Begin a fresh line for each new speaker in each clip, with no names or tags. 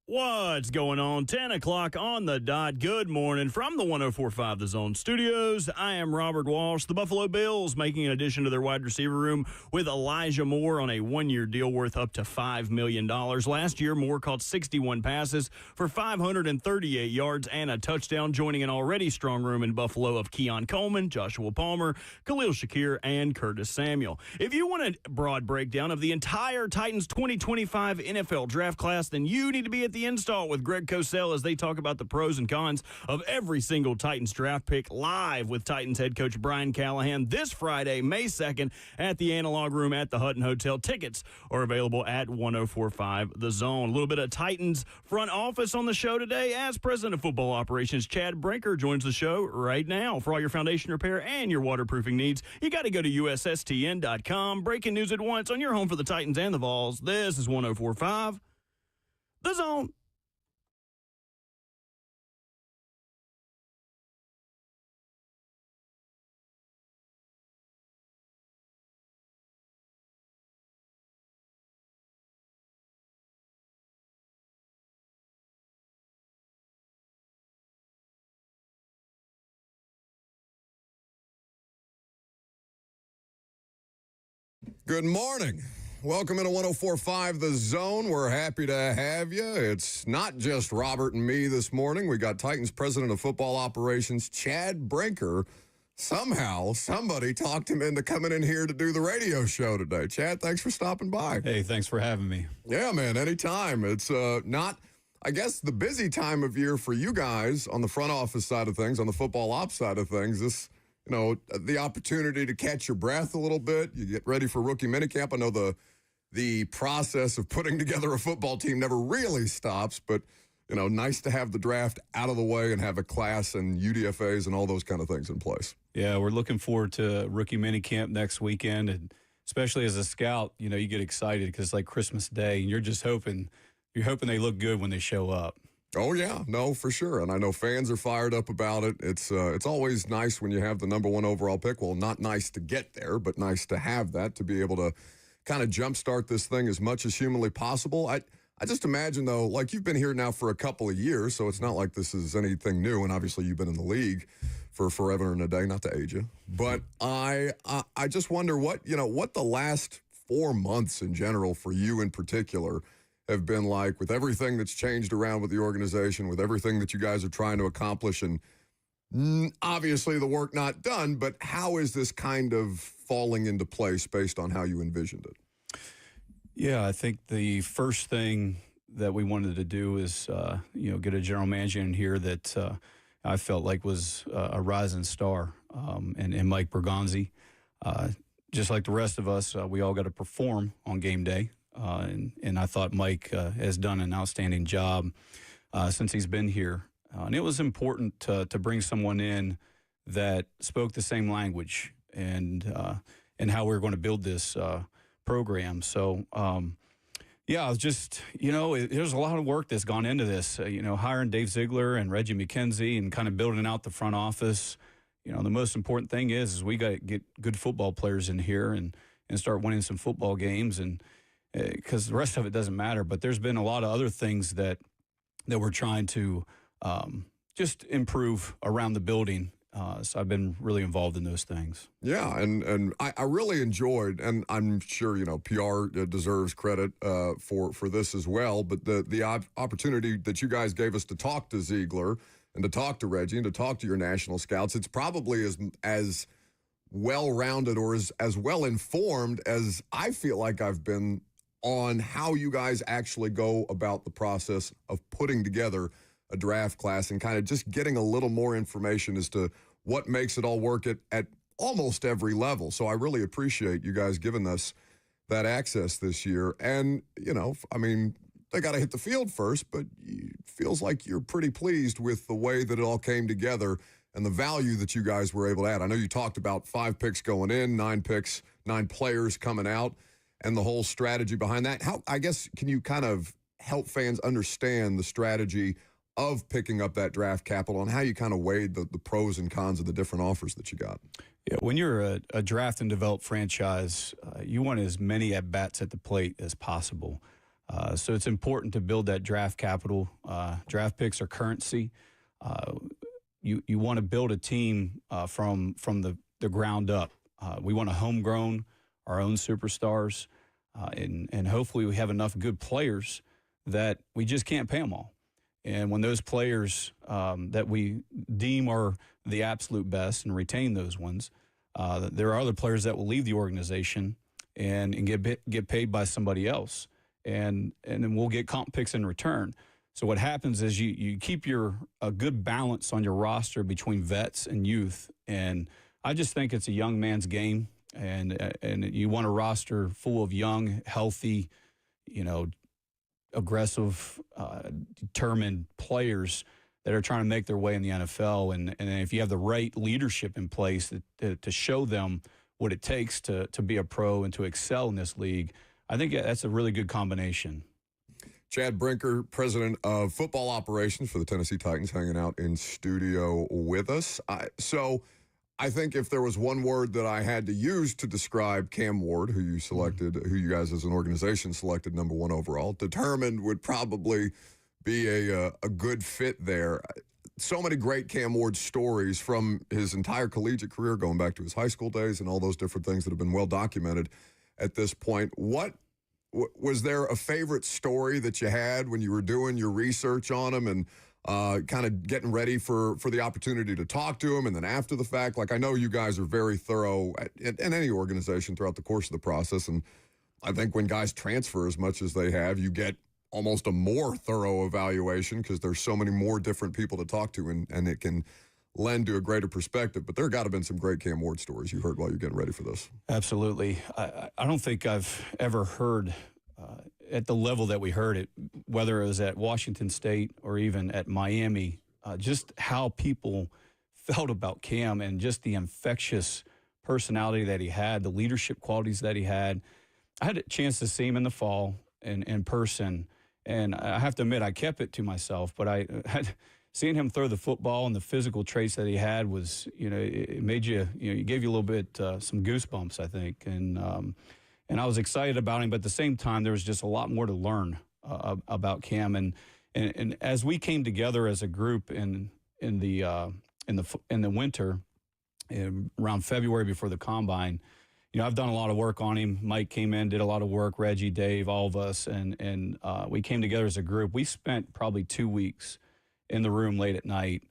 What's going on? 10 o'clock on the dot. Good morning from the 104.5 The Zone studios. I am Robert Walsh. The Buffalo Bills making an addition to their wide receiver room with Elijah Moore on a one-year deal worth up to $5 million. Last year, Moore caught 61 passes for 538 yards and a touchdown, joining an already strong room in Buffalo of Keon Coleman, Joshua Palmer, Khalil Shakir, and Curtis Samuel. If you want a broad breakdown of the entire Titans 2025 NFL draft class, then you need to be at the install with Greg Cosell as they talk about the pros and cons of every single Titans draft pick, live with Titans head coach Brian Callahan this Friday, May 2nd at the Analog Room at the Hutton Hotel. Tickets are available at 104.5 The Zone. A little bit of Titans front office on the show today as President of Football Operations Chad Brinker joins the show right now. For all your foundation repair and your waterproofing needs, you got to go to USSTN.com. Breaking news at once on your home for the Titans and the Vols. This is 104.5 The Zone.
Good morning. Welcome into 104.5 The Zone. We're happy to have you. It's not just Robert and me this morning. We got Titans President of Football Operations, Chad Brinker. Somehow, somebody talked him into coming in here to do the radio show today. Chad, thanks for stopping by.
Hey, thanks for having me.
Yeah, man, anytime. It's not, I guess, the busy time of year for you guys on the front office side of things, on the football ops side of things. This, the opportunity to catch your breath a little bit. You get ready for rookie minicamp. I know the process of putting together a football team never really stops, but, nice to have the draft out of the way and have a class and UDFAs and all those kind of things in place.
Yeah, we're looking forward to rookie minicamp next weekend, and especially as a scout, you get excited because it's like Christmas Day, and you're hoping they look good when they show up.
Oh, yeah. No, for sure. And I know fans are fired up about it. It's always nice when you have the number one overall pick. Well, not nice to get there, but nice to have that, to be able to kind of jumpstart this thing as much as humanly possible. I just imagine, though, like you've been here now for a couple of years, so it's not like this is anything new. And obviously you've been in the league for forever and a day, not to age you. But I just wonder what the last 4 months in general for you in particular have been like, with everything that's changed around with the organization, with everything that you guys are trying to accomplish, and obviously the work not done, but how is this kind of falling into place based on how you envisioned it?
Yeah, I think the first thing that we wanted to do is, get a general manager in here that I felt like was a rising star, and Mike Bergonzi. Just like the rest of us, we all got to perform on game day. And I thought Mike has done an outstanding job since he's been here. And it was important to bring someone in that spoke the same language and how we were going to build this program. So, I was just, there's a lot of work that's gone into this, hiring Dave Ziegler and Reggie McKenzie and kind of building out the front office. The most important thing is we got to get good football players in here and start winning some football games, and because the rest of it doesn't matter. But there's been a lot of other things that we're trying to just improve around the building. So I've been really involved in those things.
Yeah, and I really enjoyed, and I'm sure, PR deserves credit for this as well, but the opportunity that you guys gave us to talk to Ziegler and to talk to Reggie and to talk to your national scouts, it's probably as well-rounded or as well-informed as I feel like I've been on how you guys actually go about the process of putting together a draft class and kind of just getting a little more information as to what makes it all work at almost every level. So I really appreciate you guys giving us that access this year. And, they got to hit the field first, but it feels like you're pretty pleased with the way that it all came together and the value that you guys were able to add. I know you talked about 5 picks going in, 9 players coming out, and the whole strategy behind that. Can you kind of help fans understand the strategy of picking up that draft capital and how you kind of weighed the pros and cons of the different offers that you got?
Yeah, when you're a draft and develop franchise, you want as many at-bats at the plate as possible. So it's important to build that draft capital. Draft picks are currency. You want to build a team from the ground up. We want to homegrown our own superstars, and hopefully we have enough good players that we just can't pay them all. And when those players that we deem are the absolute best and retain those ones, there are other players that will leave the organization and get paid by somebody else, and then we'll get comp picks in return. So what happens is you keep a good balance on your roster between vets and youth, and I just think it's a young man's game, and you want a roster full of young, healthy, aggressive, determined players that are trying to make their way in the NFL. And if you have the right leadership in place to show them what it takes to be a pro and to excel in this league, I think that's a really good combination.
Chad Brinker, president of football operations for the Tennessee Titans, hanging out in studio with us. So I think if there was one word that I had to use to describe Cam Ward, who you selected, who you guys as an organization selected number 1 overall, determined would probably be a good fit there. So many great Cam Ward stories from his entire collegiate career, going back to his high school days and all those different things that have been well documented at this point. Was there a favorite story that you had when you were doing your research on him and kind of getting ready for the opportunity to talk to him, and then after the fact? Like, I know you guys are very thorough in any organization throughout the course of the process, and I think when guys transfer as much as they have, you get almost a more thorough evaluation because there's so many more different people to talk to, and it can lend to a greater perspective. But there got to have been some great Cam Ward stories you heard while you're getting ready for this.
Absolutely. I don't think I've ever heard at the level that we heard it, whether it was at Washington State or even at Miami, just how people felt about Cam and just the infectious personality that he had, the leadership qualities that he had. I had a chance to see him in the fall in person, and I have to admit I kept it to myself, but I had seeing him throw the football and the physical traits that he had was, it made you, it gave you a little bit some goosebumps, I think, and I was excited about him, but at the same time, there was just a lot more to learn about Cam. And as we came together as a group in the winter, around February before the combine, I've done a lot of work on him. Mike came in, did a lot of work. Reggie, Dave, all of us, and we came together as a group. We spent probably 2 weeks in the room late at night,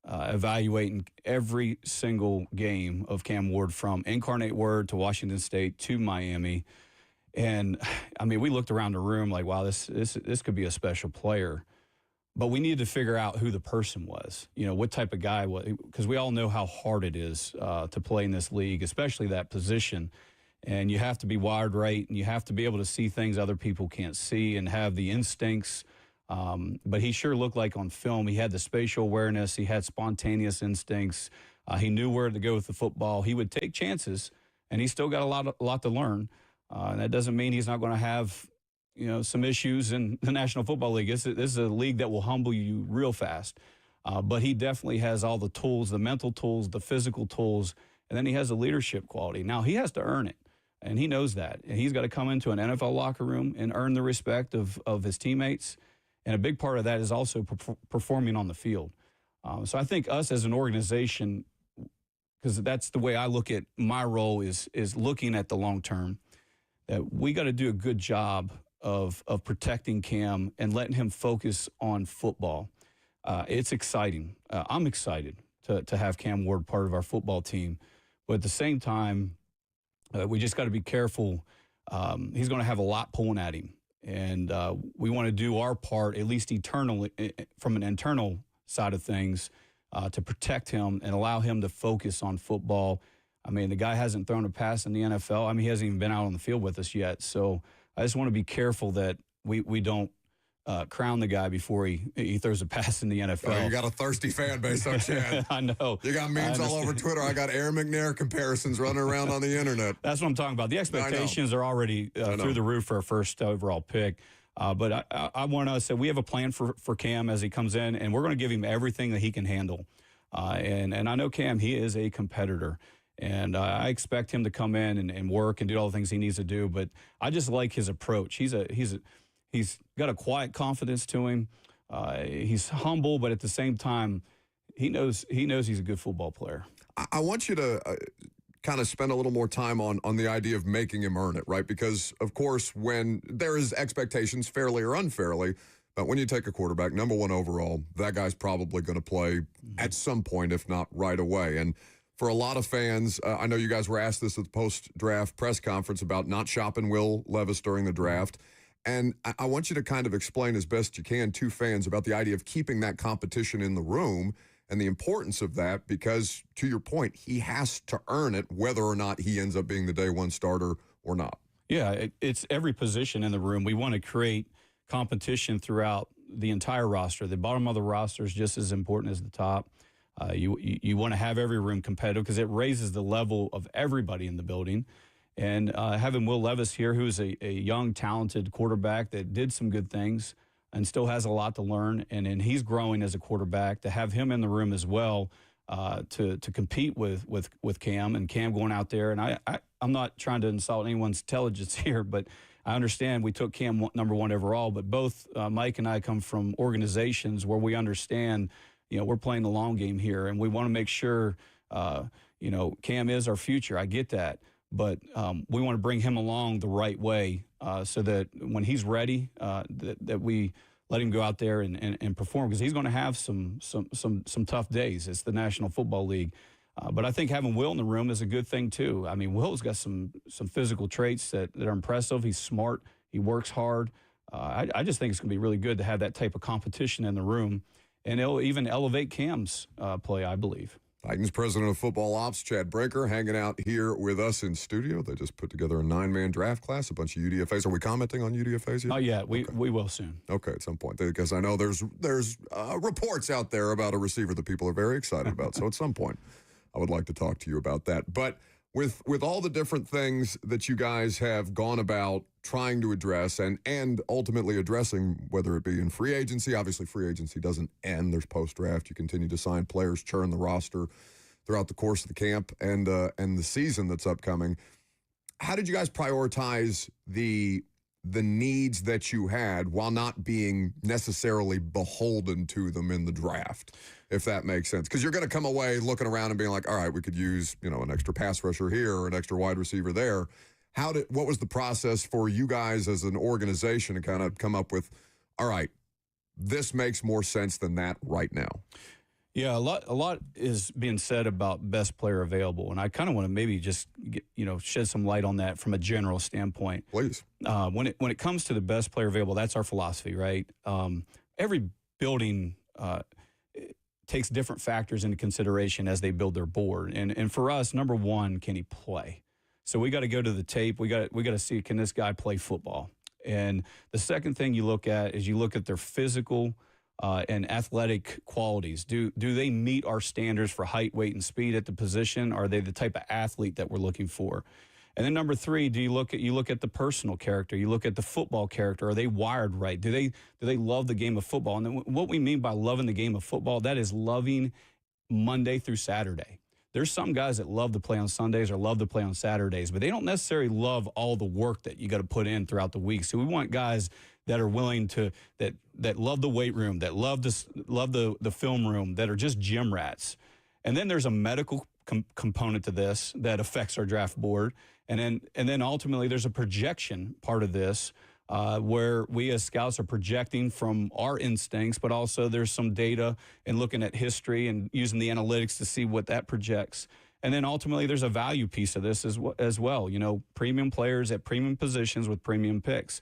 evaluating every single game of Cam Ward, from Incarnate Word to Washington State to Miami. And I mean, we looked around the room like, wow, this could be a special player. But we needed to figure out who the person was, what type of guy was, because we all know how hard it is to play in this league, especially that position. And you have to be wired right, and you have to be able to see things other people can't see and have the instincts. But he sure looked like on film he had the spatial awareness. He had spontaneous instincts. He knew where to go with the football. He would take chances, and he's still got a lot to learn. And that doesn't mean he's not going to have, some issues in the National Football League. This is a league that will humble you real fast. But he definitely has all the tools, the mental tools, the physical tools, and then he has the leadership quality. Now, he has to earn it, and he knows that. And he's got to come into an NFL locker room and earn the respect of his teammates. And a big part of that is also performing on the field. So I think us as an organization, because that's the way I look at my role, is looking at the long term, that we got to do a good job of protecting Cam and letting him focus on football. It's exciting. I'm excited to have Cam Ward part of our football team. But at the same time, we just got to be careful. He's going to have a lot pulling at him. And we want to do our part, at least eternally, from an internal side of things, to protect him and allow him to focus on football. I mean, the guy hasn't thrown a pass in the NFL. I mean, he hasn't even been out on the field with us yet. So I just want to be careful that we don't crown the guy before he throws a pass in the NFL.
Oh, you got a thirsty fan base, don't you?
I know.
You got memes all over Twitter. I got Aaron McNair comparisons running around on the internet.
That's what I'm talking about. The expectations are already through the roof for our first overall pick. But I want to say we have a plan for Cam as he comes in, and we're going to give him everything that he can handle. And I know Cam, he is a competitor. And I expect him to come in and work and do all the things he needs to do. But I just like his approach. He's He's got a quiet confidence to him. He's humble, but at the same time, he knows he's a good football player.
I want you to kind of spend a little more time on the idea of making him earn it, right? Because, of course, when there is expectations, fairly or unfairly, but when you take a quarterback, number 1 overall, that guy's probably going to play at some point, if not right away. And for a lot of fans, I know you guys were asked this at the post-draft press conference about not shopping Will Levis during the draft. And I want you to kind of explain as best you can to fans about the idea of keeping that competition in the room and the importance of that, because, to your point, he has to earn it whether or not he ends up being the day one starter or not.
Yeah, it's every position in the room. We want to create competition throughout the entire roster. The bottom of the roster is just as important as the top. You want to have every room competitive because it raises the level of everybody in the building. And having Will Levis here, who's a young, talented quarterback that did some good things and still has a lot to learn, and he's growing as a quarterback, to have him in the room as well to compete with Cam, and Cam going out there. And I'm not trying to insult anyone's intelligence here, but I understand we took Cam number 1 overall, but both Mike and I come from organizations where we understand, we're playing the long game here, and we want to make sure, Cam is our future. I get that. But we want to bring him along the right way so that when he's ready, that we let him go out there and perform, because he's going to have some tough days. It's the National Football League. But I think having Will in the room is a good thing, too. I mean, Will's got some physical traits that are impressive. He's smart. He works hard. I just think it's going to be really good to have that type of competition in the room. And it'll even elevate Cam's play, I believe.
Titans President of Football Ops, Chad Brinker, hanging out here with us in studio. They just put together a 9-man draft class, a bunch of UDFAs. Are we commenting on UDFAs yet?
Not yet. We will soon.
Okay, at some point. Because I know there's reports out there about a receiver that people are very excited about. So at some point, I would like to talk to you about that. But with all the different things that you guys have gone about trying to address and ultimately addressing, whether it be in free agency, obviously free agency doesn't end. There's post-draft. You continue to sign players, churn the roster throughout the course of the camp and the season that's upcoming. How did you guys prioritize the needs that you had while not being necessarily beholden to them in the draft, if that makes sense? Because you're going to come away looking around and being like, all right, we could use, an extra pass rusher here or an extra wide receiver there. What was the process for you guys as an organization to kind of come up with, all right, this makes more sense than that right now?
Yeah, a lot is being said about best player available, and I kind of want to maybe just shed some light on that from a general standpoint.
Please.
When it comes to the best player available, that's our philosophy, right? Every building takes different factors into consideration as they build their board, and for us, number 1, can he play? So we got to go to the tape. We got to see, can this guy play football? And the second thing you look at is you look at their physical and athletic qualities. Do they meet our standards for height, weight, and speed at the position? Are they the type of athlete that we're looking for? And then number 3, you look at the personal character. You look at the football character. Are they wired right? Do they love the game of football? And then what we mean by loving the game of football, that is loving Monday through Saturday. There's some guys that love to play on Sundays or love to play on Saturdays, but they don't necessarily love all the work that you got to put in throughout the week. So we want guys that are willing to that love the weight room, that love the film room, that are just gym rats. And then there's a medical component to this that affects our draft board, and then ultimately there's a projection part of this where we as scouts are projecting from our instincts, but also there's some data and looking at history and using the analytics to see what that projects. And then ultimately there's a value piece of this as well. Premium players at premium positions with premium picks.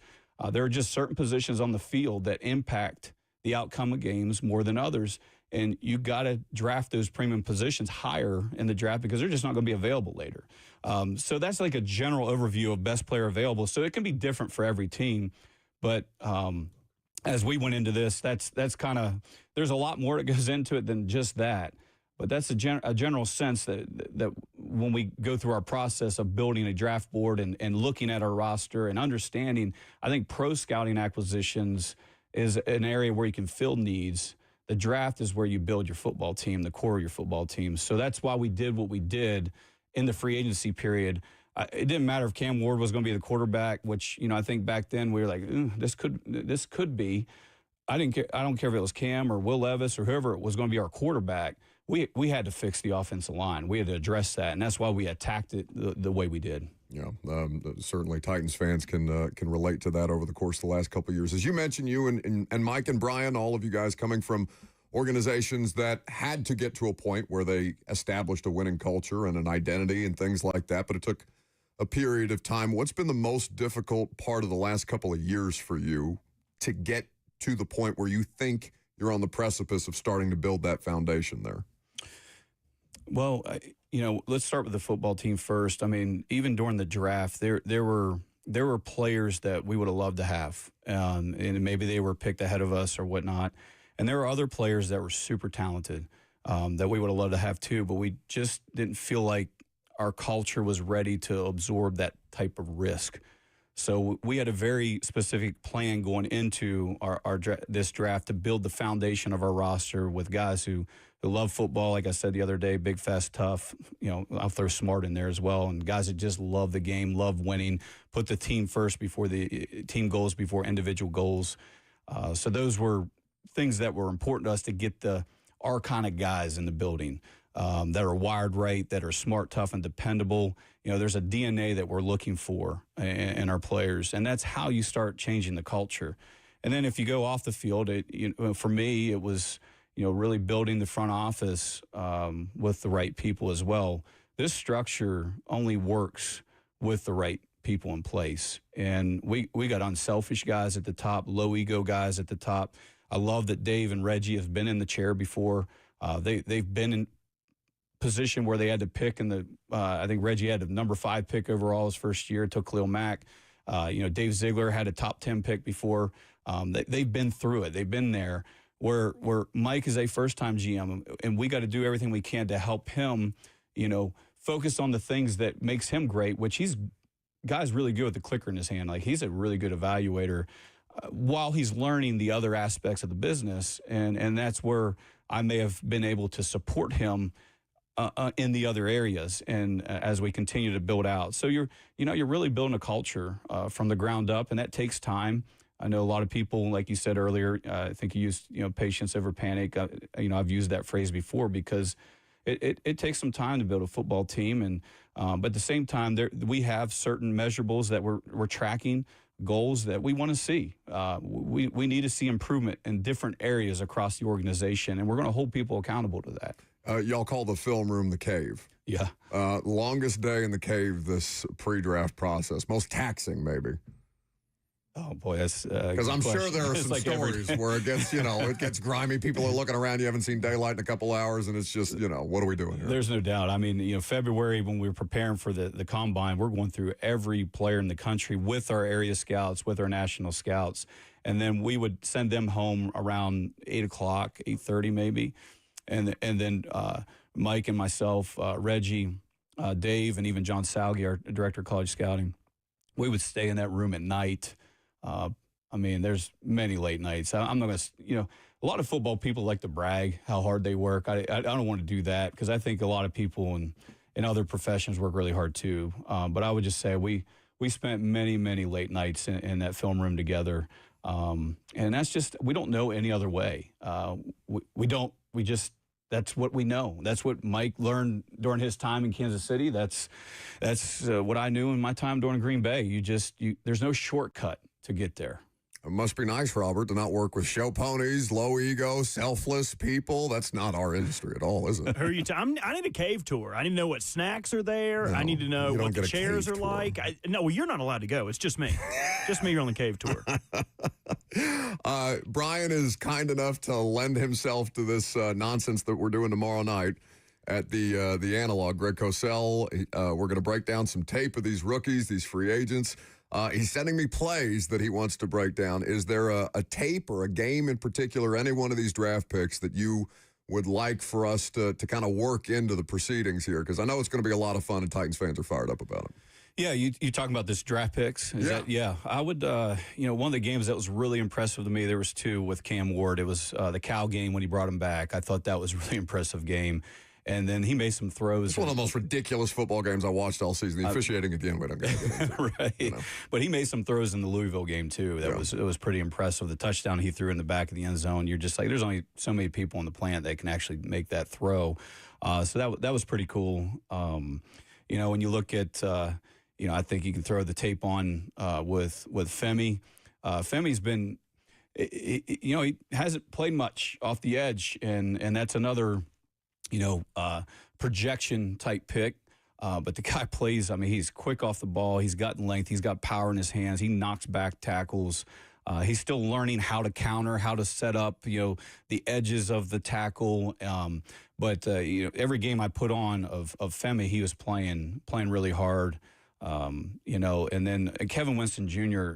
There are just certain positions on the field that impact the outcome of games more than others. And you got to draft those premium positions higher in the draft because they're just not going to be available later. So that's like a general overview of best player available. So it can be different for every team. But as we went into this, that's kind of, there's a lot more that goes into it than just that. But that's a general sense that when we go through our process of building a draft board and looking at our roster and understanding, I think pro scouting acquisitions is an area where you can fill needs. The draft is where you build your football team, the core of your football team. So that's why we did what we did in the free agency period. it didn't matter if Cam Ward was going to be the quarterback, which, I think back then we were like, this could be. I didn't care. I don't care if it was Cam or Will Levis or whoever it was going to be our quarterback. We had to fix the offensive line. We had to address that, and that's why we attacked it the way we did.
Yeah, certainly Titans fans can relate to that over the course of the last couple of years. As you mentioned, you and Mike and Brian, all of you guys coming from organizations that had to get to a point where they established a winning culture and an identity and things like that, but it took a period of time. What's been the most difficult part of the last couple of years for you to get to the point where you think you're on the precipice of starting to build that foundation there?
Well, let's start with the football team first. I mean, even during the draft, there were players that we would have loved to have, and maybe they were picked ahead of us or whatnot. And there were other players that were super talented that we would have loved to have too, but we just didn't feel like our culture was ready to absorb that type of risk. So we had a very specific plan going into this draft to build the foundation of our roster with guys who love football. Like I said the other day, big, fast, tough. I'll throw smart in there as well. And guys that just love the game, love winning, put the team first before the team goals before individual goals. So those were things that were important to us to get our kind of guys in the building that are wired right, that are smart, tough, and dependable. There's a DNA that we're looking for in our players, and that's how you start changing the culture. And then if you go off the field, for me, it was really building the front office with the right people as well. This structure only works with the right people in place, and we got unselfish guys at the top, low ego guys at the top. I love that Dave and Reggie have been in the chair before. They've been in position where they had to pick in I think Reggie had the number 5 pick overall his first year, took Khalil Mack. Dave Ziegler had a top 10 pick before. They've been through it. They've been there. Where Mike is a first-time GM, and we got to do everything we can to help him, focus on the things that makes him great, which guy's really good with the clicker in his hand. Like, he's a really good evaluator while he's learning the other aspects of the business, and that's where I may have been able to support him in the other areas, and as we continue to build out. So you're really building a culture from the ground up, and that takes time. I know a lot of people, like you said earlier, I think you used, patience over panic. I've used that phrase before because it takes some time to build a football team. And but at the same time, we have certain measurables that we're tracking, goals that we want to see. We need to see improvement in different areas across the organization, and we're going to hold people accountable to that.
Y'all call the film room the cave.
Yeah.
Longest day in the cave this pre-draft process. Most taxing, maybe.
Oh, boy, that's
because I'm sure there are some stories where it gets, it gets grimy. People are looking around. You haven't seen daylight in a couple hours, and it's just, what are we doing here?
There's no doubt. I mean, February, when we were preparing for the combine, we're going through every player in the country with our area scouts, with our national scouts, and then we would send them home around 8 o'clock, 8:30 maybe, and then Mike and myself, Reggie, Dave, and even John Salge, our director of college scouting, we would stay in that room at night. There's many late nights. I'm not going to, a lot of football people like to brag how hard they work. I don't want to do that because I think a lot of people in other professions work really hard too. But I would just say we spent many, many late nights in that film room together. And that's just, we don't know any other way. That's what we know. That's what Mike learned during his time in Kansas City. That's what I knew in my time during Green Bay. There's no shortcut to get there.
It must be nice, Robert, to not work with show ponies, low ego, selfless people. That's not our industry at all, is it?
Who are you? I need a cave tour. I need to know what snacks are there.
No,
I need to know what the chairs are
tour.
like. No, you're not allowed to go. It's just me. Just me. You're on the cave tour.
Brian is kind enough to lend himself to this nonsense that we're doing tomorrow night at the Analog. Greg Cosell, we're going to break down some tape of these rookies, these free agents. He's sending me plays that he wants to break down. Is there a tape or a game in particular, any one of these draft picks that you would like for us to kind of work into the proceedings here? Because I know it's going to be a lot of fun and Titans fans are fired up about it.
Yeah, you talking about this draft picks?
Yeah.
I would, one of the games that was really impressive to me, there was two with Cam Ward. It was the Cal game when he brought him back. I thought that was a really impressive game. And then he made some throws.
It's one of the most ridiculous football games I watched all season. The officiating at the end, we don't get into.
Right.
You know.
But he made some throws in the Louisville game, too. It was pretty impressive. The touchdown he threw in the back of the end zone, you're just like, there's only so many people on the planet that can actually make that throw. So that was pretty cool. You know, when you look at, you know, I think you can throw the tape on with Femi. Femi's been, you know, he hasn't played much off the edge, and that's another, you know, projection type pick. But the guy plays, I mean, he's quick off the ball. He's got length. He's got power in his hands. He knocks back tackles. He's still learning how to counter, how to set up, you know, the edges of the tackle. But you know, every game I put on of Femi, he was playing really hard. You know, and then Kevin Winston Jr.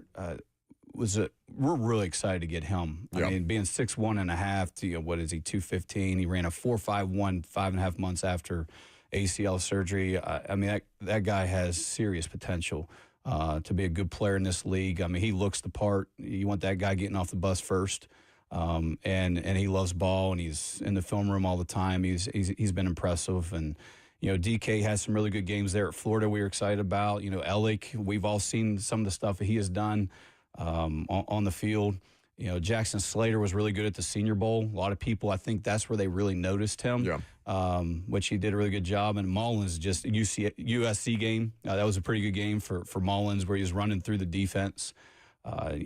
We're really excited to get him. I mean, being 6'1.5" to, you know, what is he, 215? He ran a 4.51 5.5 months after ACL surgery. I mean, that guy has serious potential to be a good player in this league. I mean, he looks the part. You want that guy getting off the bus first. And he loves ball, and he's in the film room all the time. He's been impressive. And, you know, DK has some really good games there at Florida we were excited about. You know, Elick, we've all seen some of the stuff that he has done on the field. You know, Jackson Slater was really good at the Senior Bowl. A lot of people, I think that's where they really noticed him, which he did a really good job. And Mullins, just USC game, that was a pretty good game for Mullins, where he was running through the defense.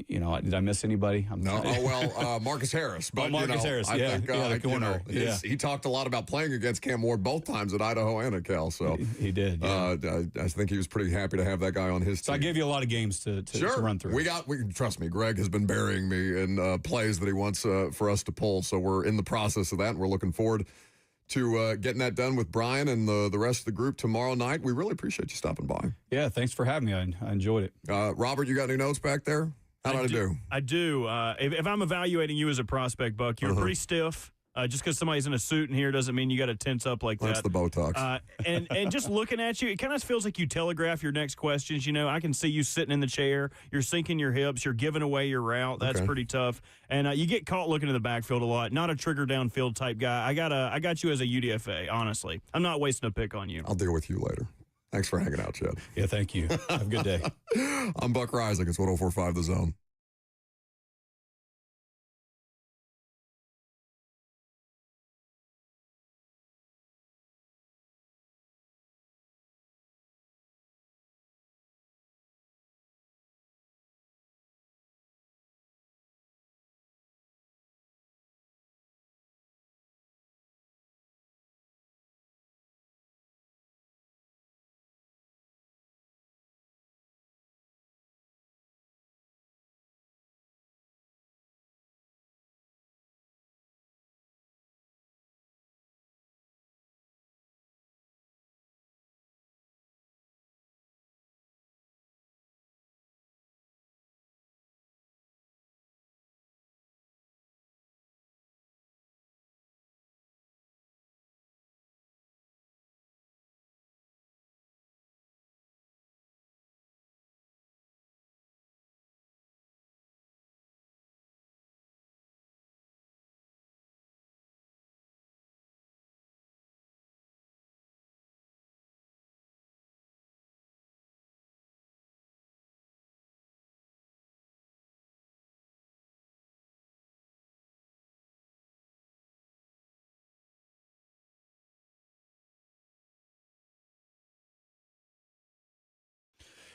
You know, did I miss anybody?
No. Marcus Harris. But,
Marcus Harris.
I think,
the corner.
He talked a lot about playing against Cam Ward both times at Idaho and at Cal. So
he did. Yeah.
I think he was pretty happy to have that guy on his team.
So I gave you a lot of games to run through.
Trust me, Greg has been burying me in plays that he wants for us to pull. So we're in the process of that, and we're looking forward to getting that done with Brian and the rest of the group tomorrow night. We really appreciate you stopping by.
Yeah, thanks for having me. I enjoyed it.
Robert, you got any notes back there? How did I do?
I do. If I'm evaluating you as a prospect, Buck, you're pretty stiff. Just because somebody's in a suit in here doesn't mean you got to tense up like that.
That's the Botox.
And just looking at you, it kind of feels like you telegraph your next questions. You know, I can see you sitting in the chair. You're sinking your hips. You're giving away your route. That's pretty tough. And you get caught looking in the backfield a lot. Not a trigger downfield type guy. I got you as a UDFA, honestly. I'm not wasting a pick on you.
I'll deal with you later. Thanks for hanging out, Chad.
Yeah, thank you. Have a good day.
I'm Buck Reising. It's 104.5 The Zone.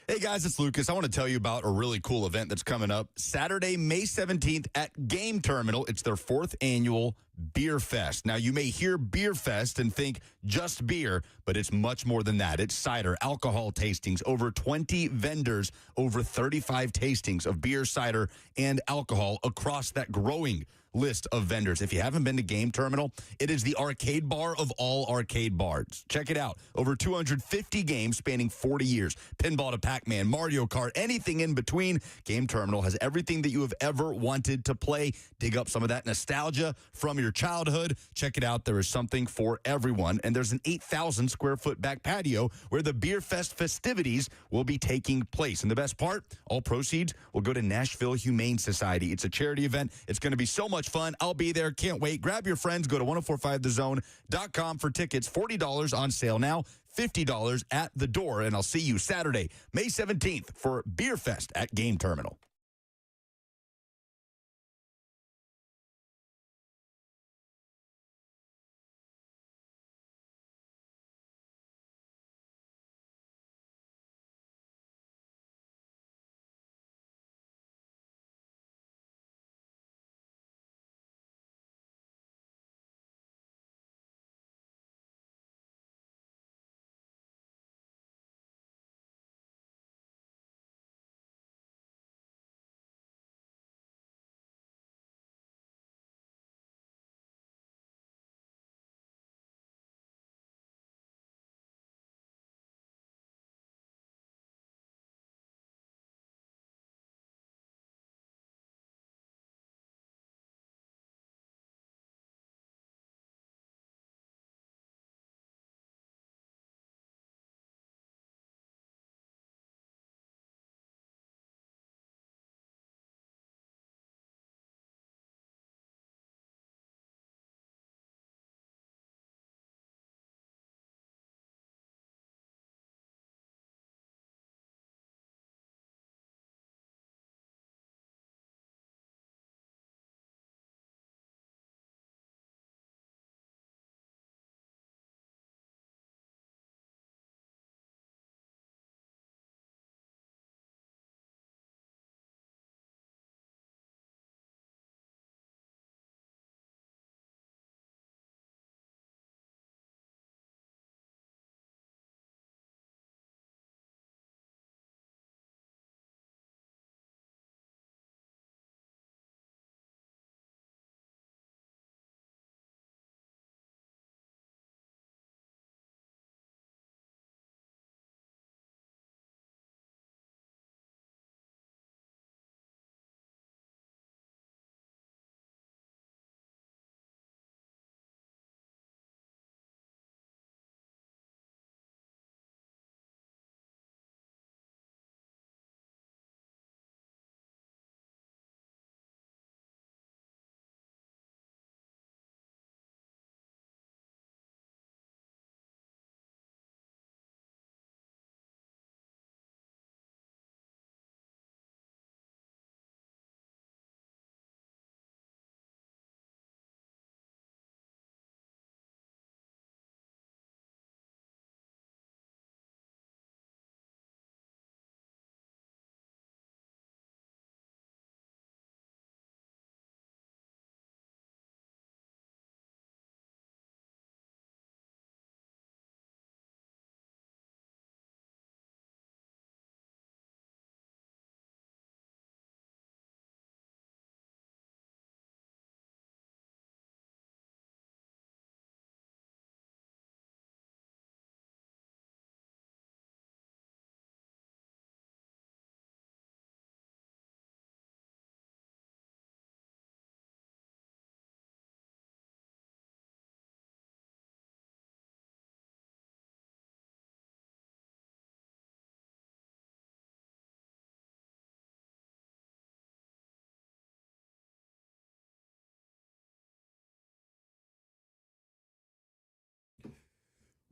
Hey guys, it's Lucas. I want to tell you about a really cool event that's coming up Saturday, May 17th at Game Terminal. It's their 4th annual Beer Fest. Now, you may hear Beer Fest and think just beer, but it's much more than that. It's cider, alcohol tastings, over 20 vendors, over 35 tastings of beer, cider, and alcohol across that growing list of vendors. If you haven't been to Game Terminal, it is the arcade bar of all arcade bars. Check it out. Over 250 games spanning 40 years. Pinball to Pac-Man, Mario Kart, anything in between. Game Terminal has everything that you have ever wanted to play. Dig up some of that nostalgia from your childhood. Check it out. There is something for everyone. And there's an 8,000 square foot back patio where the Beer Fest festivities will be taking place. And the best part, all proceeds will go to Nashville Humane Society. It's a charity event. It's going to be so much much fun. I'll be there. Can't wait. Grab your friends. Go to 1045thezone.com for tickets. $40 on sale now, $50 at the door. And I'll see you Saturday, May 17th for Beer Fest at Game Terminal.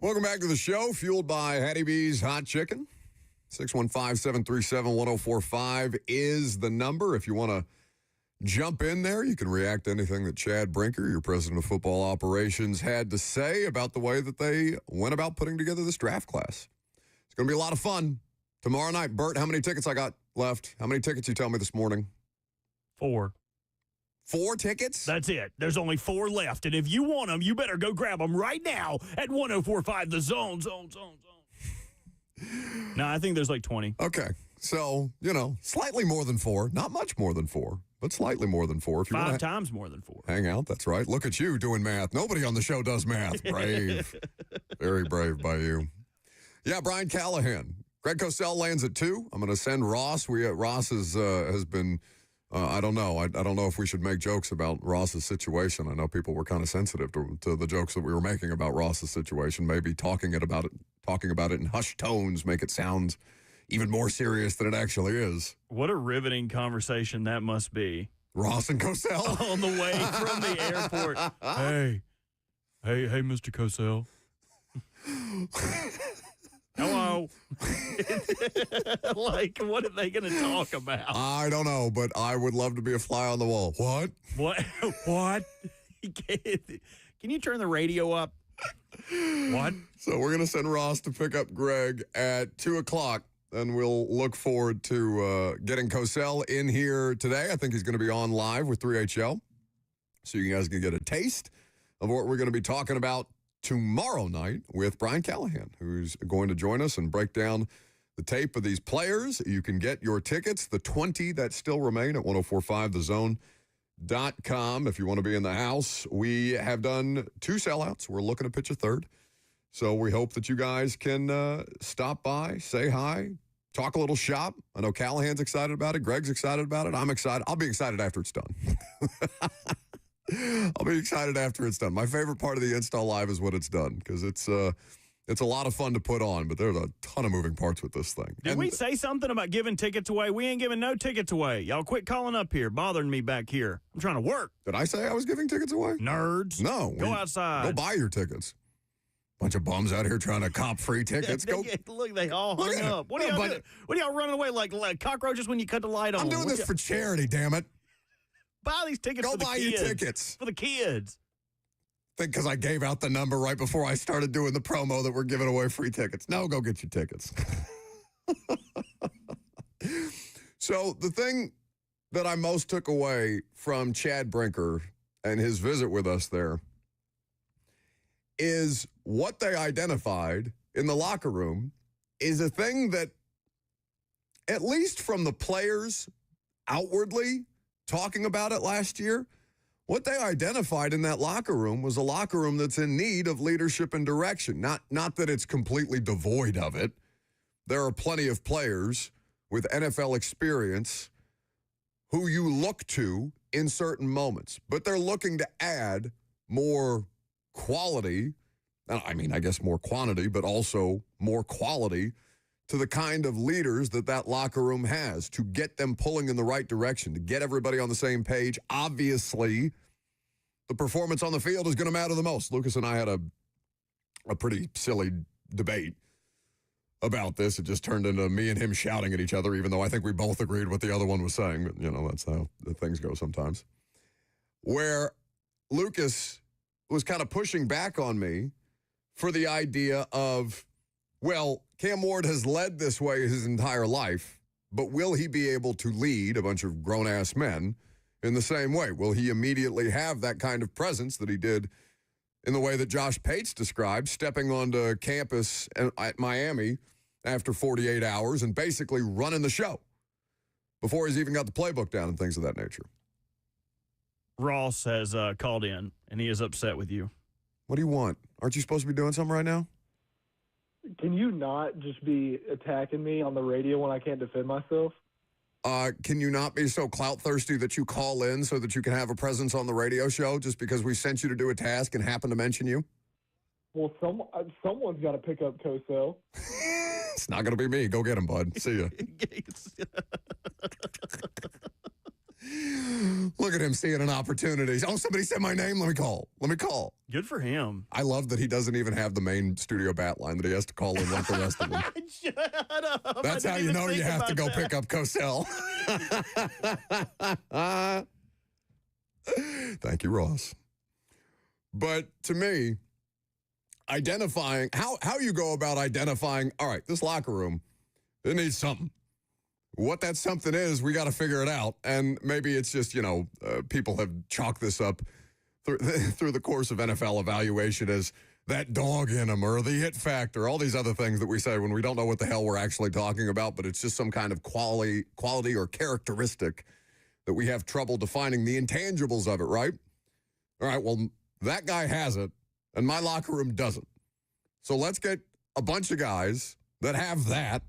Welcome back to the show, fueled by Hattie B's Hot Chicken. 615-737-1045 is the number. If you want to jump in there, you can react to anything that Chad Brinker, your president of football operations, had to say about the way that they went about putting together this draft class. It's going to be a lot of fun. Tomorrow night, Bert, how many tickets I got left? How many tickets you tell me this morning?
4.
4 tickets?
That's it. There's only 4 left. And if you want them, you better go grab them right now at 1045 The Zone. No, I think there's like 20.
Okay. So, slightly more than 4. Not much more than 4, but slightly more than 4. If you
5 times more than 4.
Hang out. That's right. Look at you doing math. Nobody on the show does math. Brave. Very brave by you. Yeah, Brian Callahan. Greg Cosell lands at 2. I'm going to send Ross. Ross has been... I don't know. I don't know if we should make jokes about Ross's situation. I know people were kind of sensitive to the jokes that we were making about Ross's situation. Maybe talking about it in hushed tones make it sound even more serious than it actually is.
What a riveting conversation that must be.
Ross and Cosell.
On the way from the airport. Hey, Mr. Cosell. Hello. Like, what are they going to talk about?
I don't know, but I would love to be a fly on the wall. What?
What? Can you turn the radio up? What?
So we're going to send Ross to pick up Greg at 2 o'clock, and we'll look forward to getting Cosell in here today. I think he's going to be on live with 3HL, so you guys can get a taste of what we're going to be talking about tomorrow night with Brian Callahan, who's going to join us and break down the tape of these players. You can get your tickets, the 20 that still remain, at 1045thezone.com if you want to be in the house. We have done 2 sellouts. We're looking to pitch a third. So we hope that you guys can stop by, say hi, talk a little shop. I know Callahan's excited about it. Greg's excited about it. I'm excited. I'll be excited after it's done. I'll be excited after it's done. My favorite part of the install live is when it's done, because it's a lot of fun to put on, but there's a ton of moving parts with this thing.
Did we say something about giving tickets away? We ain't giving no tickets away. Y'all quit calling up here, bothering me back here. I'm trying to work.
Did I say I was giving tickets away?
Nerds.
No.
Go outside.
Go buy your tickets. Bunch of bums out here trying to cop free tickets. Go.
Look, they all hung up. What are y'all doing? What are y'all running away like cockroaches when you cut the light on?
I'm doing this for charity, damn it.
Buy these tickets
Go
for the
buy
kids.
your tickets.
For the kids.
Think because I gave out the number right before I started doing the promo that we're giving away free tickets. No, go get your tickets. So the thing that I most took away from Chad Brinker and his visit with us there is what they identified in the locker room is a thing that, at least from the players outwardly talking about it last year, what they identified in that locker room was a locker room that's in need of leadership and direction. Not that it's completely devoid of it. There are plenty of players with NFL experience who you look to in certain moments, but they're looking to add more quality. I mean, I guess more quantity, but also more quality to the kind of leaders that locker room has, to get them pulling in the right direction, to get everybody on the same page. Obviously, the performance on the field is going to matter the most. Lucas and I had a pretty silly debate about this. It just turned into me and him shouting at each other, even though I think we both agreed what the other one was saying. But, that's how the things go sometimes. Where Lucas was kind of pushing back on me for the idea of, well, Cam Ward has led this way his entire life, but will he be able to lead a bunch of grown-ass men in the same way? Will he immediately have that kind of presence that he did in the way that Josh Pates described, stepping onto campus at Miami after 48 hours and basically running the show before he's even got the playbook down and things of that nature?
Ross has called in, and he is upset with you.
What do you want? Aren't you supposed to be doing something right now?
Can you not just be attacking me on the radio when I can't defend myself?
Can you not be so clout thirsty that you call in so that you can have a presence on the radio show just because we sent you to do a task and happen to mention you?
Well, someone's got to pick up Cosell.
It's not going to be me. Go get him, bud. See ya. Look at him seeing an opportunity. Oh, somebody said my name. Let me call.
Good for him.
I love that he doesn't even have the main studio bat line, that he has to call in like the rest of them.
Shut up.
That's how you know you have to go pick up Cosell. Thank you, Ross. But to me, identifying, how you go about identifying, all right, this locker room, it needs something. What that something is, we got to figure it out. And maybe it's just, people have chalked this up through the course of NFL evaluation as that dog in them or the it factor, all these other things that we say when we don't know what the hell we're actually talking about, but it's just some kind of quality or characteristic that we have trouble defining the intangibles of it, right? All right, well, that guy has it, and my locker room doesn't. So let's get a bunch of guys that have that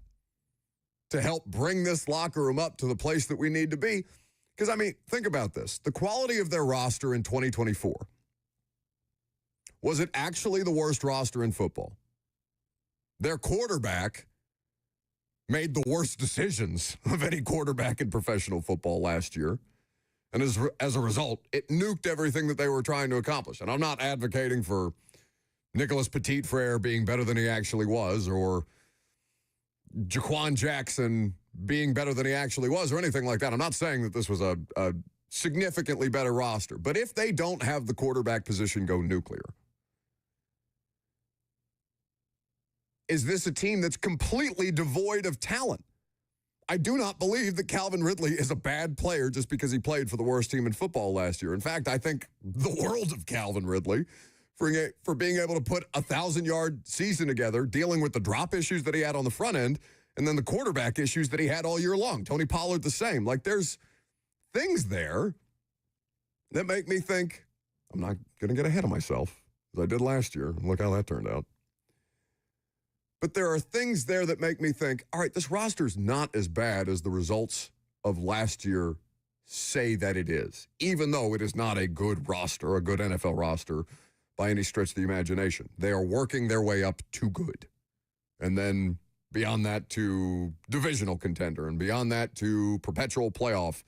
to help bring this locker room up to the place that we need to be. Because, think about this. The quality of their roster in 2024, was it actually the worst roster in football? Their quarterback made the worst decisions of any quarterback in professional football last year. And as a result, it nuked everything that they were trying to accomplish. And I'm not advocating for Nicholas Petit-Frere being better than he actually was, or Jaquan Jackson being better than he actually was, or anything like that. I'm not saying that this was a significantly better roster. But if they don't have the quarterback position go nuclear, is this a team that's completely devoid of talent? I do not believe that Calvin Ridley is a bad player just because he played for the worst team in football last year. In fact, I think the world of Calvin Ridley for being able to put a 1,000-yard season together, dealing with the drop issues that he had on the front end, and then the quarterback issues that he had all year long. Tony Pollard the same. Like, there's things there that make me think I'm not going to get ahead of myself, as I did last year. And look how that turned out. But there are things there that make me think, all right, this roster's not as bad as the results of last year say that it is, even though it is not a good roster, a good NFL roster by any stretch of the imagination. They are working their way up to good. And then beyond that to divisional contender, and beyond that to perpetual playoff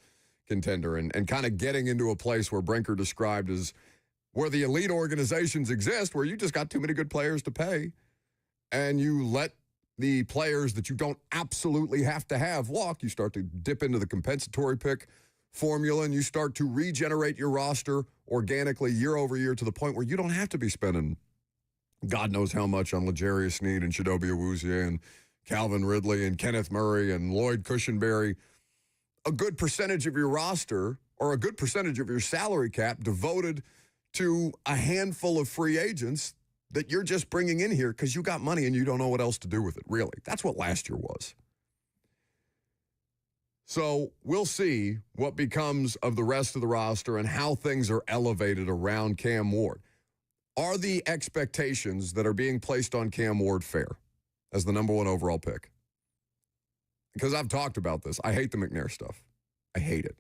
contender, and kind of getting into a place where Brinker described as where the elite organizations exist, where you just got too many good players to pay. And you let the players that you don't absolutely have to have walk. You start to dip into the compensatory pick formula, and you start to regenerate your roster organically year over year to the point where you don't have to be spending God knows how much on L'Jarius Sneed and Chidobe Awuzie and Calvin Ridley and Kenneth Murray and Lloyd Cushenberry. A good percentage of your roster, or a good percentage of your salary cap, devoted to a handful of free agents that you're just bringing in here because you got money and you don't know what else to do with it, really. That's what last year was. So we'll see what becomes of the rest of the roster and how things are elevated around Cam Ward. Are the expectations that are being placed on Cam Ward fair as the number one overall pick? Because I've talked about this. I hate the McNair stuff. I hate it.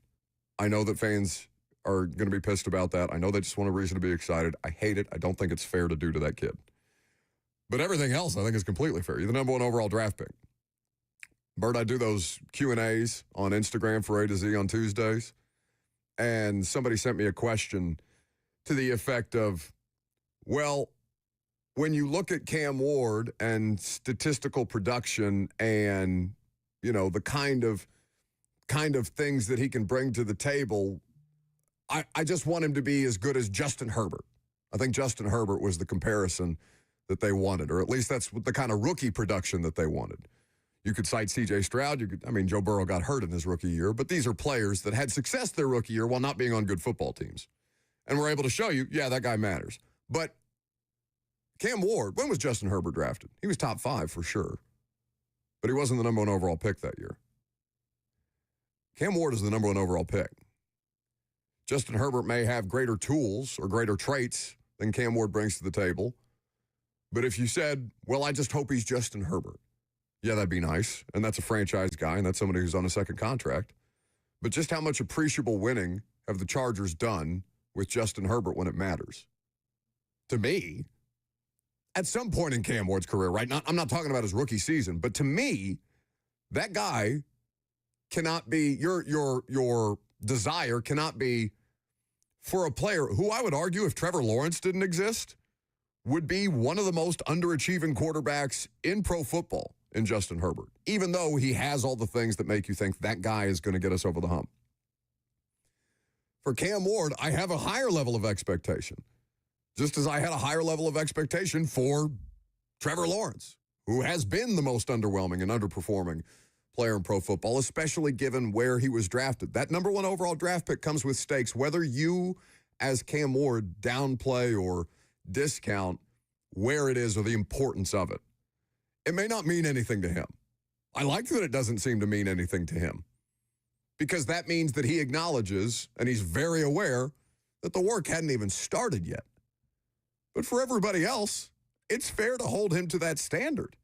I know that fans are going to be pissed about that. I know they just want a reason to be excited. I hate it. I don't think it's fair to do to that kid. But everything else, I think, is completely fair. You're the number one overall draft pick. Bert, I do those Q&As on Instagram for A to Z on Tuesdays, and somebody sent me a question to the effect of, well, when you look at Cam Ward and statistical production and, you know, the kind of things that he can bring to the table, I just want him to be as good as Justin Herbert. I think Justin Herbert was the comparison that they wanted, or at least that's the kind of rookie production that they wanted. You could cite C.J. Stroud. Joe Burrow got hurt in his rookie year, but these are players that had success their rookie year while not being on good football teams. And we're able to show you, yeah, that guy matters. But Cam Ward, when was Justin Herbert drafted? He was top 5 for sure, but he wasn't the number one overall pick that year. Cam Ward is the number one overall pick. Justin Herbert may have greater tools or greater traits than Cam Ward brings to the table. But if you said, well, I just hope he's Justin Herbert, yeah, that'd be nice. And that's a franchise guy, and that's somebody who's on a second contract. But just how much appreciable winning have the Chargers done with Justin Herbert when it matters? To me, at some point in Cam Ward's career, right? I'm not talking about his rookie season, but to me, that guy cannot be, your desire cannot be for a player who I would argue, if Trevor Lawrence didn't exist, would be one of the most underachieving quarterbacks in pro football in Justin Herbert, even though he has all the things that make you think that guy is going to get us over the hump. For Cam Ward, I have a higher level of expectation, just as I had a higher level of expectation for Trevor Lawrence, who has been the most underwhelming and underperforming player in pro football, especially given where he was drafted. That number one overall draft pick comes with stakes, whether you, as Cam Ward, downplay or discount where it is or the importance of it. It may not mean anything to him. I like that it doesn't seem to mean anything to him, because that means that he acknowledges and he's very aware that the work hadn't even started yet. But for everybody else, it's fair to hold him to that standard.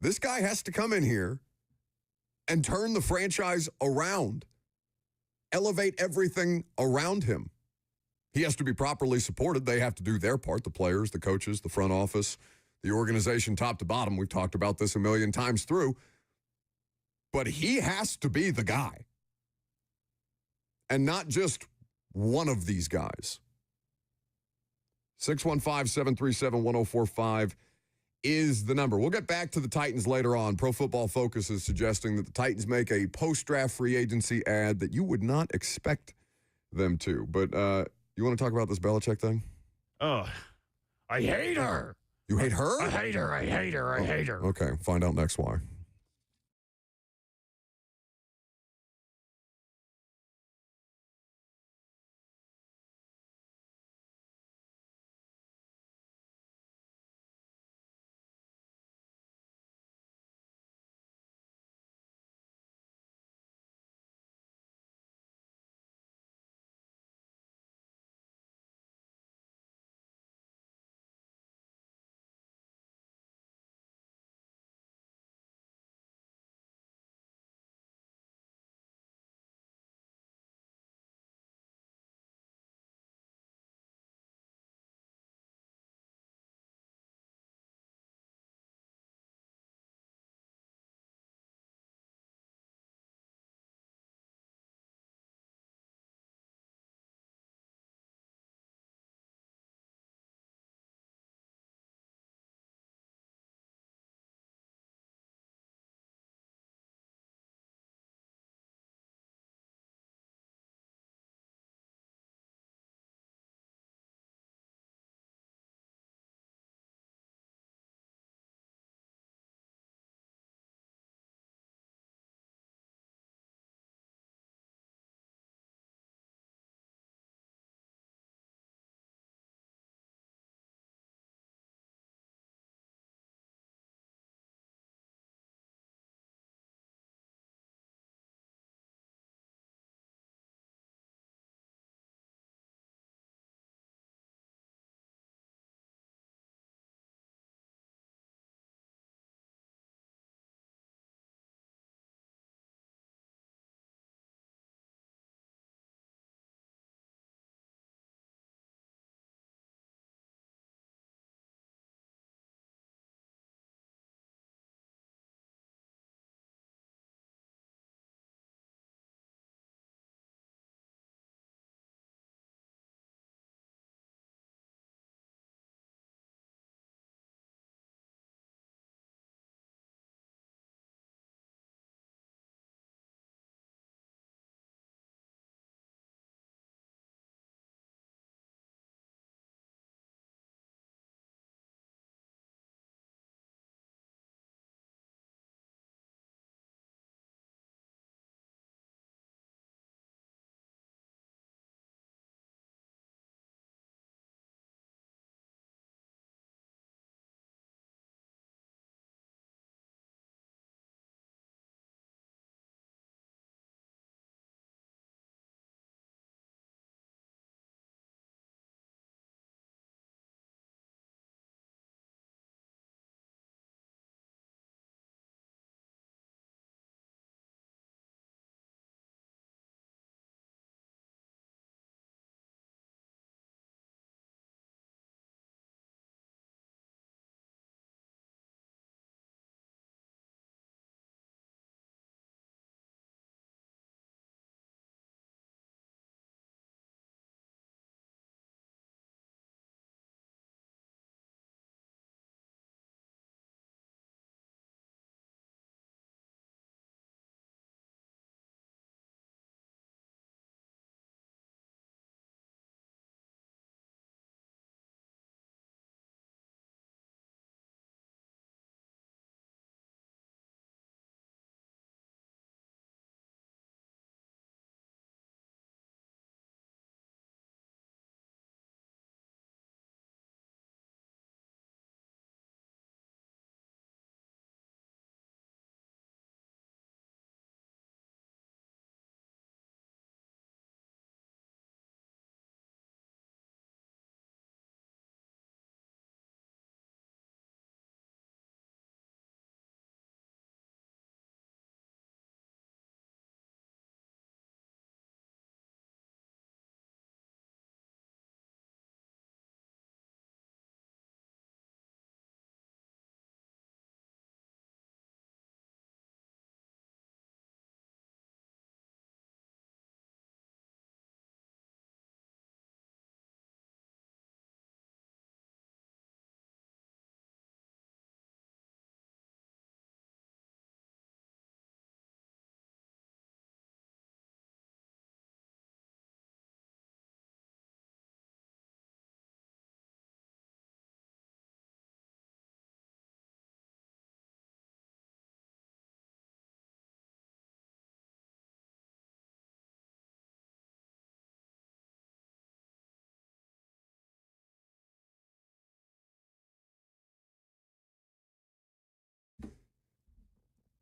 This guy has to come in here and turn the franchise around, elevate everything around him. He has to be properly supported. They have to do their part, the players, the coaches, the front office, the organization top to bottom. We've talked about this a million times through. But he has to be the guy. and not just one of these guys. 615-737-1045 is the number. We'll get back to the Titans later on. Pro Football Focus is suggesting that the Titans make a post-draft free agency ad that you would not expect them to. But you want to talk about this Belichick thing?
Oh, I hate her.
You hate her?
I hate her. I hate her. I hate her.
Okay, find out next why.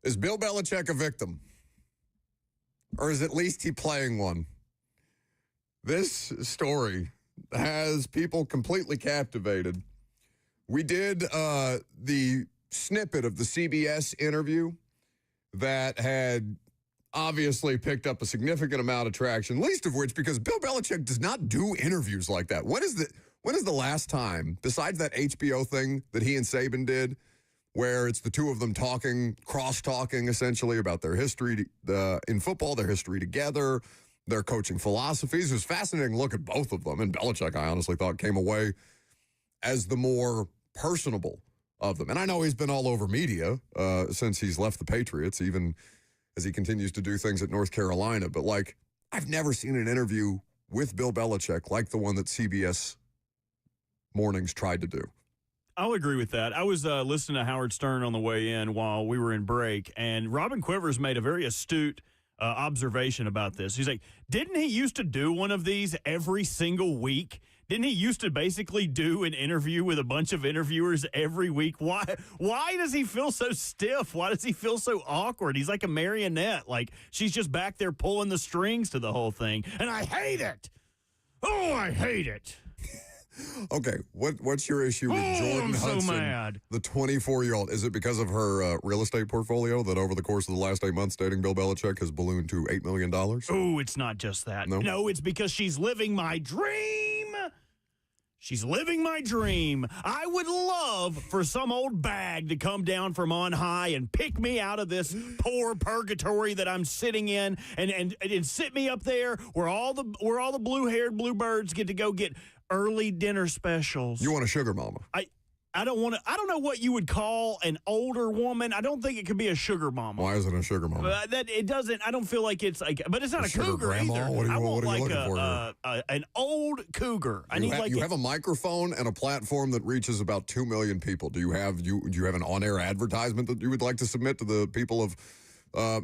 Is Bill Belichick a victim? Or is at least he playing one? This story has people completely captivated. We did the snippet of the CBS interview that had obviously picked up a significant amount of traction, least of which because Bill Belichick does not do interviews like that. When is the last time, besides that HBO thing that he and Saban did, where it's the two of them talking, cross-talking essentially about their history in football, their history together, their coaching philosophies. It was fascinating to look at both of them. And Belichick, I honestly thought, came away as the more personable of them. And I know he's been all over media since he's left the Patriots, even as he continues to do things at North Carolina. But, like, I've never seen an interview with Bill Belichick like the one that CBS Mornings tried to do.
I'll agree with that. I was listening to Howard Stern on the way in while we were in break, and Robin Quivers made a very astute observation about this. He's like, didn't he used to do one of these every single week? Didn't he used to basically do an interview with a bunch of interviewers every week? Why does he feel so stiff? Why does he feel so awkward? He's like a marionette. Like, she's just back there pulling the strings to the whole thing. And I hate it. Oh, I hate it.
Okay, what's your issue with Jordan Hudson,
so mad.
The 24-year-old? Is it because of her real estate portfolio that over the course of the last 8 months dating Bill Belichick has ballooned to $8 million?
Oh, it's not just that. No, it's because she's living my dream. She's living my dream. I would love for some old bag to come down from on high and pick me out of this poor purgatory that I'm sitting in and sit me up there where all the blue-haired bluebirds get to go get early dinner specials.
You want a sugar mama?
I don't know what you would call an older woman. I don't think it could be a sugar mama.
Why is it a sugar mama?
That it doesn't. I don't feel like it's like. But it's not a cougar
grandma?
either.
What are you
want
looking for here?
An old cougar.
You have a microphone and a platform that reaches about 2 million people. Do you have an on-air advertisement that you would like to submit to the people of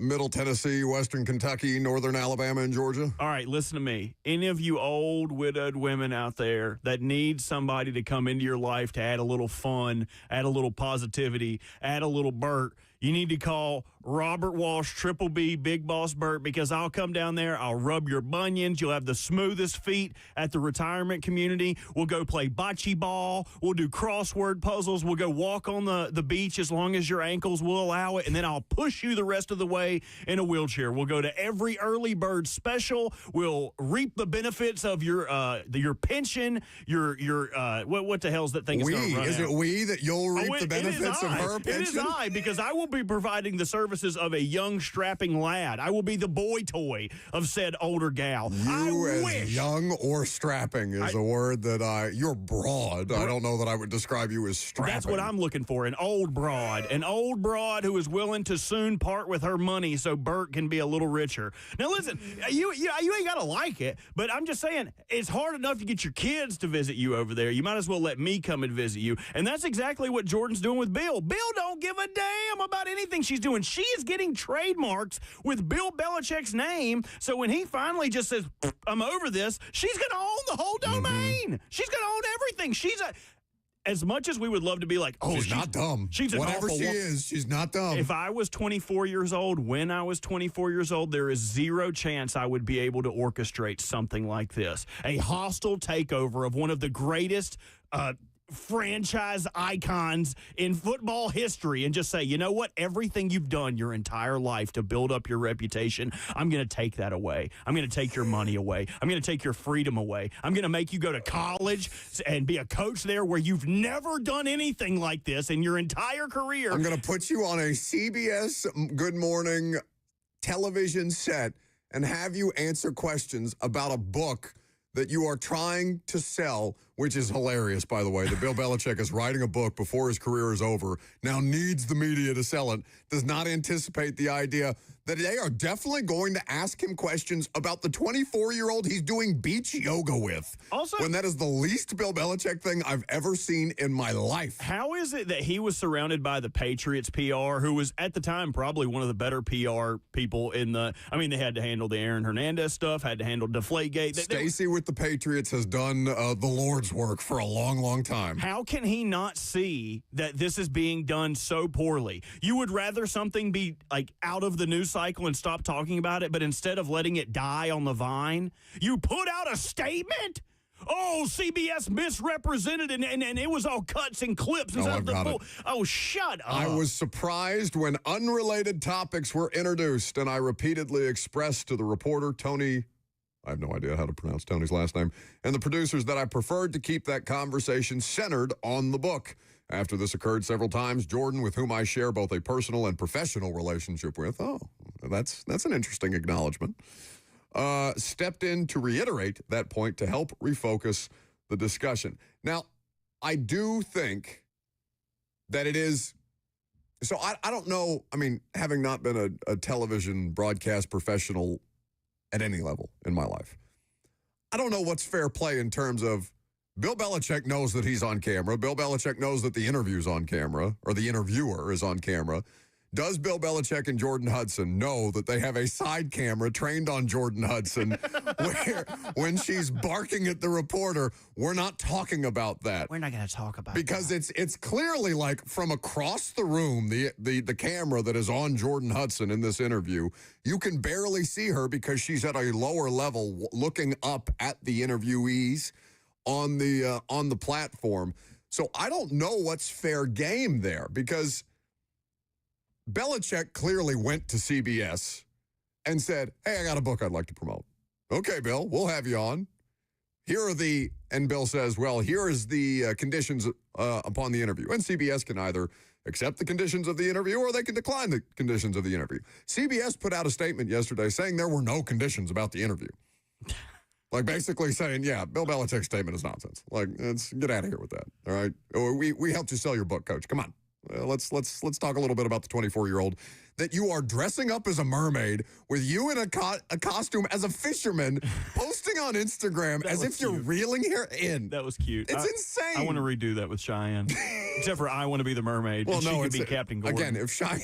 Middle Tennessee, Western Kentucky, Northern Alabama, and Georgia?
All right, listen to me. Any of you old widowed women out there that need somebody to come into your life to add a little fun, add a little positivity, add a little Bert, you need to call Robert Walsh, Triple B, Big Boss Bert, because I'll come down there. I'll rub your bunions. You'll have the smoothest feet at the retirement community. We'll go play bocce ball. We'll do crossword puzzles. We'll go walk on the beach as long as your ankles will allow it, and then I'll push you the rest of the way in a wheelchair. We'll go to every early bird special. We'll reap the benefits of your pension, your what the hell's that thing?
Is it we that you'll reap the benefits of her pension?
It is I, because I will be providing the services of a young, strapping lad. I will be the boy toy of said older gal.
Young or strapping is a word that you're broad. I don't know that I would describe you as strapping.
That's what I'm looking for, an old broad who is willing to soon part with her money so Bert can be a little richer. Now, listen, you ain't got to like it, but I'm just saying it's hard enough to get your kids to visit you over there. You might as well let me come and visit you, and that's exactly what Jordan's doing with Bill. Bill don't give a damn about anything she's doing. She is getting trademarks with Bill Belichick's name, so when he finally just says, I'm over this, she's going to own the whole domain. Mm-hmm. She's going to own everything. As much as we would love to be like, oh,
she's not dumb.
She's
whatever she is, she's not dumb.
If I was 24 years old, when I was 24 years old, there is zero chance I would be able to orchestrate something like this. A hostile takeover of one of the greatest franchise icons in football history and just say, you know what, everything you've done your entire life to build up your reputation, I'm going to take that away. I'm going to take your money away. I'm going to take your freedom away. I'm going to make you go to college and be a coach there where you've never done anything like this in your entire career.
I'm going to put you on a CBS Good Morning television set and have you answer questions about a book that you are trying to sell, which is hilarious, by the way, that Bill Belichick is writing a book before his career is over, now needs the media to sell it, does not anticipate the idea that they are definitely going to ask him questions about the 24-year-old he's doing beach yoga with.
Also,
when that is the least Bill Belichick thing I've ever seen in my life.
How is it that he was surrounded by the Patriots PR, who was at the time probably one of the better PR people in the, I mean, they had to handle the Aaron Hernandez stuff, had to handle Deflategate.
Stacey with the Patriots has done the Lord's detective's work for a long, long time.
How can he not see that this is being done so poorly? You would rather something be like out of the news cycle and stop talking about it, but instead of letting it die on the vine, you put out a statement? Oh, CBS misrepresented, and it was all cuts and clips.
No, I've got it.
Oh, shut up.
I was surprised when unrelated topics were introduced, and I repeatedly expressed to the reporter, Tony, I have no idea how to pronounce Tony's last name, and the producers that I preferred to keep that conversation centered on the book. After this occurred several times, Jordan, with whom I share both a personal and professional relationship with, that's an interesting acknowledgement, stepped in to reiterate that point to help refocus the discussion. Now, I do think that it is, so I don't know, I mean, having not been a television broadcast professional at any level in my life, I don't know what's fair play in terms of Bill Belichick knows that he's on camera. Bill Belichick knows that the interview's on camera, or the interviewer is on camera. Does Bill Belichick and Jordan Hudson know that they have a side camera trained on Jordan Hudson where when she's barking at the reporter, we're not talking about that?
We're not going to talk about
because
that.
it's clearly like from across the room, the camera that is on Jordan Hudson in this interview, you can barely see her because she's at a lower level looking up at the interviewees on the platform. So I don't know what's fair game there, because Belichick clearly went to CBS and said, hey, I got a book I'd like to promote. Okay, Bill, we'll have you on. And Bill says, well, here is the conditions upon the interview. And CBS can either accept the conditions of the interview or they can decline the conditions of the interview. CBS put out a statement yesterday saying there were no conditions about the interview. Like basically saying, yeah, Bill Belichick's statement is nonsense. Like, let's get out of here with that. All right. We helped you sell your book, Coach. Come on. Let's talk a little bit about the 24-year-old that you are dressing up as a mermaid with you in a costume as a fisherman, posting on Instagram as if you're reeling her in.
That was cute.
It's insane.
I want to redo that with Cheyenne. Except for I want to be the mermaid.
Well,
and
no,
she could be Captain Gordon.
Again, if Cheyenne...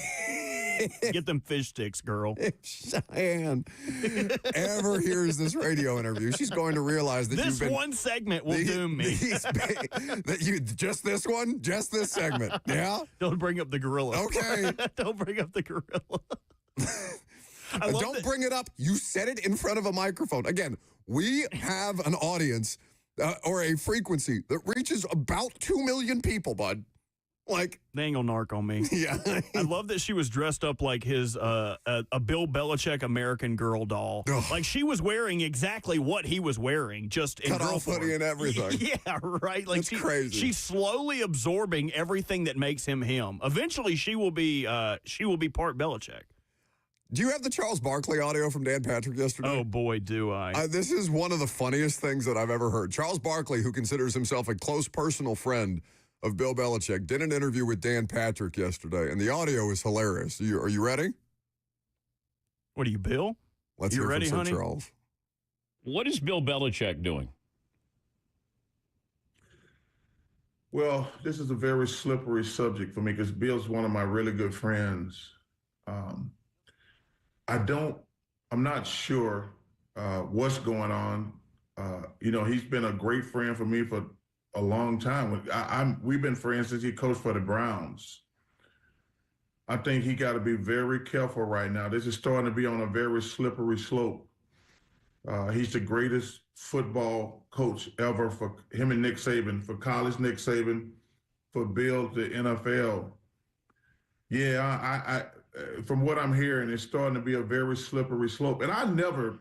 Get them fish sticks, girl.
If Cheyenne ever hears this radio interview, she's going to realize that
this one segment will doom me.
Just this segment. Yeah?
Don't bring up the gorilla.
Okay.
Don't bring up the gorilla.
Don't bring it up. You said it in front of a microphone. Again, we have an audience or a frequency that reaches about 2 million people, bud. Like,
they ain't gonna narc on me.
Yeah.
I love that she was dressed up like his a Bill Belichick American Girl doll.
Ugh.
Like she was wearing exactly what he was wearing, just in
cut
girl
off
form.
hoodie and everything.
Yeah, right. Like
That's crazy.
She's slowly absorbing everything that makes him him. Eventually, she will be part Belichick.
Do you have the Charles Barkley audio from Dan Patrick yesterday?
Oh boy, do I!
This is one of the funniest things that I've ever heard. Charles Barkley, who considers himself a close personal friend of Bill Belichick, did an interview with Dan Patrick yesterday, and the audio is hilarious. Are you ready?
What are you, Bill?
Let's
you
hear
ready,
from Sir
honey?
Charles.
What is Bill Belichick doing?
Well, this is a very slippery subject for me because Bill's one of my really good friends. I'm not sure what's going on. He's been a great friend for me for a long time. We've been friends since he coached for the Browns. I think he got to be very careful right now. This is starting to be on a very slippery slope. He's the greatest football coach ever for him and Nick Saban, for college Nick Saban, for Bill to NFL. Yeah, I from what I'm hearing, it's starting to be a very slippery slope. And I never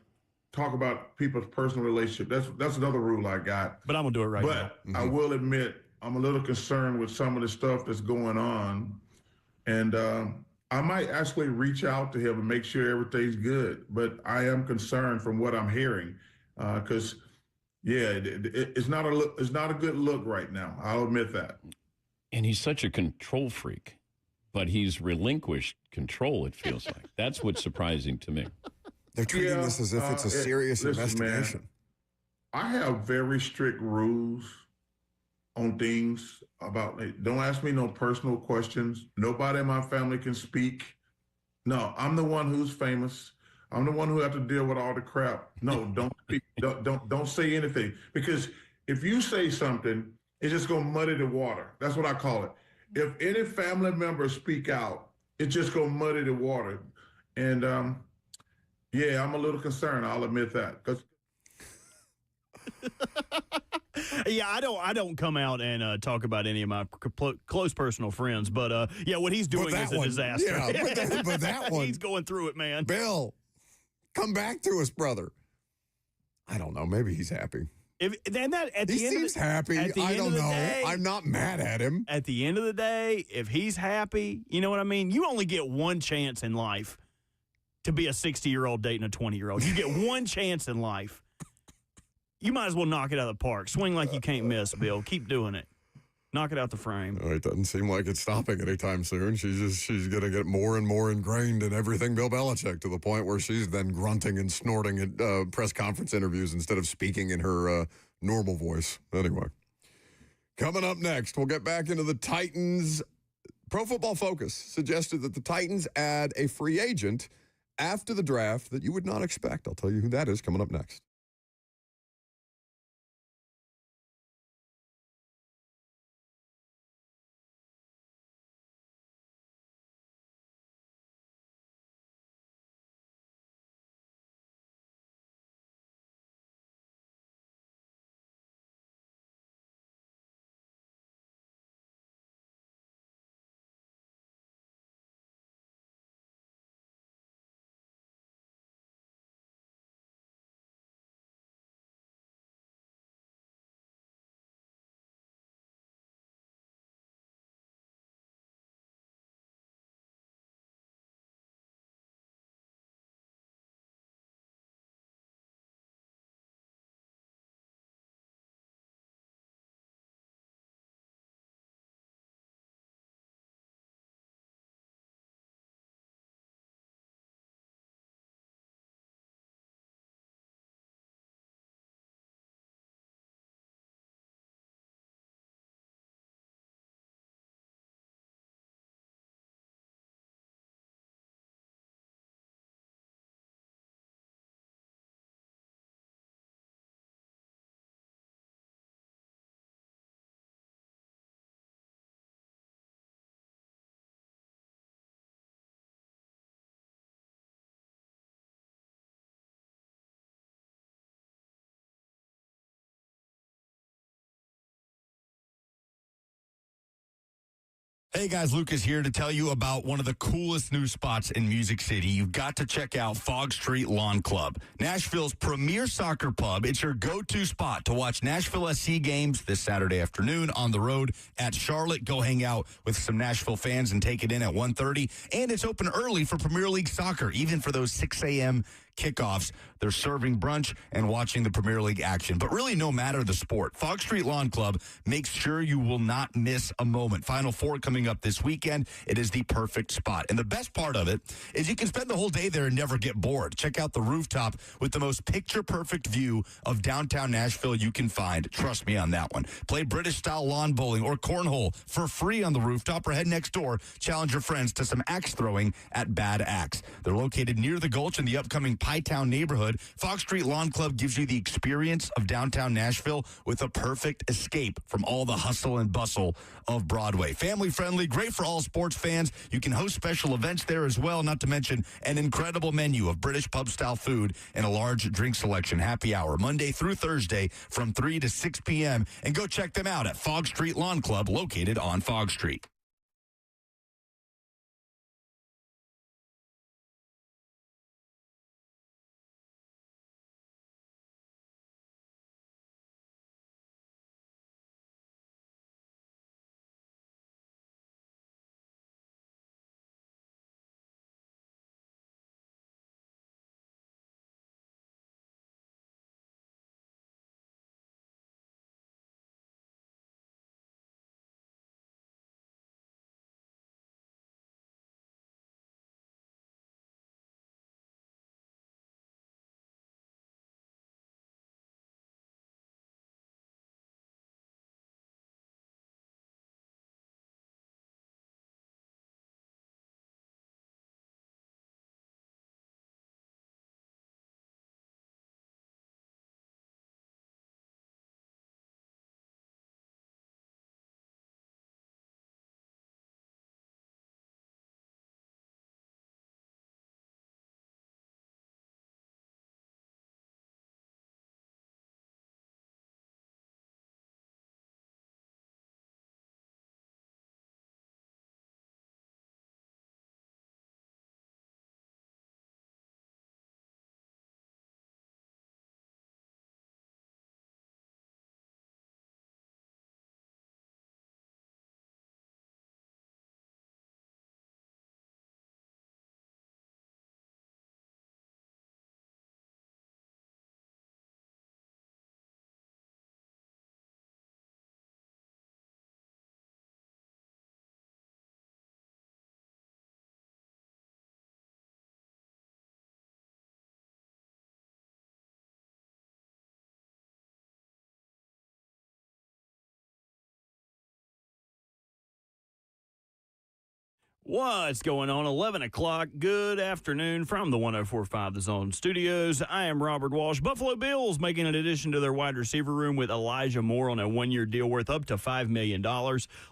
talk about people's personal relationship. That's another rule I got.
But I'm gonna do it right now.
But I will admit, I'm a little concerned with some of the stuff that's going on. And I might actually reach out to him and make sure everything's good. But I am concerned from what I'm hearing, because it's not a good look right now. I'll admit that.
And he's such a control freak, but he's relinquished control, it feels like. That's what's surprising to me.
They're treating this as if it's a serious investigation.
Man, I have very strict rules on things about, don't ask me no personal questions. Nobody in my family can speak. No, I'm the one who's famous. I'm the one who have to deal with all the crap. No, don't speak. Don't say anything, because if you say something, it's just going to muddy the water. That's what I call it. If any family members speak out, it's just going to muddy the water. And yeah, I'm a little concerned. I'll admit that.
Yeah, I don't come out and talk about any of my close personal friends, but yeah, what he's doing is a disaster.
Yeah, but that one.
He's going through it, man.
Bill, come back to us, brother. I don't know. Maybe he's happy.
He
seems happy. I don't know.
Day,
I'm not mad at him.
At the end of the day, if he's happy, you know what I mean? You only get one chance in life to be a 60-year-old dating a 20-year-old. You get one chance in life. You might as well knock it out of the park. Swing like you can't miss, Bill. Keep doing it. Knock it out the frame.
It doesn't seem like it's stopping anytime soon. She's going to get more and more ingrained in everything Bill Belichick, to the point where she's then grunting and snorting at press conference interviews instead of speaking in her normal voice. Anyway, coming up next, we'll get back into the Titans. Pro Football Focus suggested that the Titans add a free agent after the draft that you would not expect. I'll tell you who that is coming up next.
Hey guys, Lucas here to tell you about one of the coolest new spots in Music City. You've got to check out Fog Street Lawn Club, Nashville's premier soccer pub. It's your go-to spot to watch Nashville SC games this Saturday afternoon on the road at Charlotte. Go hang out with some Nashville fans and take it in at 1:30. And it's open early for Premier League soccer, even for those 6 a.m. kickoffs. They're serving brunch and watching the Premier League action. But really, no matter the sport, Fog Street Lawn Club makes sure you will not miss a moment. Final Four coming up this weekend. It is the perfect spot. And the best part of it is you can spend the whole day there and never get bored. Check out the rooftop with the most picture-perfect view of downtown Nashville you can find. Trust me on that one. Play British-style lawn bowling or cornhole for free on the rooftop, or head next door. Challenge your friends to some axe throwing at Bad Axe. They're located near the Gulch in the upcoming Pytown neighborhood. Fox Street Lawn Club gives you the experience of downtown Nashville with a perfect escape from all the hustle and bustle of Broadway. Family friendly, great for all sports fans. You can host special events there as well, not to mention an incredible menu of British pub style food and a large drink selection. Happy hour Monday through Thursday from 3 to 6 p.m. And go check them out at Fog Street Lawn Club, located on Fog Street.
What's going on? 11 o'clock. Good afternoon from the 104.5 The Zone Studios. I am Robert Walsh. Buffalo Bills making an addition to their wide receiver room with Elijah Moore on a one-year deal worth up to $5 million.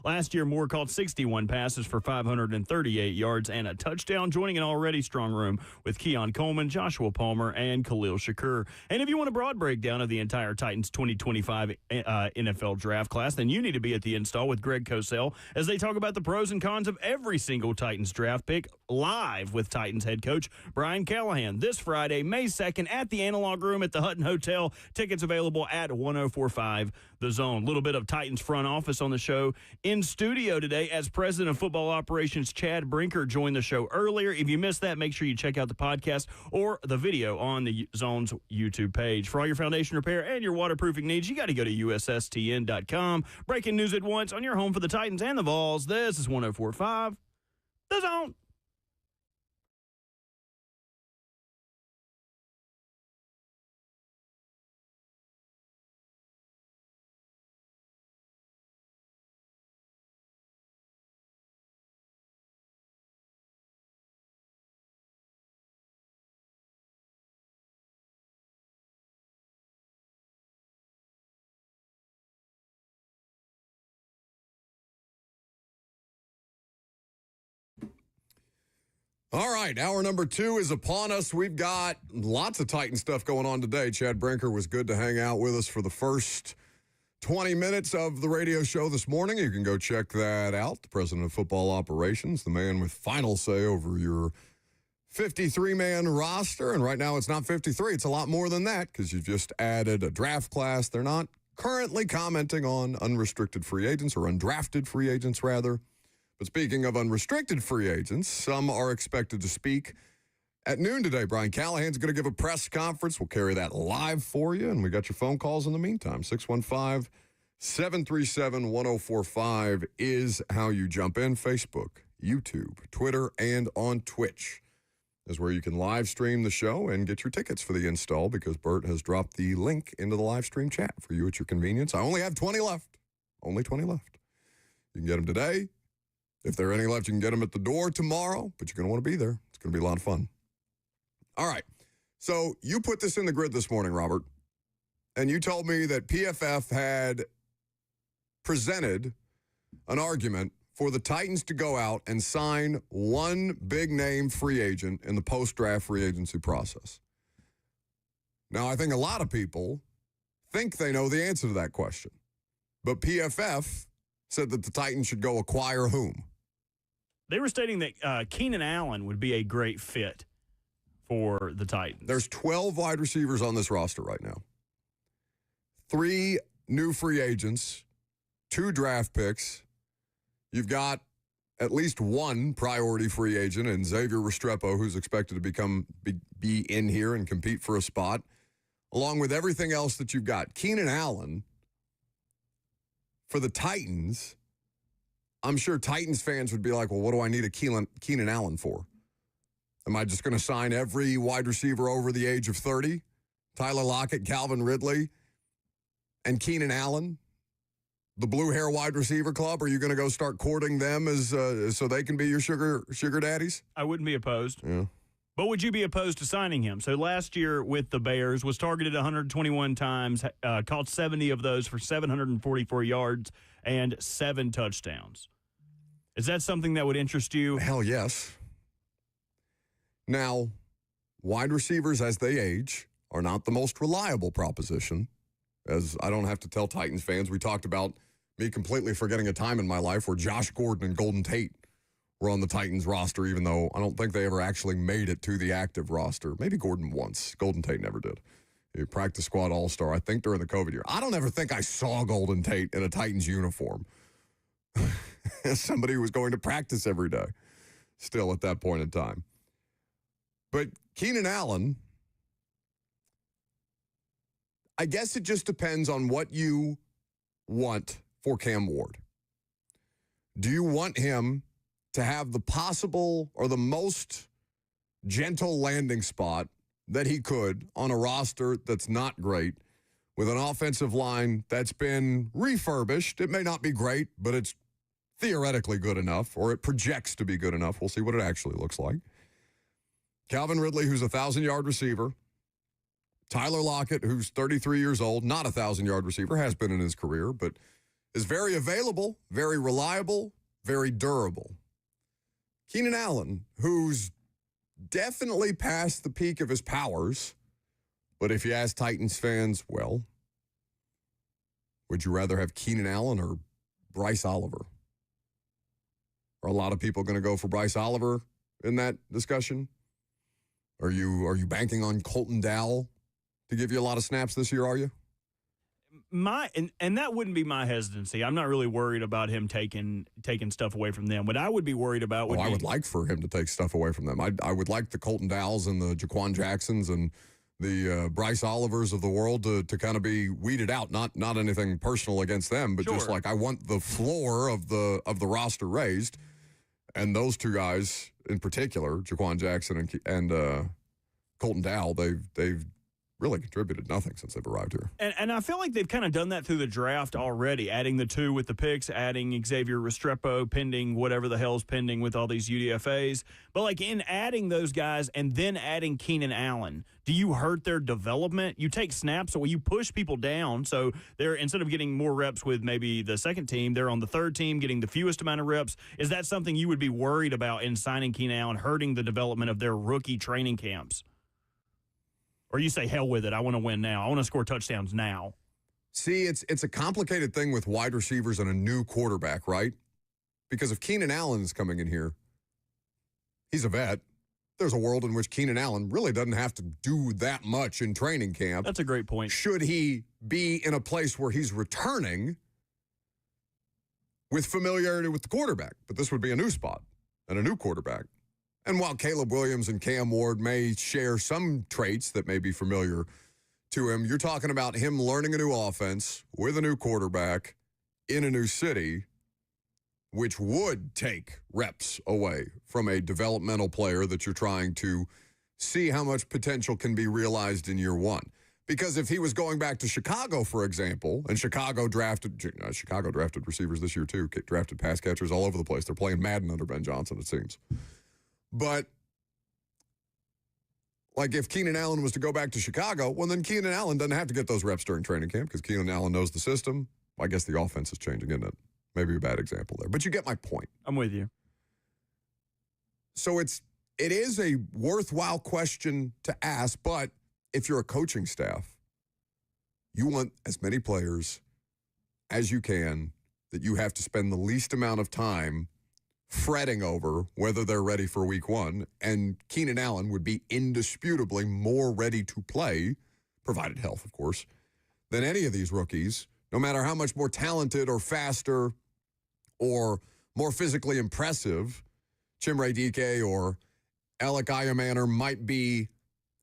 Last year, Moore caught 61 passes for 538 yards and a touchdown, joining an already strong room with Keon Coleman, Joshua Palmer, and Khalil Shakur. And if you want a broad breakdown of the entire Titans 2025 NFL draft class, then you need to be at the install with Greg Cosell as they talk about the pros and cons of every single Titans draft pick live with Titans head coach Brian Callahan this Friday, May 2nd at the Analog Room at the Hutton Hotel. Tickets available at 104.5 The Zone. A little bit of Titans front office on the show. In studio today as President of Football Operations Chad Brinker joined the show earlier. If you missed that, make sure you check out the podcast or the video on the Zone's YouTube page. For all your foundation repair and your waterproofing needs, you got to go to USSTN.com. Breaking news at once on your home for the Titans and the Vols. This is 104.5 The Zone.
All right, hour number 2 is upon us. We've got lots of Titan stuff going on today. Chad Brinker was good to hang out with us for the first 20 minutes of the radio show this morning. You can go check that out. The President of Football Operations, the man with final say over your 53-man roster. And right now it's not 53. It's a lot more than that because you've just added a draft class. They're not currently commenting on unrestricted free agents or undrafted free agents, rather. But speaking of unrestricted free agents, some are expected to speak at noon today. Brian Callahan's going to give a press conference. We'll carry that live for you, and we got your phone calls in the meantime. 615-737-1045 is how you jump in. Facebook, YouTube, Twitter, and on Twitch is where you can live stream the show and get your tickets for the install because Bert has dropped the link into the live stream chat for you at your convenience. I only have 20 left. Only 20 left. You can get them today. If there are any left, you can get them at the door tomorrow, but you're going to want to be there. It's going to be a lot of fun. All right. So you put this in the grid this morning, Robert, and you told me that PFF had presented an argument for the Titans to go out and sign one big-name free agent in the post-draft free agency process. Now, I think a lot of people think they know the answer to that question, but PFF said that the Titans should go acquire whom?
They were stating that Keenan Allen would be a great fit for the Titans.
There's 12 wide receivers on this roster right now. 3 new free agents, 2 draft picks. You've got at least 1 priority free agent in Xavier Restrepo, who's expected to be in here and compete for a spot, along with everything else that you've got. Keenan Allen, for the Titans, I'm sure Titans fans would be like, well, what do I need a Keenan Allen for? Am I just going to sign every wide receiver over the age of 30? Tyler Lockett, Calvin Ridley, and Keenan Allen, the blue hair wide receiver club? Are you going to go start courting them as so they can be your sugar daddies?
I wouldn't be opposed.
Yeah.
But would you be opposed to signing him? So last year with the Bears was targeted 121 times, caught 70 of those for 744 yards and 7 touchdowns. Is that something that would interest you?
Hell yes. Now, wide receivers as they age are not the most reliable proposition. As I don't have to tell Titans fans, we talked about me completely forgetting a time in my life where Josh Gordon and Golden Tate were on the Titans roster, even though I don't think they ever actually made it to the active roster. Maybe Gordon once. Golden Tate never did. He practice squad all-star, I think, during the COVID year. I don't ever think I saw Golden Tate in a Titans uniform. As somebody who was going to practice every day still at that point in time. But Keenan Allen, I guess it just depends on what you want for Cam Ward. Do you want him to have the possible or the most gentle landing spot that he could on a roster that's not great, with an offensive line that's been refurbished? It may not be great, but it's theoretically good enough, or it projects to be good enough. We'll see what it actually looks like. Calvin Ridley, who's a 1,000-yard receiver. Tyler Lockett, who's 33 years old, not a 1,000-yard receiver, has been in his career, but is very available, very reliable, very durable. Keenan Allen, who's definitely past the peak of his powers, but if you ask Titans fans, well, would you rather have Keenan Allen or Bryce Oliver? Are a lot of people going to go for Bryce Oliver in that discussion? Are you banking on Colton Dowell to give you a lot of snaps this year, are you?
And that wouldn't be my hesitancy. I'm not really worried about him taking stuff away from them. What I would be worried about would
I would like for him to take stuff away from them. I would like the Colton Dowells and the Jaquan Jacksons and the Bryce Olivers of the world to kind of be weeded out. Not anything personal against them, but just like I want the floor of the roster raised. And those two guys in particular, Jaquan Jackson and Colton Dowell, they've really contributed nothing since they've arrived here.
And I feel like they've kind of done that through the draft already, adding the two with the picks, adding Xavier Restrepo, pending whatever the hell's pending with all these UDFAs. But, like, in adding those guys and then adding Keenan Allen, do you hurt their development? You take snaps away, you push people down, so they're, instead of getting more reps with maybe the second team, they're on the third team getting the fewest amount of reps. Is that something you would be worried about in signing Keenan Allen, hurting the development of their rookie training camps? Or you say, hell with it, I want to win now. I want to score touchdowns now.
See, it's a complicated thing with wide receivers and a new quarterback, right? Because if Keenan Allen is coming in here, he's a vet. There's a world in which Keenan Allen really doesn't have to do that much in training camp.
That's a great point.
Should he be in a place where he's returning with familiarity with the quarterback? But this would be a new spot and a new quarterback. And while Caleb Williams and Cam Ward may share some traits that may be familiar to him, you're talking about him learning a new offense with a new quarterback in a new city, which would take reps away from a developmental player that you're trying to see how much potential can be realized in year one. Because if he was going back to Chicago, for example, and Chicago drafted receivers this year too, drafted pass catchers all over the place. They're playing Madden under Ben Johnson, it seems. But, like, if Keenan Allen was to go back to Chicago, well, then Keenan Allen doesn't have to get those reps during training camp because Keenan Allen knows the system. I guess the offense is changing, isn't it? Maybe a bad example there. But you get my point.
I'm with you.
So it is a worthwhile question to ask, but if you're a coaching staff, you want as many players as you can that you have to spend the least amount of time fretting over whether they're ready for week one, and Keenan Allen would be indisputably more ready to play, provided health, of course, than any of these rookies, no matter how much more talented or faster or more physically impressive Chimere Dike or Alec Iamaner might be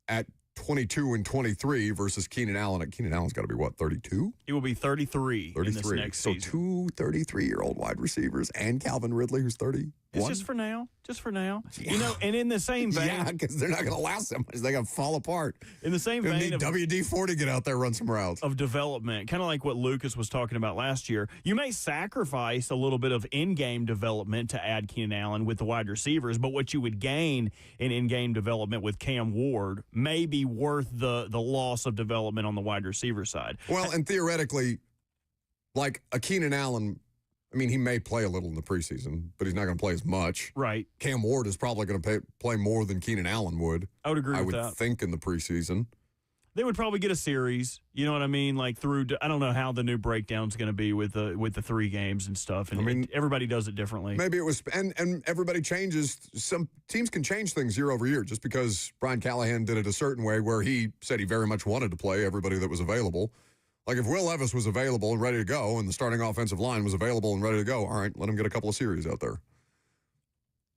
at 22 and 23 versus Keenan Allen. Keenan Allen's got to be, what, 32?
He will be 33 in this next season.
So two 33-year-old wide receivers and Calvin Ridley, who's 31.
It's just for now. Just for now.
Yeah.
You know, and in the same vein.
Yeah, because they're not going to last that much. They're going to fall apart.
In the same vein
of WD-40 to get out there, run some routes.
Of development, kind of like what Lucas was talking about last year. You may sacrifice a little bit of in-game development to add Keenan Allen with the wide receivers, but what you would gain in in-game development with Cam Ward may be worth the loss of development on the wide receiver side.
Well, and theoretically, like a Keenan Allen, I mean, he may play a little in the preseason, but he's not going to play as much.
Right.
Cam Ward is probably going to play more than Keenan Allen would.
I would agree with that.
I would think in the preseason.
They would probably get a series. You know what I mean? Like through, I don't know how the new breakdown's going to be with the 3 games and stuff. And I mean, everybody does it differently.
Maybe it was, and everybody changes. Some teams can change things year over year. Just because Brian Callahan did it a certain way where he said he very much wanted to play everybody that was available. Like if Will Levis was available and ready to go and the starting offensive line was available and ready to go, all right, let him get a couple of series out there.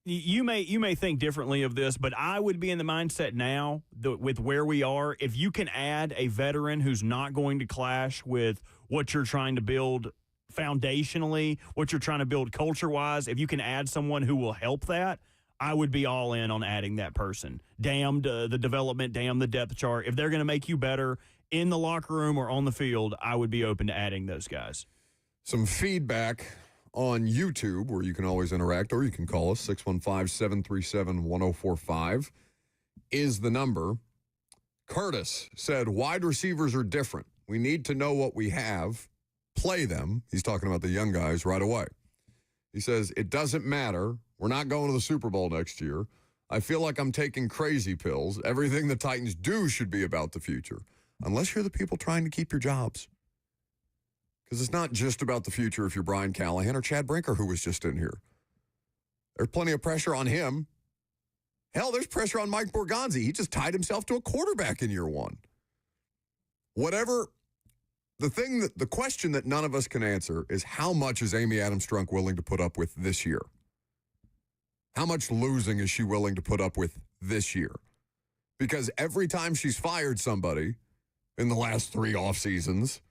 You may think differently of this, but I would be in the mindset now with where we are. If you can add a veteran who's not going to clash with what you're trying to build foundationally, what you're trying to build culture-wise, if you can add someone who will help that, I would be all in on adding that person. Damn the development, damn the depth chart. If they're going to make you better in the locker room or on the field, I would be open to adding those guys.
Some feedback on YouTube, where you can always interact, or you can call us, 615-737-1045 is the number. Curtis said, wide receivers are different. We need to know what we have, play them. He's talking about the young guys right away. He says, it doesn't matter. We're not going to the Super Bowl next year. I feel like I'm taking crazy pills. Everything the Titans do should be about the future, unless you're the people trying to keep your jobs. Because it's not just about the future if you're Brian Callahan or Chad Brinker, who was just in here. There's plenty of pressure on him. Hell, there's pressure on Mike Borgonzi. He just tied himself to a quarterback in year one. Whatever, the question that none of us can answer is, how much is Amy Adams-Strunk willing to put up with this year? How much losing is she willing to put up with this year? Because every time she's fired somebody in the last 3 off seasons,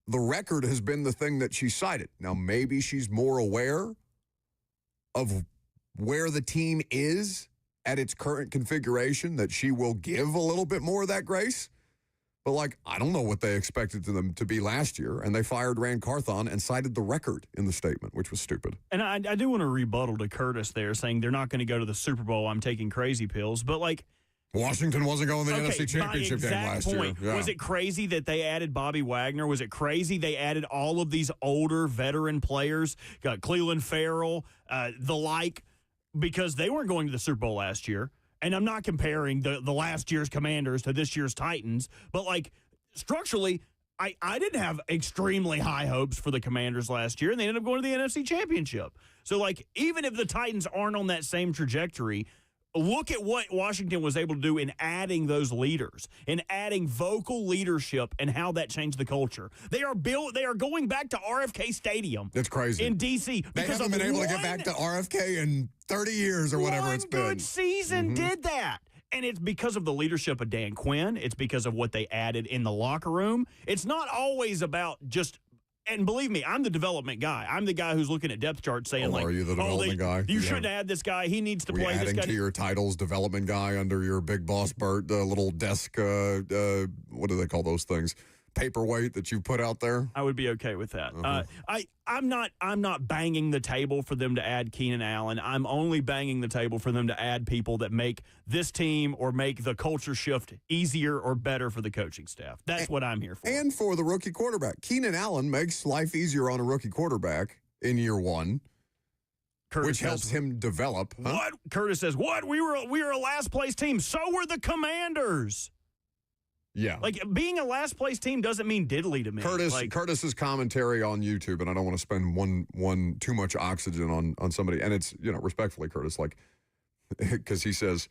the record has been the thing that she cited. Now, maybe she's more aware of where the team is at its current configuration, that she will give a little bit more of that grace. But, I don't know what they expected them to be last year, and they fired Rand Carthon and cited the record in the statement, which was stupid.
And I do want to rebuttal to Curtis there, saying they're not going to go to the Super Bowl. I'm taking crazy pills. But,
Washington wasn't going to the NFC Championship game last year.
Yeah. Was it crazy that they added Bobby Wagner? Was it crazy they added all of these older veteran players, got Cleveland Farrell, the like, because they weren't going to the Super Bowl last year? And I'm not comparing the last year's Commanders to this year's Titans, but structurally, I didn't have extremely high hopes for the Commanders last year, and they ended up going to the NFC Championship. So, even if the Titans aren't on that same trajectory, look at what Washington was able to do in adding those leaders, in adding vocal leadership, and how that changed the culture. They are going back to RFK Stadium.
It's crazy.
In D.C.
They haven't been able to get back to RFK in 30 years or whatever it's been.
One good season did that. And it's because of the leadership of Dan Quinn. It's because of what they added in the locker room. It's not always about just... And believe me, I'm the development guy. I'm the guy who's looking at depth charts saying,
are you the development guy?
You shouldn't add this guy. He needs to play this guy.
Adding to your titles, development guy under your big boss, Bert, the little desk, what do they call those things? Paperweight that you put out there?
I would be okay with that. I'm not banging the table for them to add Keenan Allen. I'm only banging the table for them to add people that make this team or make the culture shift easier or better for the coaching staff. That's what I'm here for.
And for the rookie quarterback. Keenan Allen makes life easier on a rookie quarterback in year one, which helps him develop. Huh?
What? Curtis says, what? We were a last-place team. So were the Commanders.
Yeah.
Being a last-place team doesn't mean diddly to me.
Curtis's commentary on YouTube, and I don't want to spend one too much oxygen on somebody, and it's, respectfully, Curtis, because he says,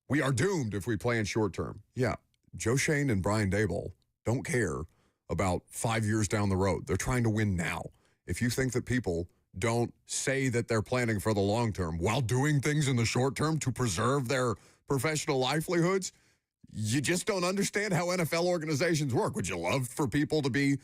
we are doomed if we play in short term. Yeah, Joe Shane and Brian Daboll don't care about 5 years down the road. They're trying to win now. If you think that people don't say that they're planning for the long term while doing things in the short term to preserve their professional livelihoods, you just don't understand how NFL organizations work. Would you love for people to be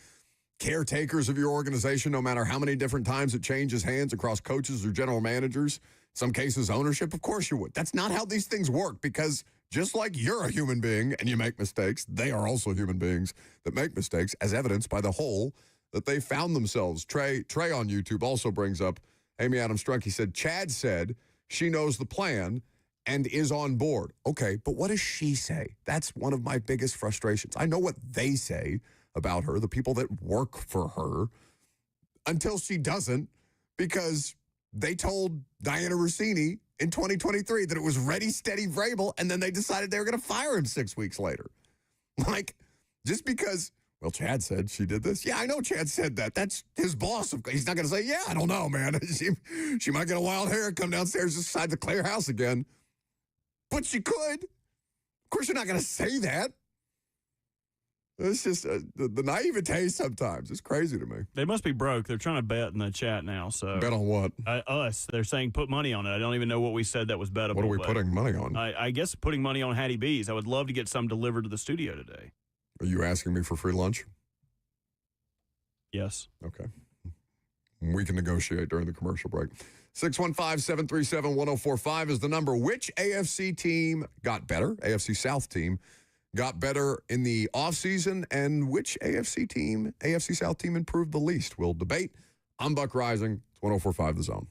caretakers of your organization no matter how many different times it changes hands across coaches or general managers? Some cases, ownership. Of course you would. That's not how these things work, because just like you're a human being and you make mistakes, they are also human beings that make mistakes, as evidenced by the hole that they found themselves. Trey on YouTube also brings up Amy Adams-Strunk. He said, Chad said she knows the plan and is on board. Okay, but what does she say? That's one of my biggest frustrations. I know what they say about her, the people that work for her, until she doesn't, because they told Diana Rossini in 2023 that it was ready, steady, Vrabel, and then they decided they were going to fire him 6 weeks later. Just because, well, Chad said she did this. Yeah, I know Chad said that. That's his boss. He's not going to say, yeah, I don't know, man. She might get a wild hair, come downstairs, decide to clear house again. But she could. Of course, you're not going to say that. It's just the naivete sometimes. It's crazy to me.
They must be broke. They're trying to bet in the chat now. So
bet on what?
Us. They're saying put money on it. I don't even know what we said that was bettable.
What are we putting money on?
I guess putting money on Hattie B's. I would love to get some delivered to the studio today.
Are you asking me for free lunch?
Yes.
Okay. We can negotiate during the commercial break. 615-737-1045 is the number. Which AFC team got better? AFC South team got better in the offseason, and which AFC South team improved the least? We'll debate. I'm Buck Rising. It's 104.5 The Zone.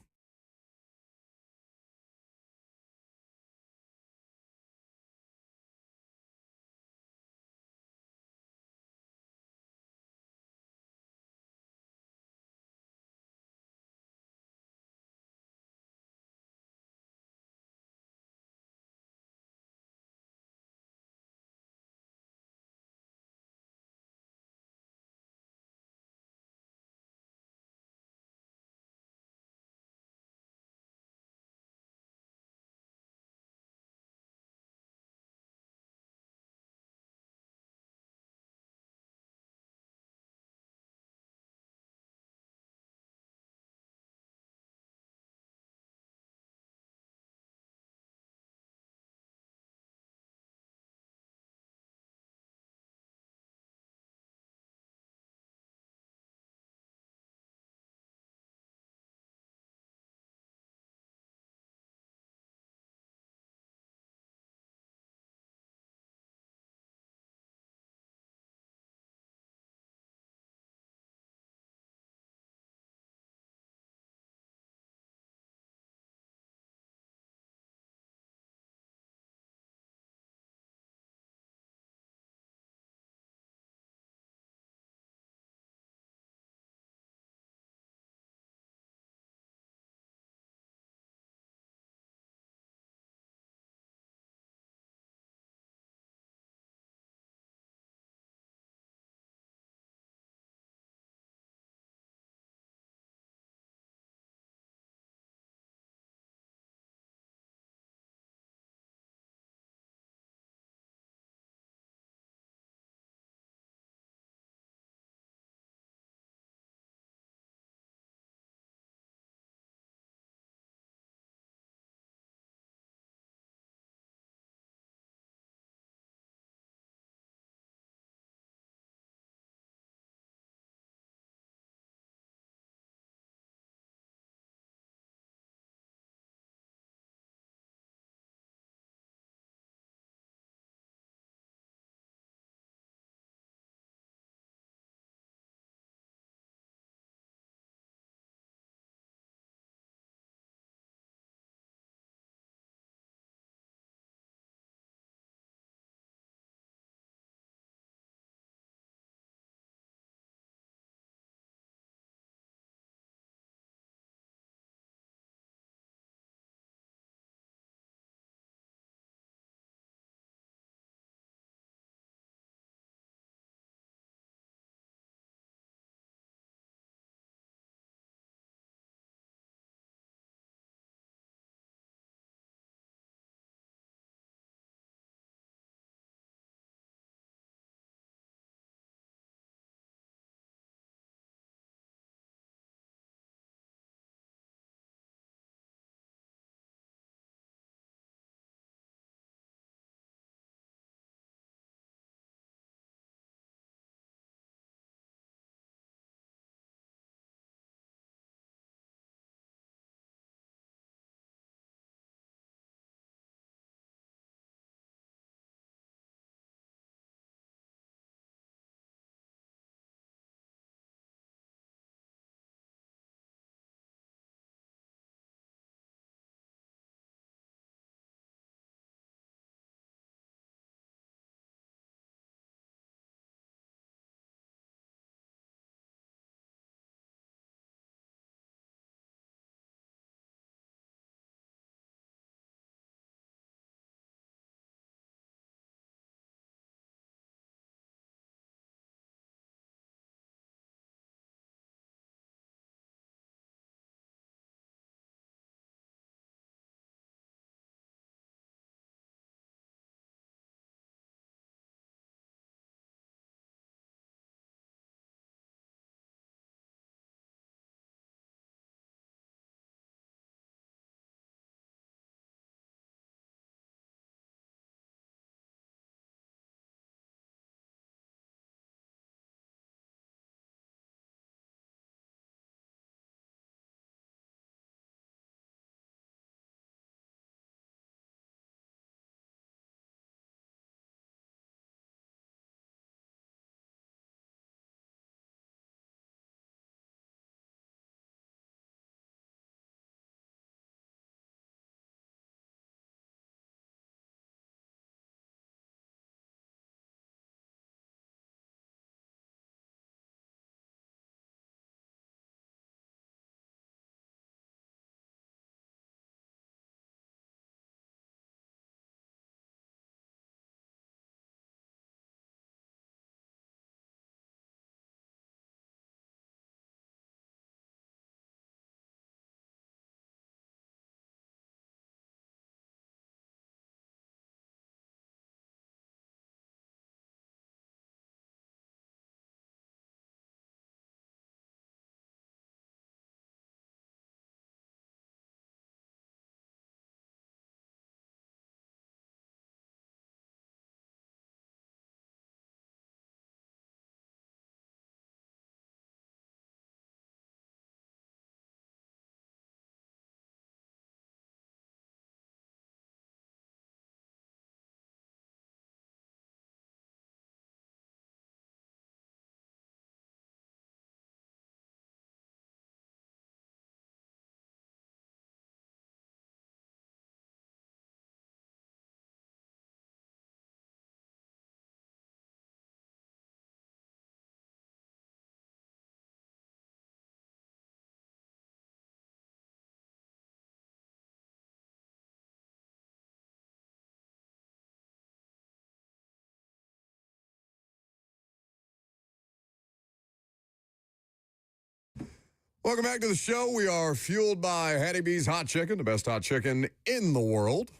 Welcome back to the show. We are fueled by Hattie B's Hot Chicken, the best hot chicken in the world.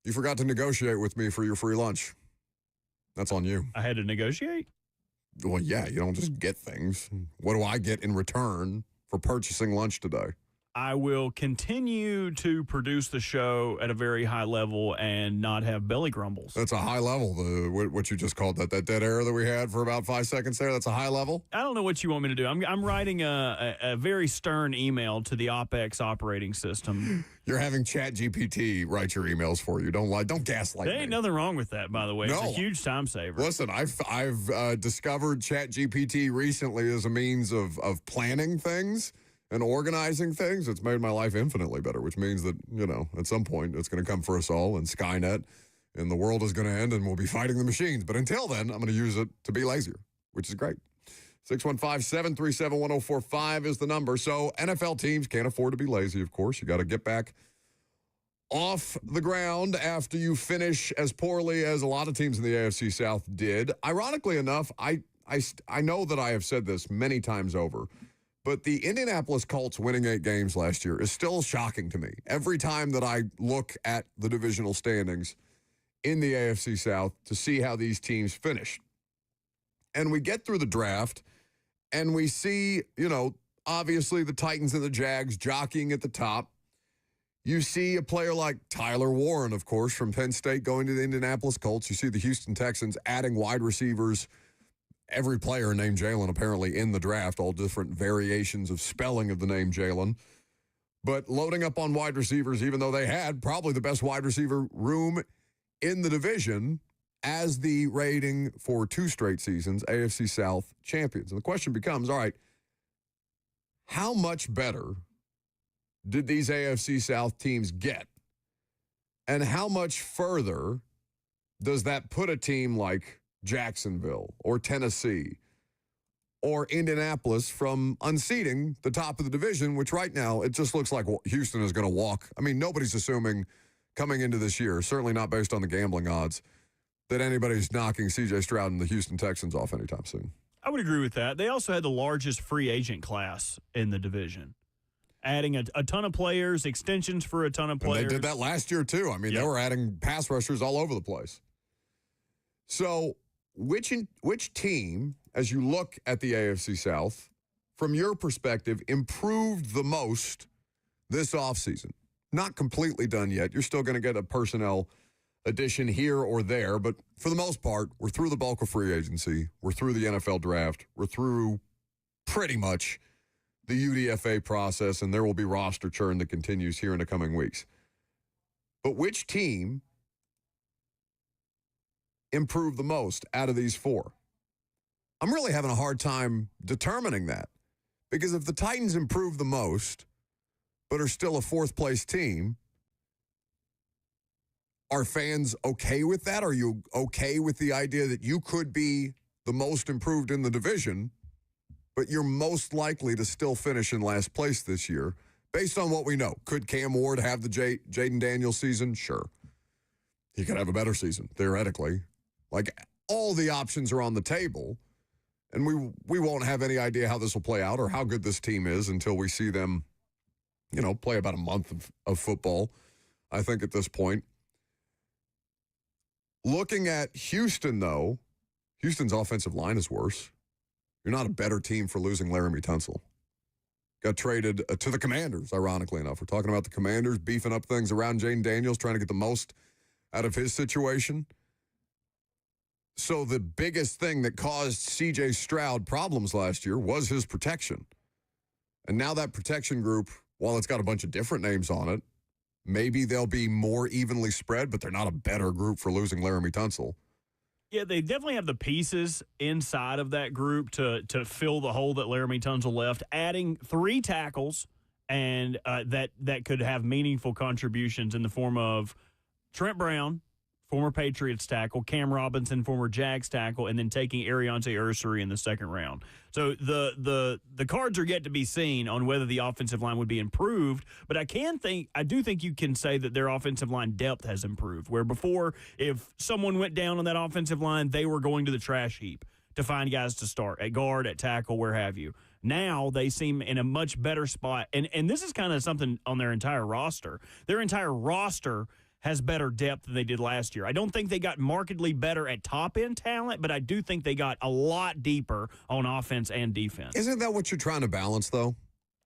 You forgot to negotiate with me for your free lunch. That's on you.
I had to negotiate?
Well, yeah, you don't just get things. What do I get in return for purchasing lunch today?
I will continue to produce the show at a very high level and not have belly grumbles.
That's a high level, what you just called that dead air that we had for about 5 seconds there. That's a high level?
I don't know what you want me to do. I'm writing a very stern email to the OPEX operating system.
You're having ChatGPT write your emails for you. Don't lie. Don't gaslight me.
There ain't nothing wrong with that, by the way.
No.
It's a huge time saver.
Listen, I've discovered ChatGPT recently as a means of planning things and organizing things. It's made my life infinitely better, which means that, at some point it's going to come for us all, and Skynet, and the world is going to end, and we'll be fighting the machines. But until then, I'm going to use it to be lazier, which is great. 615-737-1045 is the number. So NFL teams can't afford to be lazy, of course. You got to get back off the ground after you finish as poorly as a lot of teams in the AFC South did. Ironically enough, I know that I have said this many times over, but the Indianapolis Colts winning 8 games last year is still shocking to me. Every time that I look at the divisional standings in the AFC South to see how these teams finish. And we get through the draft, and we see, obviously the Titans and the Jags jockeying at the top. You see a player like Tyler Warren, of course, from Penn State going to the Indianapolis Colts. You see the Houston Texans adding wide receivers. Every player named Jalen apparently in the draft, all different variations of spelling of the name Jalen. But loading up on wide receivers, even though they had probably the best wide receiver room in the division as the rating for 2 straight seasons, AFC South champions. And the question becomes, all right, how much better did these AFC South teams get? And how much further does that put a team like Jacksonville or Tennessee or Indianapolis from unseating the top of the division, which right now it just looks like Houston is going to walk? I mean, nobody's assuming coming into this year, certainly not based on the gambling odds, that anybody's knocking C.J. Stroud and the Houston Texans off anytime soon.
I would agree with that. They also had the largest free agent class in the division, adding a ton of players, extensions for a ton of players.
And they did that last year, too. I mean, They were adding pass rushers all over the place. So which team, as you look at the AFC South, from your perspective, improved the most this offseason? Not completely done yet. You're still going to get a personnel addition here or there, but for the most part, we're through the bulk of free agency. We're through the NFL draft. We're through pretty much the UDFA process, and there will be roster churn that continues here in the coming weeks. But which team improved the most out of these 4? I'm really having a hard time determining that, because if the Titans improve the most but are still a 4th-place team, are fans okay with that? Are you okay with the idea that you could be the most improved in the division, but you're most likely to still finish in last place this year, based on what we know? Could Cam Ward have the Jaden Daniels season? Sure. He could have a better season, theoretically. Like, all the options are on the table, and we won't have any idea how this will play out or how good this team is until we see them, play about a month of football, I think, at this point. Looking at Houston, though, Houston's offensive line is worse. You're not a better team for losing Laramie Tunsil. Got traded to the Commanders, ironically enough. We're talking about the Commanders beefing up things around Jaden Daniels, trying to get the most out of his situation. So the biggest thing that caused C.J. Stroud problems last year was his protection. And now that protection group, while it's got a bunch of different names on it, maybe they'll be more evenly spread, but they're not a better group for losing Laramie Tunsil.
Yeah, they definitely have the pieces inside of that group to fill the hole that Laramie Tunsil left, adding 3 tackles and that could have meaningful contributions in the form of Trent Brown, former Patriots tackle, Cam Robinson, former Jags tackle, and then taking Ariante Ursary in the 2nd round. So the cards are yet to be seen on whether the offensive line would be improved, but I do think you can say that their offensive line depth has improved, where before, if someone went down on that offensive line, they were going to the trash heap to find guys to start at guard, at tackle, where have you. Now they seem in a much better spot. And this is kind of something on their entire roster. Their entire roster has better depth than they did last year. I don't think they got markedly better at top-end talent, but I do think they got a lot deeper on offense and defense.
Isn't that what you're trying to balance, though?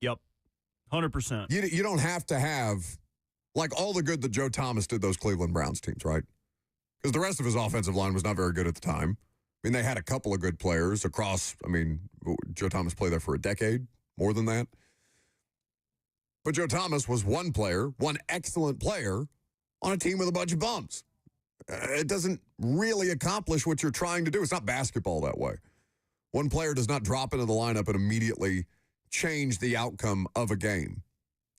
Yep, 100%.
You don't have to have, like, all the good that Joe Thomas did those Cleveland Browns teams, right? Because the rest of his offensive line was not very good at the time. I mean, they had a couple of good players across, Joe Thomas played there for a decade, more than that. But Joe Thomas was one player, one excellent player, on a team with a bunch of bums. It doesn't really accomplish what you're trying to do. It's not basketball that way. One player does not drop into the lineup and immediately change the outcome of a game.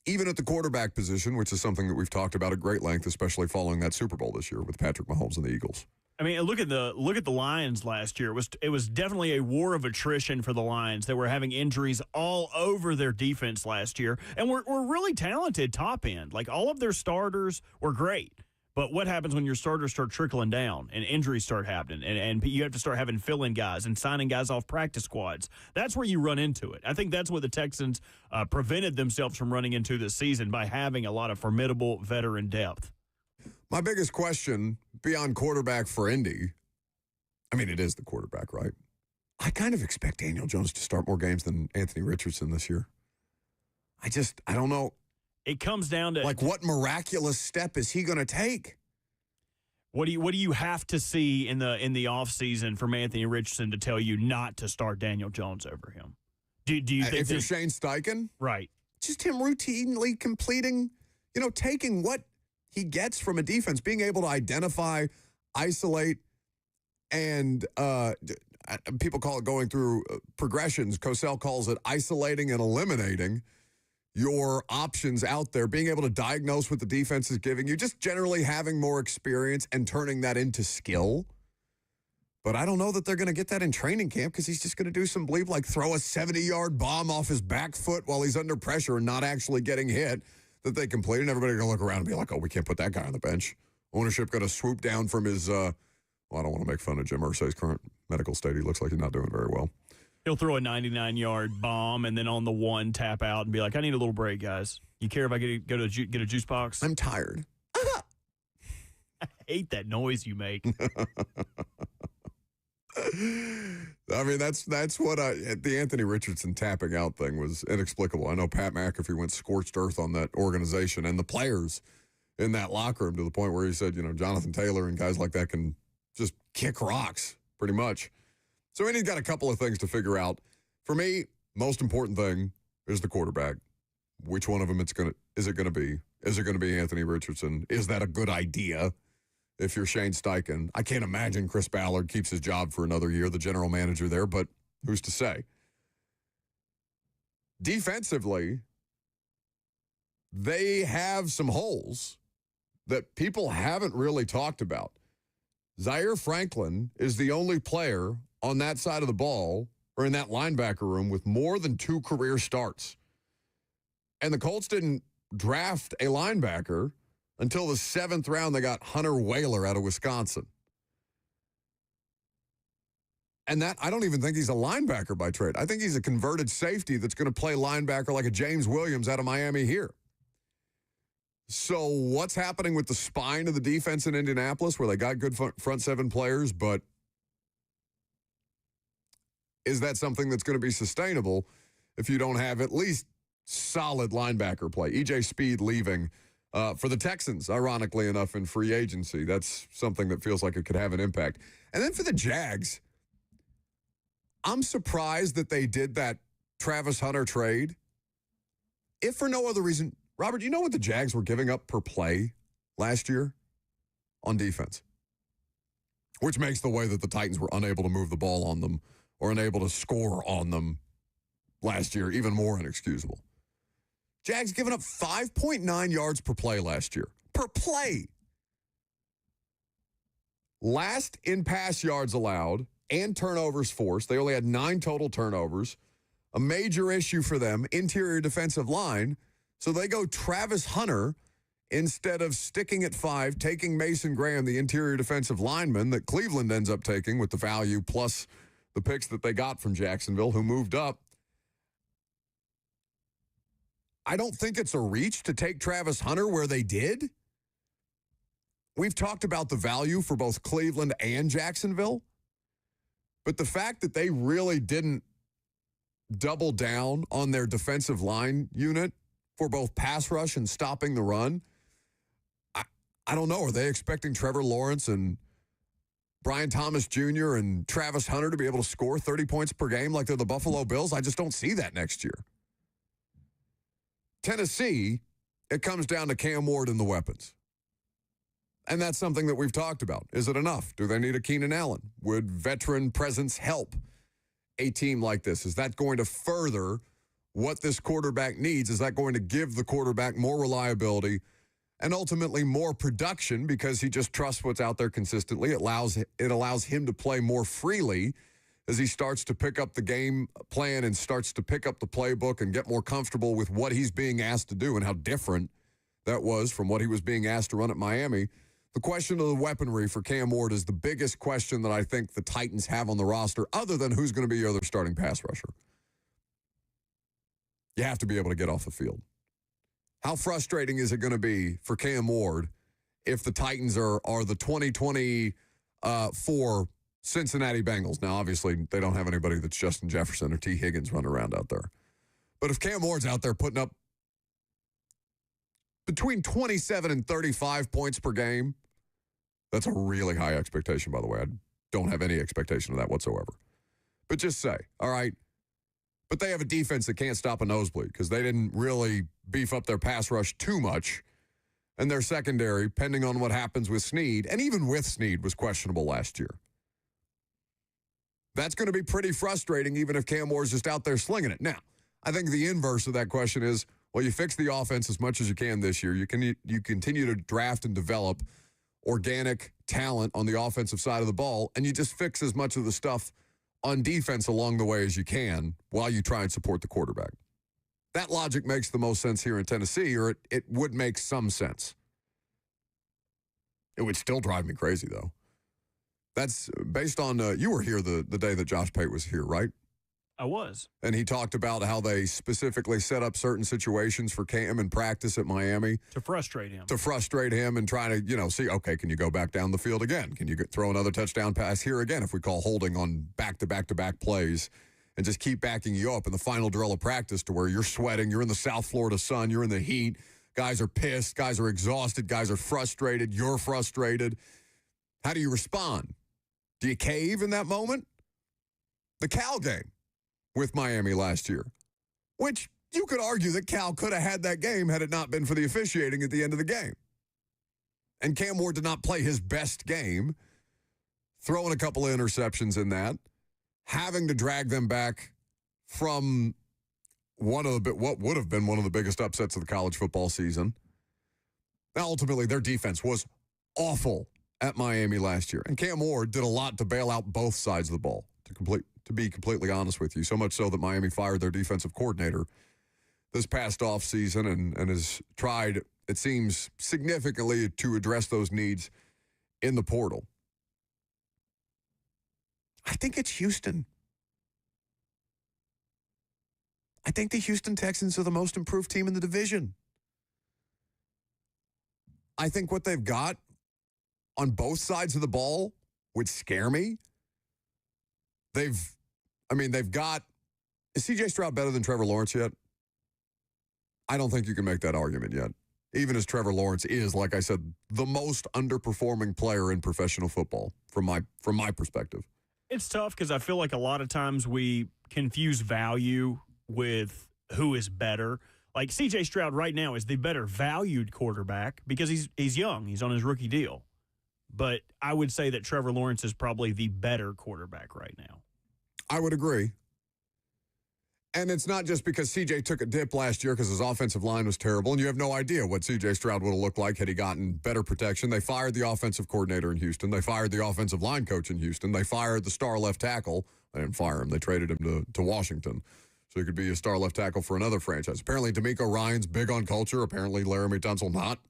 Even at the quarterback position, which is something that we've talked about at great length, especially following that Super Bowl this year with Patrick Mahomes and the Eagles.
I mean, look at the Lions last year. It was definitely a war of attrition for the Lions. They were having injuries all over their defense last year, and we're really talented top end. Like, all of their starters were great. But what happens when your starters start trickling down and injuries start happening, and you have to start having fill-in guys and signing guys off practice squads? That's where you run into it. I think that's what the Texans prevented themselves from running into this season, by having a lot of formidable veteran depth.
My biggest question beyond quarterback for Indy, it is the quarterback, right? I kind of expect Daniel Jones to start more games than Anthony Richardson this year. I don't know.
It comes down to,
like, what miraculous step is he going to take?
What do you have to see in the offseason from Anthony Richardson to tell you not to start Daniel Jones over him? Do you think
if you're Shane Steichen?
Right.
Just him routinely completing, taking what he gets from a defense, being able to identify, isolate, and people call it going through progressions. Cosell calls it isolating and eliminating your options out there, being able to diagnose what the defense is giving you, just generally having more experience and turning that into skill. But I don't know that they're going to get that in training camp, because he's just going to do some bleep, like throw a 70-yard bomb off his back foot while he's under pressure and not actually getting hit, that they complete, and everybody's going to look around and be like, oh, we can't put that guy on the bench. Ownership going to swoop down from his, I don't want to make fun of Jim Irsay's current medical state. He looks like he's not doing very well.
He'll throw a 99-yard bomb and then on the one tap out and be like, I need a little break, guys. You care if I get a juice box?
I'm tired.
I hate that noise you make.
That's what the Anthony Richardson tapping out thing was inexplicable. I know Pat McAfee went scorched earth on that organization and the players in that locker room, to the point where he said, Jonathan Taylor and guys like that can just kick rocks, pretty much. So Indy's got a couple of things to figure out. For me, most important thing is the quarterback. Which one of them is it going to be? Is it going to be Anthony Richardson? Is that a good idea? If you're Shane Steichen, I can't imagine Chris Ballard keeps his job for another year, the general manager there, but who's to say? Defensively, they have some holes that people haven't really talked about. Zaire Franklin is the only player on that side of the ball, or in that linebacker room, with more than 2 career starts. And the Colts didn't draft a linebacker until the 7th round. They got Hunter Whaler out of Wisconsin. And that, I don't even think he's a linebacker by trade. I think he's a converted safety that's going to play linebacker like a James Williams out of Miami here. So what's happening with the spine of the defense in Indianapolis, where they got good front 7 players, but is that something that's going to be sustainable if you don't have at least solid linebacker play? E.J. Speed leaving for the Texans, ironically enough, in free agency. That's something that feels like it could have an impact. And then for the Jags, I'm surprised that they did that Travis Hunter trade. If for no other reason, Robert, you know what the Jags were giving up per play last year on defense? Which makes the way that the Titans were unable to move the ball on them or unable to score on them last year even more inexcusable. Jags giving up 5.9 yards per play last year. Per play. Last in pass yards allowed and turnovers forced. They only had 9 total turnovers. A major issue for them, interior defensive line. So they go Travis Hunter instead of sticking at 5, taking Mason Graham, the interior defensive lineman that Cleveland ends up taking with the value plus the picks that they got from Jacksonville, who moved up. I don't think it's a reach to take Travis Hunter where they did. We've talked about the value for both Cleveland and Jacksonville, but the fact that they really didn't double down on their defensive line unit for both pass rush and stopping the run, I don't know. Are they expecting Trevor Lawrence and Brian Thomas Jr. and Travis Hunter to be able to score 30 points per game like they're the Buffalo Bills? I just don't see that next year. Tennessee, it comes down to Cam Ward and the weapons. And that's something that we've talked about. Is it enough? Do they need a Keenan Allen? Would veteran presence help a team like this? Is that going to further what this quarterback needs? Is that going to give the quarterback more reliability and ultimately more production because he just trusts what's out there consistently? It allows him to play more freely as he starts to pick up the game plan and starts to pick up the playbook and get more comfortable with what he's being asked to do and how different that was from what he was being asked to run at Miami. The question of the weaponry for Cam Ward is the biggest question that I think the Titans have on the roster, other than who's going to be your other starting pass rusher. You have to be able to get off the field. How frustrating is it going to be for Cam Ward if the Titans are the 2024 Cincinnati Bengals? Now, obviously, they don't have anybody that's Justin Jefferson or T. Higgins running around out there. But if Cam Ward's out there putting up between 27 and 35 points per game, that's a really high expectation, by the way. I don't have any expectation of that whatsoever. But just say, all right, but they have a defense that can't stop a nosebleed because they didn't really beef up their pass rush too much. And their secondary, depending on what happens with Snead, and even with Snead, was questionable last year. That's going to be pretty frustrating, even if Cam Ward's just out there slinging it. Now, I think the inverse of that question is, well, you fix the offense as much as you can this year. You continue to draft and develop organic talent on the offensive side of the ball, and you just fix as much of the stuff on defense along the way as you can while you try and support the quarterback. That logic makes the most sense here in Tennessee, or it would make some sense. It would still drive me crazy, though. That's based on, you were here the day that Josh Pate was here, right?
I was.
And he talked about how they specifically set up certain situations for Cam in practice at Miami.
To frustrate him.
To frustrate him and trying to, see, okay, can you go back down the field again? Can you throw another touchdown pass here again if we call holding on back-to-back-to-back plays and just keep backing you up in the final drill of practice to where you're sweating, you're in the South Florida sun, you're in the heat, guys are pissed, guys are exhausted, guys are frustrated, you're frustrated. How do you respond? Do you cave in that moment? The Cal game with Miami last year, which you could argue that Cal could have had that game had it not been for the officiating at the end of the game. And Cam Ward did not play his best game, throwing a couple of interceptions in that, having to drag them back from what would have been one of the biggest upsets of the college football season. Now, ultimately, their defense was awful at Miami last year. And Cam Ward did a lot to bail out both sides of the ball, to be completely honest with you. So much so that Miami fired their defensive coordinator this past offseason and has tried, it seems, significantly to address those needs in the portal. I think it's Houston. I think the Houston Texans are the most improved team in the division. I think what they've got on both sides of the ball would scare me. They've got, is C.J. Stroud better than Trevor Lawrence yet? I don't think you can make that argument yet. Even as Trevor Lawrence is, like I said, the most underperforming player in professional football from my perspective.
It's tough because I feel like a lot of times we confuse value with who is better. Like C.J. Stroud right now is the better valued quarterback because he's young. He's on his rookie deal. But I would say that Trevor Lawrence is probably the better quarterback right now.
I would agree. And it's not just because C.J. took a dip last year because his offensive line was terrible, and you have no idea what C.J. Stroud would have looked like had he gotten better protection. They fired the offensive coordinator in Houston. They fired the offensive line coach in Houston. They fired the star left tackle. They didn't fire him. They traded him to Washington so he could be a star left tackle for another franchise. Apparently, D'Amico Ryan's big on culture. Apparently, Laramie Tunsil not.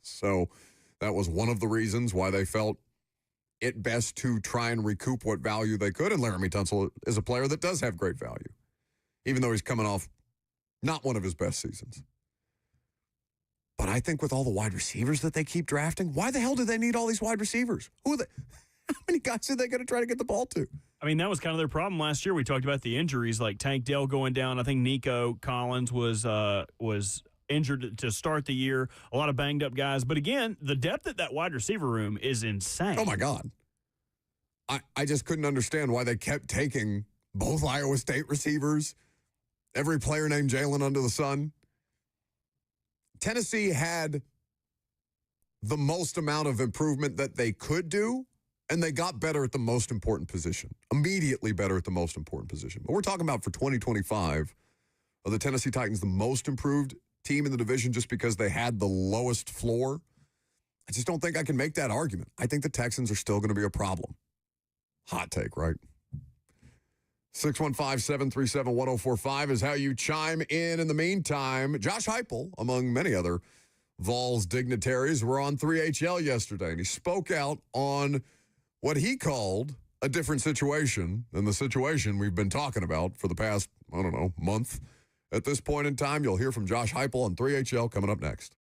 So that was one of the reasons why they felt it best to try and recoup what value they could. And Laramie Tunsil is a player that does have great value, even though he's coming off Not one of his best seasons. But I think with all the wide receivers that they keep drafting, why the hell do they need all these wide receivers? Who are they? How many guys are they going to try to get the ball to?
I mean, that was kind of their problem last year. We talked about the injuries, like Tank Dell going down. I think Nico Collins was injured to start the year. A lot of banged up guys. But again, the depth at that wide receiver room is insane.
Oh, my God. I just couldn't understand why they kept taking both Iowa State receivers, every player named Jalen under the sun. Tennessee had the most amount of improvement that they could do, and they got better at the most important position, immediately better at the most important position. But we're talking about for 2025, are the Tennessee Titans the most improved team in the division just because they had the lowest floor? I just don't think I can make that argument. I think the Texans are still going to be a problem. Hot take, right? 615-737-1045 is how you chime in. In the meantime, Josh Heupel, among many other Vols dignitaries, were on 3HL yesterday, and he spoke out on what he called a different situation than the situation we've been talking about for the past, month. At this point in time, you'll hear from Josh Heupel on 3HL coming up next.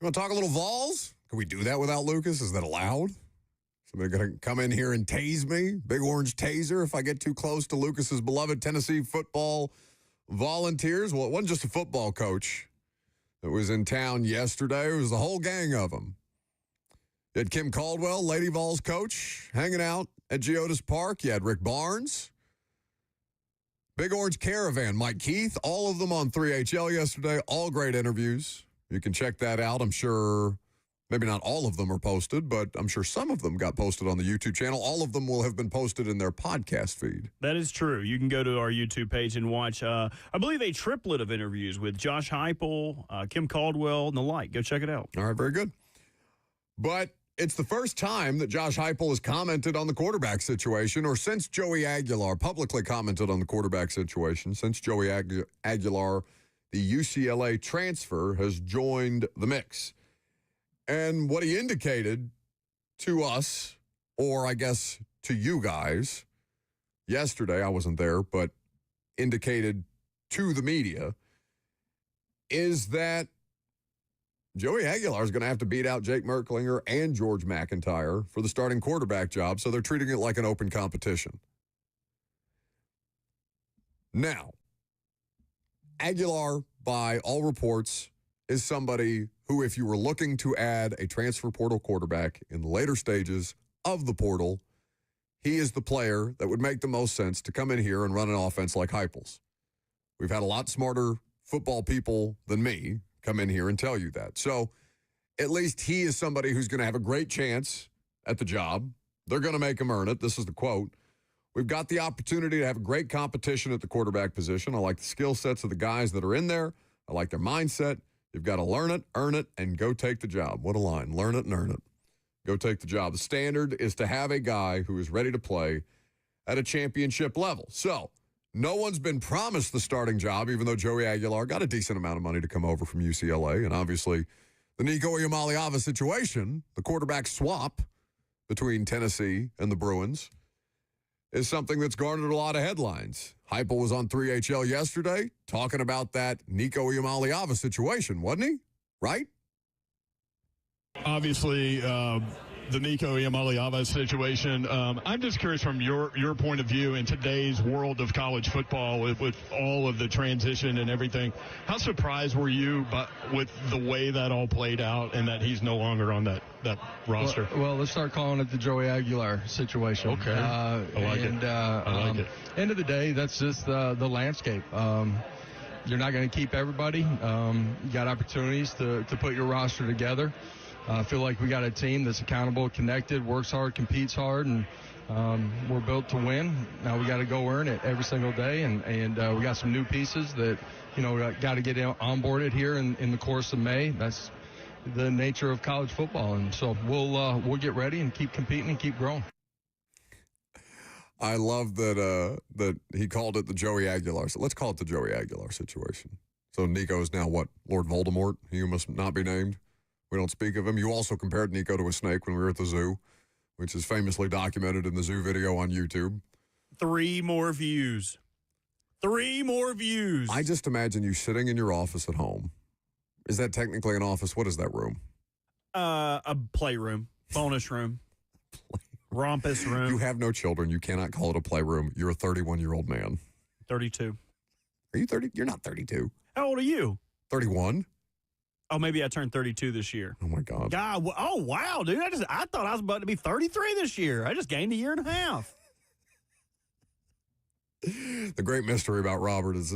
want to talk a little Vols? Can we do that without Lucas? Is that allowed? Somebody going to come in here and tase me? Big orange taser if I get too close to Lucas's beloved Tennessee football Volunteers? Well, it wasn't just a football coach that was in town yesterday. It was the whole gang of them. You had Kim Caldwell, Lady Vols coach, hanging out at Geodis Park. You had Rick Barnes. Big Orange Caravan, Mike Keith, all of them on 3HL yesterday. All great interviews. You can check that out. I'm sure maybe not all of them are posted, but I'm sure some of them got posted on the YouTube channel. All of them will have been posted in their podcast feed.
That is true. You can go to our YouTube page and watch, I believe, a triplet of interviews with Josh Heupel, Kim Caldwell, and the like. Go check it out.
All right, very good. But it's the first time that Josh Heupel has commented on the quarterback situation, or since Joey Aguilar publicly commented on the quarterback situation, since Joey Aguilar, the UCLA transfer, has joined the mix. And what he indicated to us, or I guess to you guys, yesterday, I wasn't there, but indicated to the media, is that Joey Aguilar is going to have to beat out Jake Merklinger and George McIntyre for the starting quarterback job, so they're treating it like an open competition. Now, Aguilar, by all reports, is somebody who, if you were looking to add a transfer portal quarterback in the later stages of the portal, he is the player that would make the most sense to come in here and run an offense like Heupel's. We've had a lot smarter football people than me come in here and tell you that. So at least he is somebody who's going to have a great chance at the job. They're going to make him earn it. This is the quote. We've got the opportunity to have a great competition at the quarterback position. I like the skill sets of the guys that are in there. I like their mindset. You've got to learn it, earn it, and go take the job. What a line. Learn it and earn it. Go take the job. The standard is to have a guy who is ready to play at a championship level. So no one's been promised the starting job, even though Joey Aguilar got a decent amount of money to come over from UCLA. And obviously, the Nico Iamaleava situation, the quarterback swap between Tennessee and the Bruins, is something that's garnered a lot of headlines. Heupel was on 3HL yesterday talking about that Nico Iamaleava situation, wasn't he? Right?
Obviously, the Nico Iamaleava situation. I'm just curious from your point of view in today's world of college football with all of the transition and everything. How surprised were you with the way that all played out and that he's no longer on that roster?
Well, let's start calling it the Joey Aguilar situation.
Okay. I like it. I like it.
End of the day, that's just the landscape. You're not going to keep everybody. You got opportunities to put your roster together. I feel like we got a team that's accountable, connected, works hard, competes hard, and we're built to win. Now we got to go earn it every single day, and we got some new pieces that, got to get onboarded here in the course of May. That's the nature of college football, and so we'll get ready and keep competing and keep growing.
I love that he called it the Joey Aguilar. So let's call it the Joey Aguilar situation. So Nico is now what? Lord Voldemort? He must not be named. We don't speak of him. You also compared Nico to a snake when we were at the zoo, which is famously documented in the zoo video on YouTube.
3 more views. 3 more views.
I just imagine you sitting in your office at home. Is that technically an office? What is that room?
A playroom, bonus room, rompus room.
You have no children. You cannot call it a playroom. You're a 31-year-old man. 32. Are you 30? You're not 32.
How old are you?
31.
Oh, maybe I turned 32 this year.
Oh, my God.
God, oh, wow, dude. I thought I was about to be 33 this year. I just gained a year and a half.
The great mystery about Robert is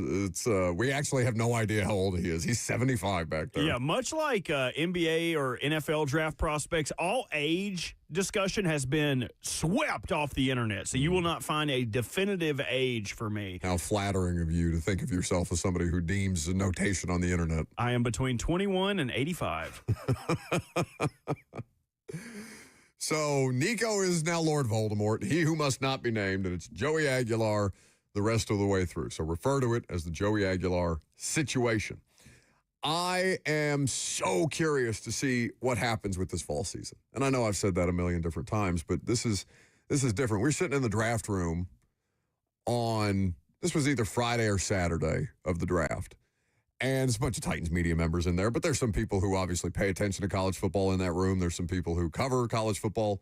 we actually have no idea how old he is. He's 75 back there.
Yeah, much like NBA or NFL draft prospects, all age discussion has been swept off the internet. So you will not find a definitive age for me.
How flattering of you to think of yourself as somebody who deems a notation on the internet.
I am between 21 and 85.
So Nico is now Lord Voldemort, he who must not be named, and it's Joey Aguilar the rest of the way through. So refer to it as the Joey Aguilar situation. I am so curious to see what happens with this fall season. And I know I've said that a million different times, but this is different. We're sitting in the draft room this was either Friday or Saturday of the draft. And there's a bunch of Titans media members in there, but there's some people who obviously pay attention to college football in that room. There's some people who cover college football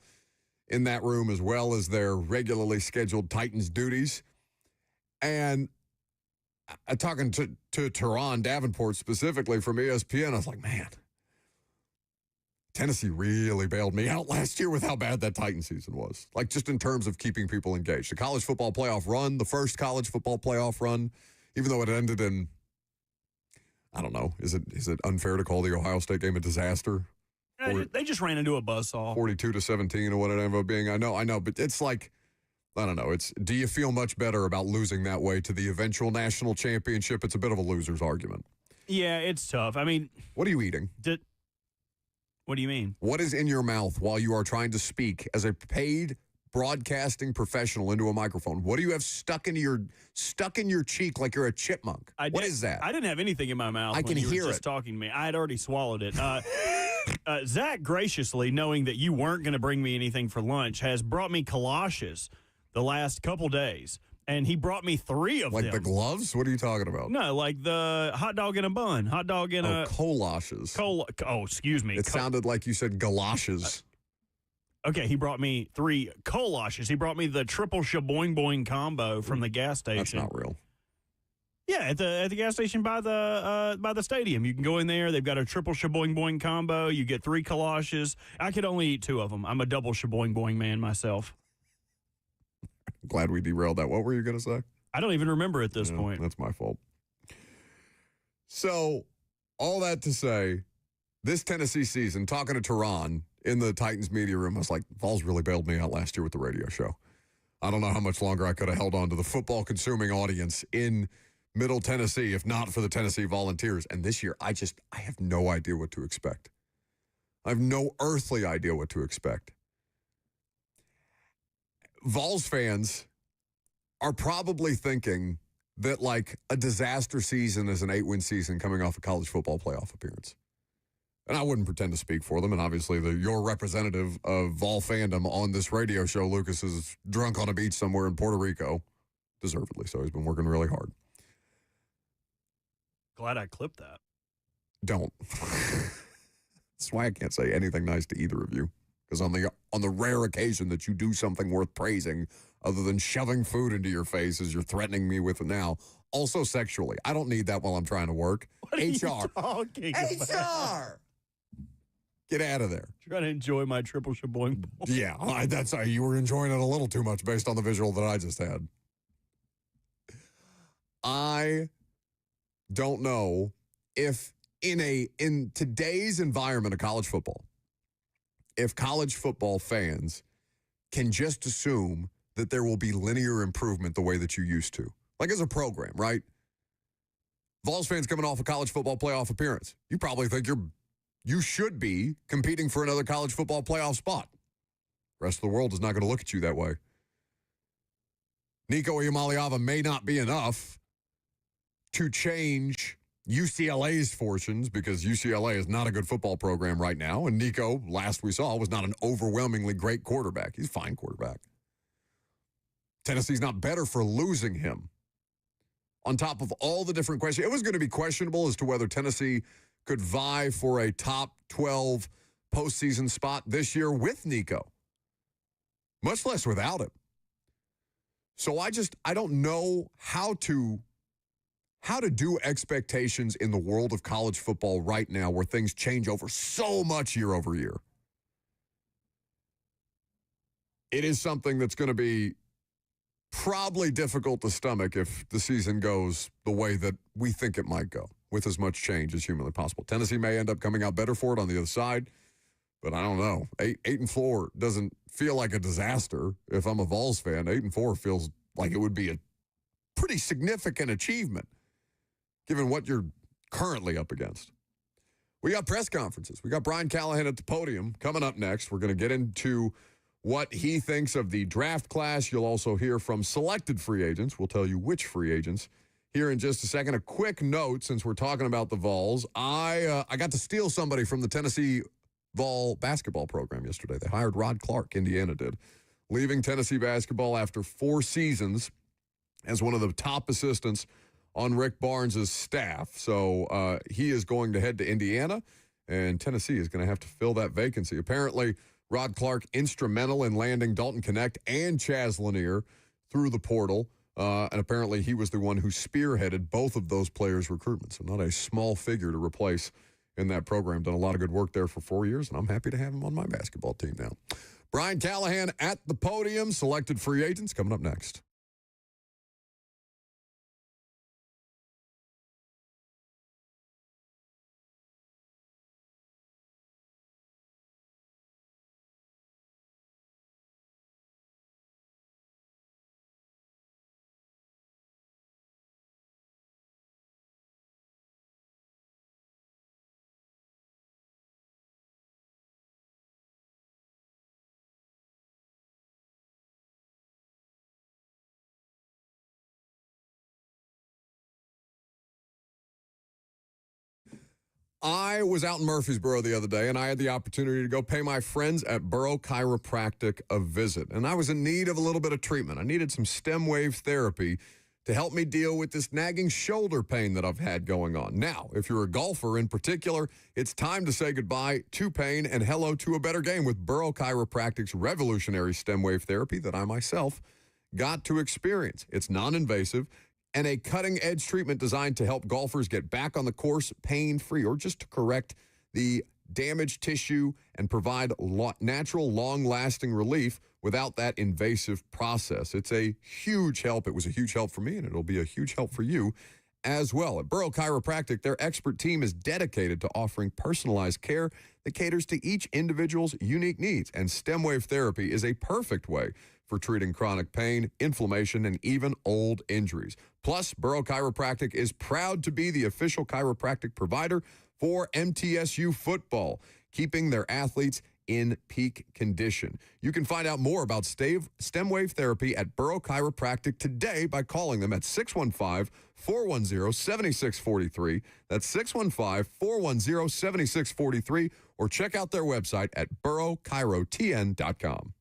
in that room, as well as their regularly scheduled Titans duties. And talking to Teron Davenport specifically from ESPN, I was like, man, Tennessee really bailed me out last year with how bad that Titan season was. Like, just in terms of keeping people engaged. The college football playoff run, the first college football playoff run, even though it ended in, I don't know, is it unfair to call the Ohio State game a disaster?
They just ran into a buzzsaw.
42-17 or what it ended up being. I know, but it's like, I don't know. Do you feel much better about losing that way to the eventual national championship? It's a bit of a loser's argument.
Yeah, it's tough. I mean,
what are you eating?
What do you mean?
What is in your mouth while you are trying to speak as a paid broadcasting professional into a microphone? What do you have stuck in your cheek like you're a chipmunk? What is that?
I didn't have anything in my mouth.
I can hear
just
it.
Talking to me. I had already swallowed it. Zach, graciously, knowing that you weren't going to bring me anything for lunch, has brought me galoshes the last couple days. And he brought me 3 of them.
Like the gloves? What are you talking about?
No, like the hot dog in a bun. Hot dog in a...
Colashes.
Excuse me.
It sounded like you said galoshes.
Okay, he brought me 3 colashes. He brought me the triple shaboing boing combo from the gas station.
That's not real.
Yeah, at the gas station by the stadium. You can go in there. They've got a triple shaboing boing combo. You get 3 colashes. I could only eat 2 of them. I'm a double shaboing boing man myself.
Glad we derailed that. What were you going to say?
I don't even remember at this point.
That's my fault. So, all that to say, this Tennessee season, talking to Teron in the Titans media room, I was like, Vols really bailed me out last year with the radio show. I don't know how much longer I could have held on to the football-consuming audience in Middle Tennessee, if not for the Tennessee Volunteers. And this year, I have no idea what to expect. I have no earthly idea what to expect. Vols fans are probably thinking that, like, a disaster season is an 8-win season coming off a college football playoff appearance. And I wouldn't pretend to speak for them. And obviously, your representative of Vol fandom on this radio show, Lucas, is drunk on a beach somewhere in Puerto Rico. Deservedly so. He's been working really hard.
Glad I clipped that.
Don't. That's why I can't say anything nice to either of you. Because on the rare occasion that you do something worth praising, other than shoving food into your face as you're threatening me with it now, also sexually. I don't need that while I'm trying to work.
What are you talking about?
HR! Get out of there.
Trying to enjoy my triple shaboing bowl.
Yeah, that's how you were enjoying it a little too much based on the visual that I just had. I don't know if in today's environment of college football, if college football fans can just assume that there will be linear improvement the way that you used to. Like as a program, right? Vols fans coming off a college football playoff appearance. You probably think you should be competing for another college football playoff spot. The rest of the world is not going to look at you that way. Nico Iamaleava may not be enough to change UCLA's fortunes because UCLA is not a good football program right now. And Nico, last we saw, was not an overwhelmingly great quarterback. He's a fine quarterback. Tennessee's not better for losing him. On top of all the different questions, it was going to be questionable as to whether Tennessee could vie for a top 12 postseason spot this year with Nico, much less without him. So I don't know how to do expectations in the world of college football right now where things change over so much year over year. It is something that's going to be probably difficult to stomach if the season goes the way that we think it might go, with as much change as humanly possible. Tennessee may end up coming out better for it on the other side, but I don't know. 8-4 doesn't feel like a disaster if I'm a Vols fan. 8-4 feels like it would be a pretty significant achievement, given what you're currently up against. We got press conferences. We got Brian Callahan at the podium coming up next. We're going to get into what he thinks of the draft class. You'll also hear from selected free agents. We'll tell you which free agents here in just a second. A quick note, since we're talking about the Vols, I got to steal somebody from the Tennessee Vol basketball program yesterday. They hired Rod Clark, Indiana did, leaving Tennessee basketball after 4 seasons as one of the top assistants on Rick Barnes' staff. So he is going to head to Indiana, and Tennessee is going to have to fill that vacancy. Apparently, Rod Clark instrumental in landing Dalton Knecht and Chaz Lanier through the portal. And apparently he was the one who spearheaded both of those players' recruitment. So not a small figure to replace in that program. Done a lot of good work there for 4 years, and I'm happy to have him on my basketball team now. Brian Callahan at the podium. Selected free agents coming up next. I was out in Murfreesboro the other day, and I had the opportunity to go pay my friends at Burrow Chiropractic a visit. And I was in need of a little bit of treatment. I needed some stem wave therapy to help me deal with this nagging shoulder pain that I've had going on. Now, if you're a golfer in particular, it's time to say goodbye to pain and hello to a better game with Burrow Chiropractic's revolutionary stem wave therapy that I myself got to experience. It's non-invasive and a cutting-edge treatment designed to help golfers get back on the course pain-free, or just to correct the damaged tissue and provide natural, long-lasting relief without that invasive process. It's a huge help. It was a huge help for me, and it'll be a huge help for you as well. At Burrow Chiropractic, their expert team is dedicated to offering personalized care that caters to each individual's unique needs, and stem wave therapy is a perfect way for treating chronic pain, inflammation, and even old injuries. Plus, Burrow Chiropractic is proud to be the official chiropractic provider for MTSU football, keeping their athletes in peak condition. You can find out more about stem wave therapy at Burrow Chiropractic today by calling them at 615-410-7643. That's 615-410-7643, or check out their website at burrowchirotn.com.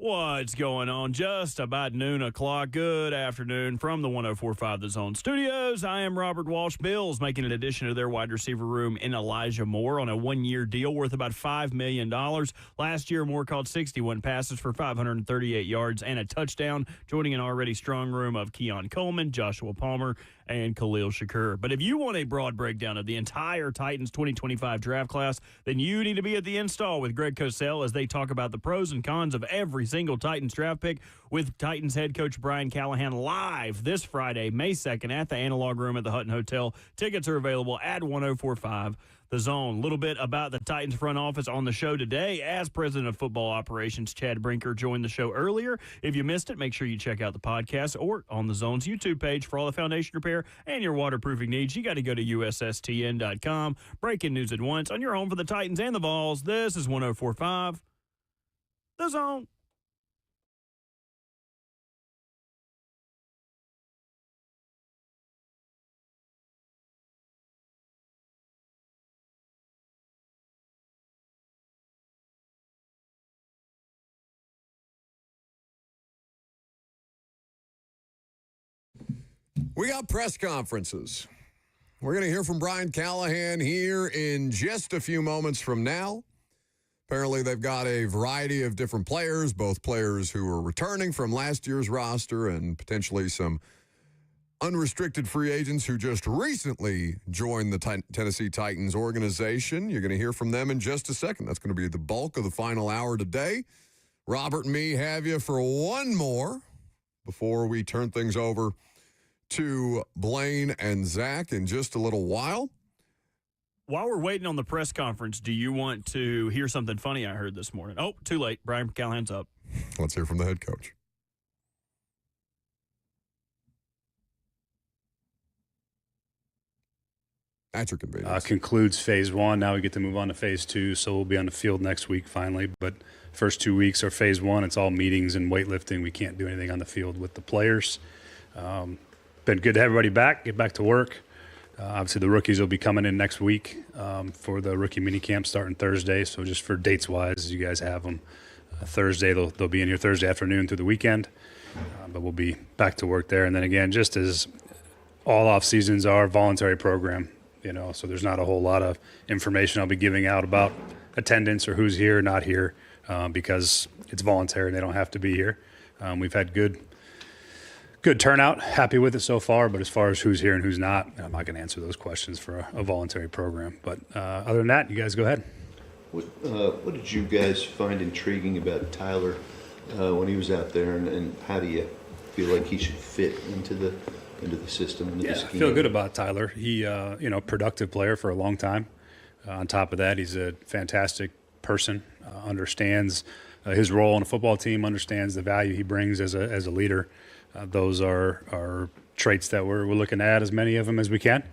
What's going on? Just about noon o'clock. Good afternoon from the 104.5 The Zone Studios. I am Robert Walsh. Bills making an addition to their wide receiver room in Elijah Moore on a one-year deal worth about $5 million. Last year, Moore caught 61 passes for 538 yards and a touchdown, joining an already strong room of Keon Coleman, Joshua Palmer, and Khalil Shakur. But if you want a broad breakdown of the entire Titans 2025 draft class, then you need to be at the install with Greg Cosell as they talk about the pros and cons of every single Titans draft pick with Titans head coach Brian Callahan live this Friday, May 2nd at the Analog Room at the Hutton Hotel. Tickets are available at 1045 The Zone. A little bit about the Titans front office on the show today as President of Football Operations Chad Brinker joined the show earlier. If you missed it, make sure you check out the podcast or on the Zone's YouTube page for all the foundation repair and your waterproofing needs. You got to go to USSTN.com. Breaking news at once on your home for the Titans and the Vols. This is 1045 The Zone.
We got press conferences. We're going to hear from Brian Callahan here in just a few moments from now. Apparently, they've got a variety of different players, both players who are returning from last year's roster and potentially some unrestricted free agents who just recently joined the Tennessee Titans organization. You're going to hear from them in just a second. That's going to be the bulk of the final hour today. Robert and me have you for one more before we turn things over to Blaine and Zach in just a little while.
While we're waiting on the press conference, do you want to hear something funny I heard this morning? Oh, too late. Brian Callahan's up.
Let's hear from the head coach. At your convenience.
Concludes phase one. Now we get to move on to phase two, so we'll be on the field next week finally. But first 2 weeks are phase one. It's all meetings and weightlifting. We can't do anything on the field with the players. Been good to have everybody back, get back to work. Obviously, the rookies will be coming in next week for the rookie mini camp starting Thursday. So just for dates-wise, you guys have them. Thursday, they'll be in here Thursday afternoon through the weekend. But we'll be back to work there. And then again, just as all off seasons are, voluntary program, so there's not a whole lot of information I'll be giving out about attendance or who's here or not here because it's voluntary and they don't have to be here. We've had good turnout, happy with it so far, but as far as who's here and who's not, I'm not going to answer those questions for a voluntary program. But other than that, you guys go ahead.
What did you guys find intriguing about Tyler when he was out there, and how do you feel like he should fit into the system, into the scheme?
I feel good about Tyler. He, productive player for a long time. On top of that, he's a fantastic person, understands his role on a football team, understands the value he brings as a leader. Those are traits that we're looking at, as many of them as we can.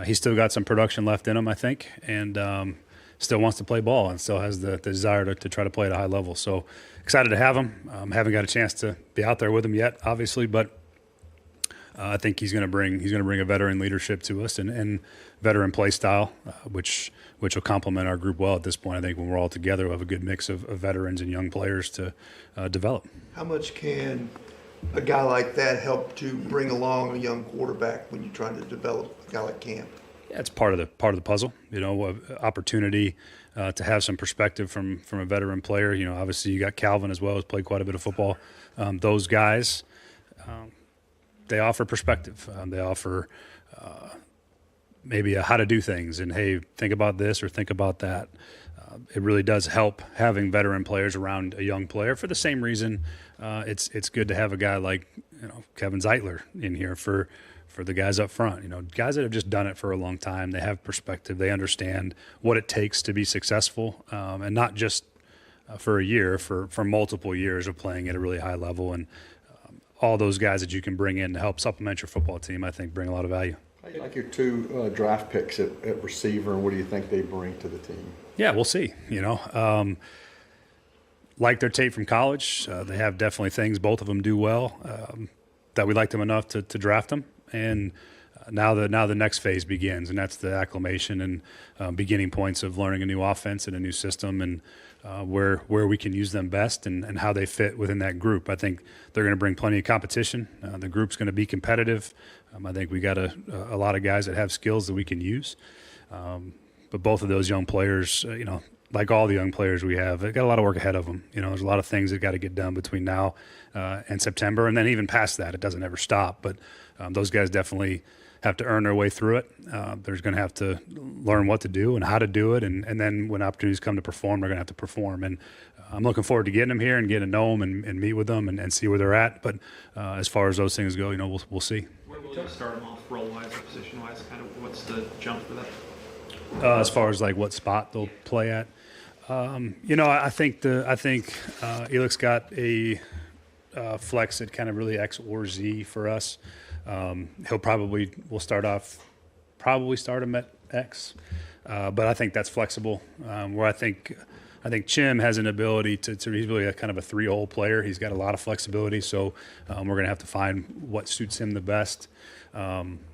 He's still got some production left in him, I think, and still wants to play ball and still has the desire to try to play at a high level. So excited to have him. Haven't got a chance to be out there with him yet, obviously, but I think he's going to bring a veteran leadership to us and veteran play style, which will complement our group well at this point. I think when we're all together, we'll have a good mix of veterans and young players to develop.
How much can a guy like that help to bring along a young quarterback when you're trying to develop a guy like Cam?
Yeah, it's part of the puzzle. Opportunity to have some perspective from a veteran player. Obviously you got Calvin as well, who's played quite a bit of football. Those guys, they offer perspective. They offer maybe a how to do things, and hey, think about this or think about that. It really does help having veteran players around a young player. For the same reason, it's good to have a guy like Kevin Zeitler in here for the guys up front. Guys that have just done it for a long time. They have perspective. They understand what it takes to be successful, and not just for a year, for multiple years of playing at a really high level. And all those guys that you can bring in to help supplement your football team, I think, bring a lot of value.
How do you like your two draft picks at receiver, and what do you think they bring to the team?
Yeah, we'll see. Like their tape from college. They have definitely things both of them do well that we liked them enough to draft them. And now the next phase begins, and that's the acclimation and beginning points of learning a new offense and a new system, and where we can use them best and how they fit within that group. I think they're going to bring plenty of competition. The group's going to be competitive. I think we got a lot of guys that have skills that we can use. But both of those young players, like all the young players we have, they got a lot of work ahead of them. There's a lot of things that got to get done between now and September, and then even past that, it doesn't ever stop. But those guys definitely have to earn their way through it. They're going to have to learn what to do and how to do it, and then when opportunities come to perform, they're going to have to perform. And I'm looking forward to getting them here and getting to know them and meet with them and see where they're at. But as far as those things go, we'll see.
Where will you start them off, role-wise or position-wise? Kind of what's the jump for that?
As far as like what spot they'll play at, I think Elik's got a flex at kind of really X or Z for us. We'll start him at X, but I think that's flexible. Where I think Chim has an ability to he's really a kind of a 3-hole player. He's got a lot of flexibility, so we're going to have to find what suits him the best.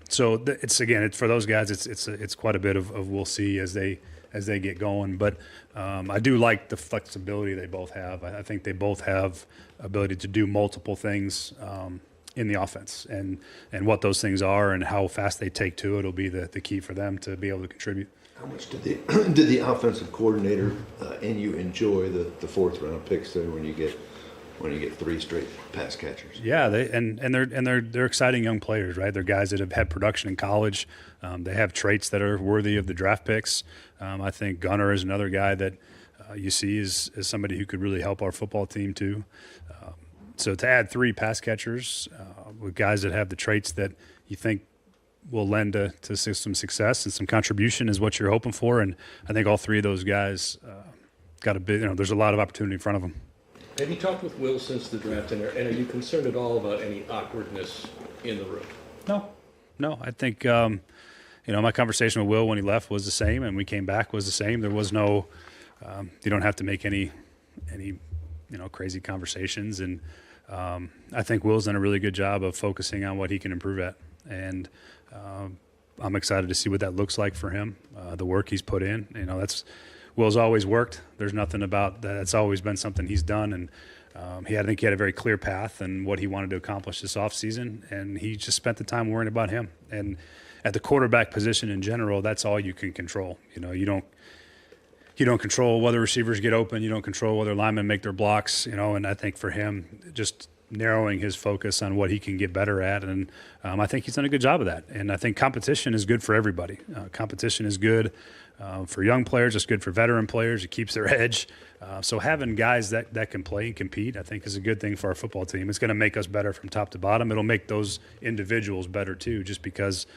So it's for those guys. It's quite a bit of we'll see as they get going. But I do like the flexibility they both have. I think they both have ability to do multiple things in the offense, and what those things are and how fast they take to it will be the key for them to be able to contribute.
How much did the offensive coordinator and you enjoy the 4th-round picks there when you get 3 straight pass catchers?
Yeah, they're exciting young players, right? They're guys that have had production in college. They have traits that are worthy of the draft picks. I think Gunnar is another guy that you see is somebody who could really help our football team too. So to add 3 pass catchers with guys that have the traits that you think will lend to some success and some contribution is what you're hoping for. And I think all 3 of those guys got a big, there's a lot of opportunity in front of them.
Have you talked with Will since the draft, and are you concerned at all about any awkwardness in the room?
No. I think, my conversation with Will when he left was the same, and we came back was the same. There was no, you don't have to make any crazy conversations. And I think Will's done a really good job of focusing on what he can improve at. And I'm excited to see what that looks like for him, the work he's put in. Will's always worked. There's nothing about that. It's always been something he's done. And I think he had a very clear path and what he wanted to accomplish this offseason. And he just spent the time worrying about him. And at the quarterback position in general, that's all you can control. You don't control whether receivers get open. You don't control whether linemen make their blocks, and I think for him, just narrowing his focus on what he can get better at. And I think he's done a good job of that. And I think competition is good for everybody. Competition is good for young players. It's good for veteran players. It keeps their edge. So having guys that can play and compete, I think is a good thing for our football team. It's going to make us better from top to bottom. It'll make those individuals better too, just because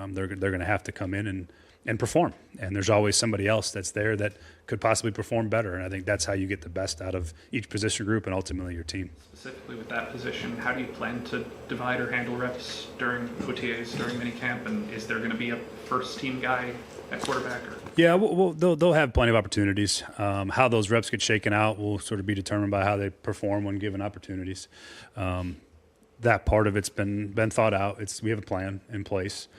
they're going to have to come in and perform. And there's always somebody else that's there that could possibly perform better. And I think that's how you get the best out of each position group and ultimately your team.
Specifically with that position, how do you plan to divide or handle reps during OTAs, during minicamp? And is there going to be a first-team guy at quarterback?
Yeah, they'll have plenty of opportunities. How those reps get shaken out will sort of be determined by how they perform when given opportunities. That part of it's been thought out. We have a plan in place.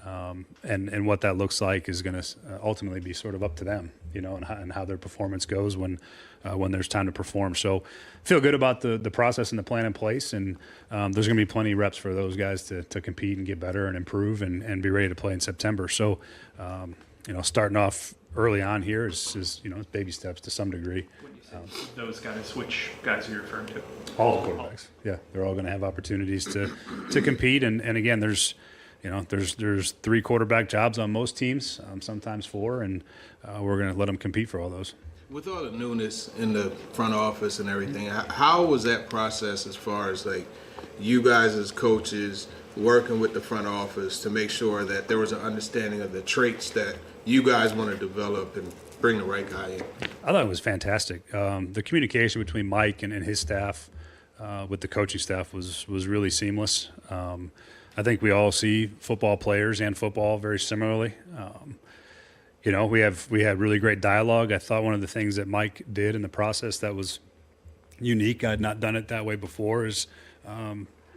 And what that looks like is going to ultimately be sort of up to them, and how their performance goes when there's time to perform. So feel good about the process and the plan in place, and there's going to be plenty of reps for those guys to compete and get better and improve and be ready to play in September. So, starting off early on here is baby steps to some degree.
When you say those guys, which guys are you referring to?
All the quarterbacks. Yeah, they're all going to have opportunities to compete, and again, there's 3 quarterback jobs on most teams, sometimes 4, and we're going to let them compete for all those.
With all the newness in the front office and everything, how was that process as far as like you guys as coaches working with the front office to make sure that there was an understanding of the traits that you guys want to develop and bring the right guy in?
I thought it was fantastic. The communication between Mike and his staff with the coaching staff was really seamless. I think we all see football players and football very similarly. We had really great dialogue. I thought one of the things that Mike did in the process that was unique, I had not done it that way before, is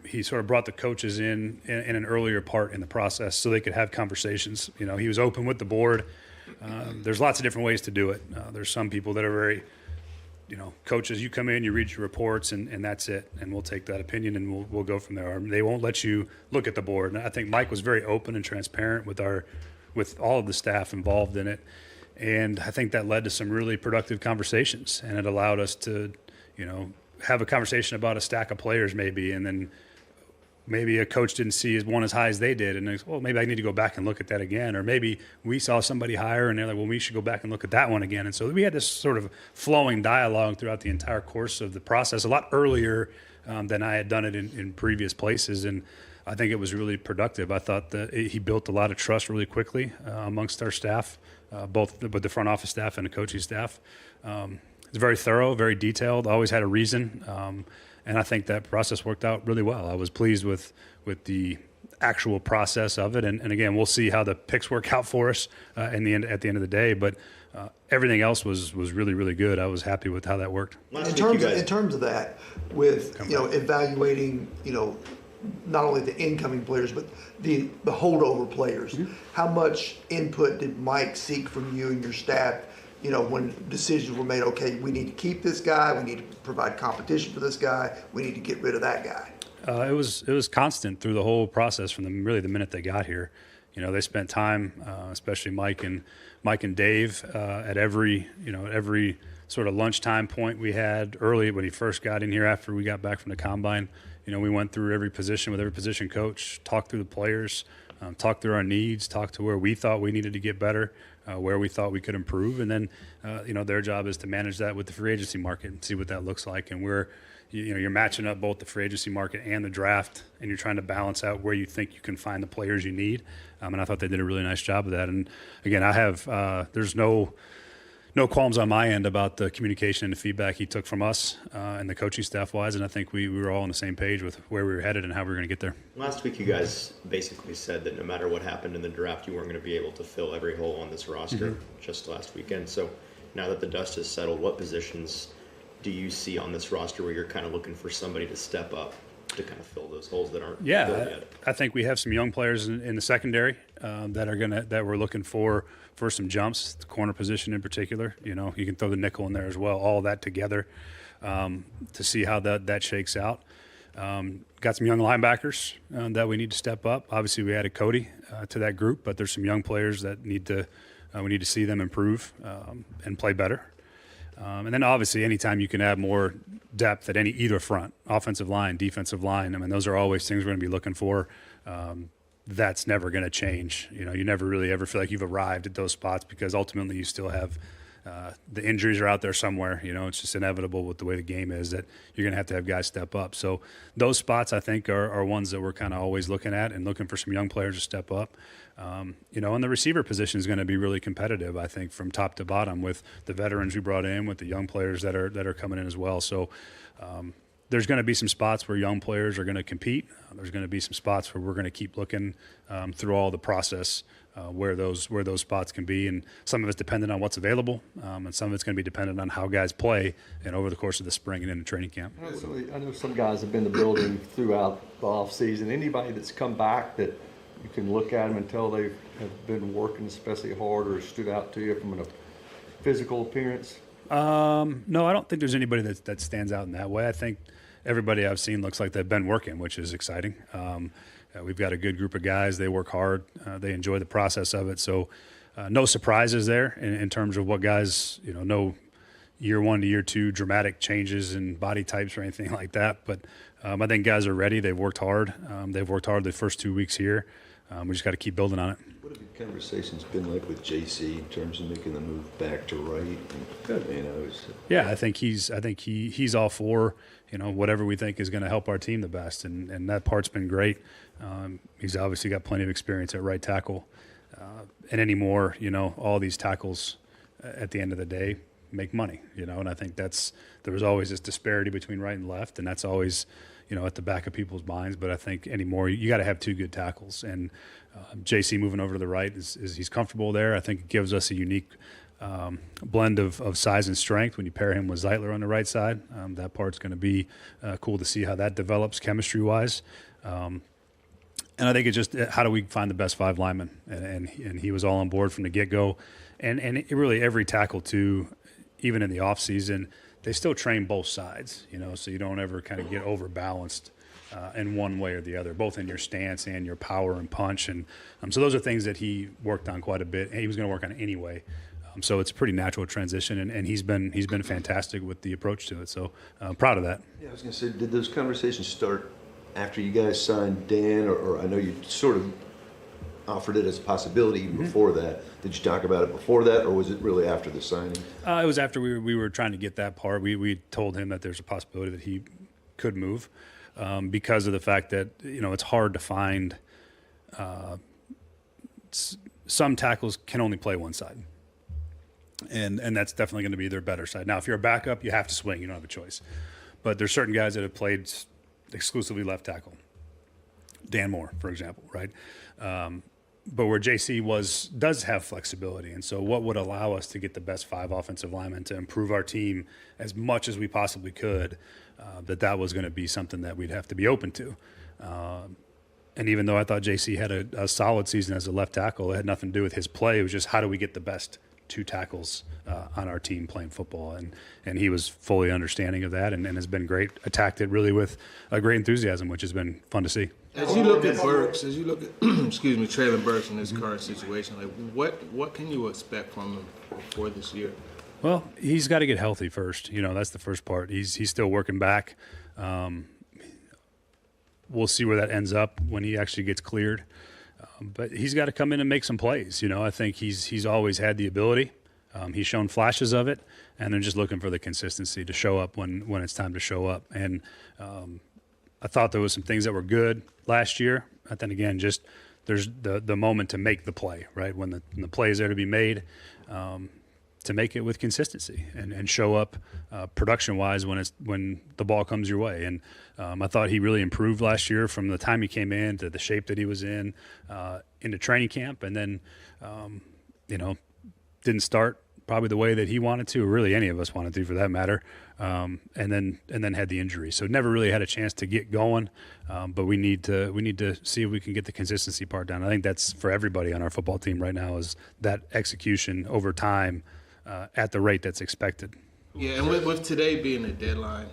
he sort of brought the coaches in an earlier part in the process so they could have conversations. You know, he was open with the board. There's lots of different ways to do it. There's some people that are very, you know, coaches, you come in, you read your reports, and that's it, and we'll take that opinion and we'll go from there. Or they won't let you look at the board. And I think Mike was very open and transparent with all of the staff involved in it, and I think that led to some really productive conversations, and it allowed us to, you know, have a conversation about a stack of players maybe, and then maybe a coach didn't see one as high as they did, and they, well, maybe I need to go back and look at that again. Or maybe we saw somebody higher, and they're like, well, we should go back and look at that one again. And so we had this sort of flowing dialogue throughout the entire course of the process, a lot earlier than I had done it in previous places. And I think it was really productive. I thought that he built a lot of trust really quickly amongst our staff, both with the front office staff and the coaching staff. It's very thorough, very detailed, always had a reason. And I think that process worked out really well. I was pleased with the actual process of it. And again, we'll see how the picks work out for us at the end of the day. But everything else was really, really good. I was happy with how that worked.
In terms of that, with evaluating, not only the incoming players but the holdover players, how much input did Mike seek from you and your staff? When decisions were made, okay, we need to keep this guy, we need to provide competition for this guy, we need to get rid of that guy.
It was constant through the whole process from the minute they got here. They spent time, especially Mike and Dave, at every sort of lunchtime point we had early when he first got in here after we got back from the combine. We went through every position with every position coach, talked through the players, talked through our needs, talked to where we thought we needed to get better, where we thought we could improve. And then, their job is to manage that with the free agency market and see what that looks like. And you're matching up both the free agency market and the draft, and you're trying to balance out where you think you can find the players you need. And I thought they did a really nice job of that. And again, there's no qualms on my end about the communication and the feedback he took from us and the coaching staff wise. And I think we were all on the same page with where we were headed and how we were going to get there.
Last week, you guys basically said that no matter what happened in the draft, you weren't going to be able to fill every hole on this roster just last weekend. So now that the dust has settled, what positions do you see on this roster where you're kind of looking for somebody to step up to kind of fill those holes that aren't filled yet?
I think we have some young players in the secondary that we're looking for some jumps, the corner position in particular. You can throw the nickel in there as well, all that together to see how that shakes out. Got some young linebackers that we need to step up. Obviously, we added Cody to that group, but there's some young players that we need to see them improve and play better. And then obviously anytime you can add more depth at either front, offensive line, defensive line, those are always things we're going to be looking for. That's never going to change. You never really ever feel like you've arrived at those spots because ultimately you still have the injuries are out there somewhere. It's just inevitable with the way the game is that you're going to have guys step up. So those spots I think are ones that we're kind of always looking at and looking for some young players to step up. And the receiver position is going to be really competitive, I think, from top to bottom with the veterans we brought in, with the young players that are coming in as well. So there's going to be some spots where young players are going to compete. There's going to be some spots where we're going to keep looking through all the process where those spots can be. And some of it's dependent on what's available, and some of it's going to be dependent on how guys play and over the course of the spring and into training camp.
I know some guys have been in the building throughout the offseason. Anybody that's come back that you can look at them and tell they have been working especially hard or stood out to you from a physical appearance?
No, I don't think there's anybody that stands out in that way. I think everybody I've seen looks like they've been working, which is exciting. We've got a good group of guys. They work hard. They enjoy the process of it. So no surprises there in terms of what guys, no year one to year two dramatic changes in body types or anything like that. But I think guys are ready. They've worked hard. They've worked hard the first 2 weeks here. We just got to keep building on it.
What have the conversations been like with JC in terms of making the move back to right?
Yeah, I think he's all for whatever we think is going to help our team the best, and that part's been great. He's obviously got plenty of experience at right tackle, and anymore, all these tackles at the end of the day make money, and I think there was always this disparity between right and left, and that's always at the back of people's minds. But I think anymore, you got to have two good tackles. And JC moving over to the right is he's comfortable there. I think it gives us a unique blend of size and strength when you pair him with Zeitler on the right side. That part's going to be cool to see how that develops chemistry-wise. And I think it's just how do we find the best 5 linemen? And he was all on board from the get-go. And it really every tackle, too, even in the offseason, they still train both sides, so you don't ever kind of get overbalanced in one way or the other, both in your stance and your power and punch. And so those are things that he worked on quite a bit, and he was going to work on it anyway. So it's a pretty natural transition, and he's been fantastic with the approach to it. So proud of that.
Yeah, I was going to say, did those conversations start after you guys signed Dan, or I know you sort of offered it as a possibility even before that? Did you talk about it before that, or was it really after the signing?
It was after we were trying to get that part. We told him that there's a possibility that he could move because of the fact that it's hard to find. Some tackles can only play one side. And that's definitely going to be their better side. Now, if you're a backup, you have to swing. You don't have a choice. But there's certain guys that have played exclusively left tackle. Dan Moore, for example, right? But where JC does have flexibility. And so what would allow us to get the best 5 offensive linemen to improve our team as much as we possibly could, that was going to be something that we'd have to be open to. And even though I thought JC had a solid season as a left tackle, it had nothing to do with his play. It was just how do we get the best 2 tackles on our team playing football, and he was fully understanding of that and has been great. Attacked it really with a great enthusiasm, which has been fun to see.
As you look at Burks, Traylon Burks in this current situation, like what can you expect from him for this year?
Well, he's got to get healthy first. That's the first part. He's still working back. We'll see where that ends up when he actually gets cleared. But he's got to come in and make some plays. I think he's always had the ability. He's shown flashes of it, and they're just looking for the consistency to show up when it's time to show up. And I thought there was some things that were good last year. But then again, just there's the moment to make the play, right? When the play is there to be made, to make it with consistency and show up production-wise when the ball comes your way. And I thought he really improved last year from the time he came in to the shape that he was in into training camp, and then didn't start probably the way that he wanted to, or really any of us wanted to for that matter, and then had the injury. So never really had a chance to get going, but we need to see if we can get the consistency part down. I think that's for everybody on our football team right now, is that execution over time at the rate that's expected.
Yeah, and with today being a deadline,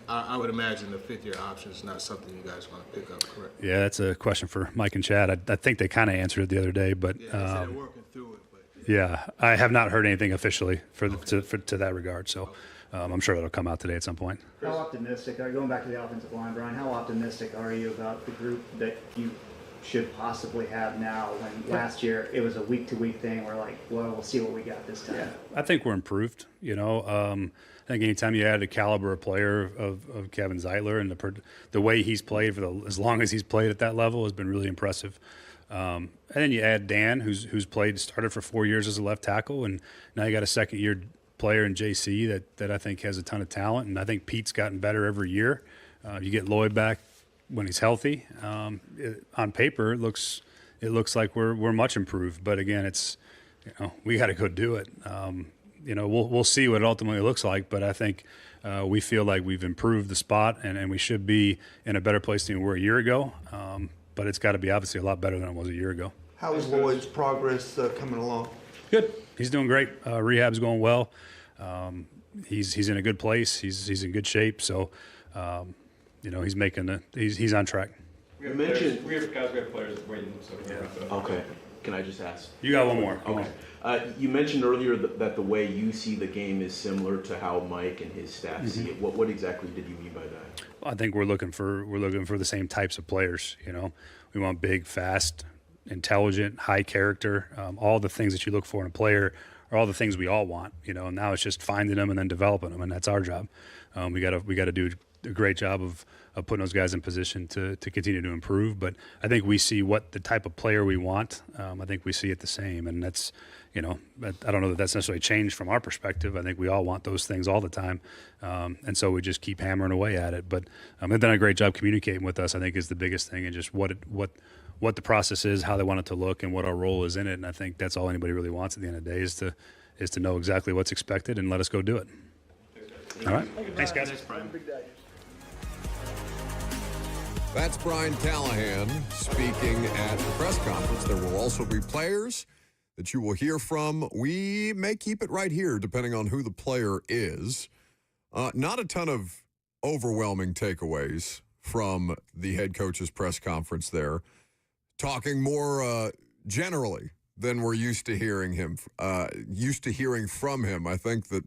I would imagine the 5th-year option is not something you guys want to pick up, correct?
Yeah, that's a question for Mike and Chad. I think they kind of answered it the other day, but
yeah, they said they're working through it. But
yeah, I have not heard anything officially to that regard. So I'm sure that'll come out today at some point.
How optimistic, going back to the offensive line, Brian, how optimistic are you about the group that you should possibly have now, when last year it was a week-to-week thing where we'll see what we got this time?
Yeah, I think we're improved. I think anytime you add a caliber of player of Kevin Zeitler and the way he's played as long as he's played at that level has been really impressive. And then you add Dan, who's started for 4 years as a left tackle, and now you got a second-year player in JC that I think has a ton of talent, and I think Pete's gotten better every year. You get Lloyd back when he's healthy. On paper, it looks like we're much improved, but again, it's we got to go do it. We'll see what it ultimately looks like, but I think we feel like we've improved the spot, and we should be in a better place than we were a year ago. But it's got to be obviously a lot better than it was a year ago.
How is Lloyd's progress coming along?
Good. He's doing great. Rehab's going well. He's in a good place. He's in good shape. So, he's making he's on track.
We have players waiting. So okay. Can I just ask?
You got one more.
Okay. You mentioned earlier that the way you see the game is similar to how Mike and his staff see it. What exactly did you mean by that?
I think we're looking for the same types of players. We want big, fast, intelligent, high character. All the things that you look for in a player are all the things we all want. And now it's just finding them and then developing them, and that's our job. We got to do a great job of putting those guys in position to continue to improve. But I think we see what the type of player we want. I think we see it the same, and that's I don't know that that's necessarily changed from our perspective. I think we all want those things all the time, and so we just keep hammering away at it. But they've done a great job communicating with us, I think, is the biggest thing, and just what the process is, how they want it to look, and what our role is in it. And I think that's all anybody really wants at the end of the day, is is to know exactly what's expected and let us go do it. All right.
Thanks, guys. Brian.
That's Brian Callahan speaking at the press conference. There will also be players that you will hear from. We may keep it right here, depending on who the player is. Not a ton of overwhelming takeaways from the head coach's press conference there. Talking more generally than we're used to hearing from him. I think that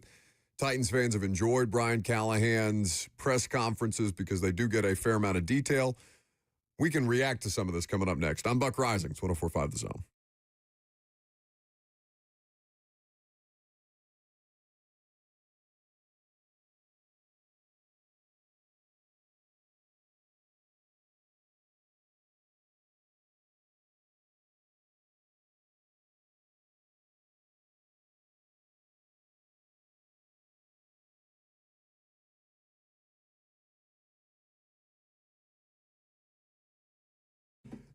Titans fans have enjoyed Brian Callahan's press conferences because they do get a fair amount of detail. We can react to some of this coming up next. I'm Buck Risings, 104.5 The Zone.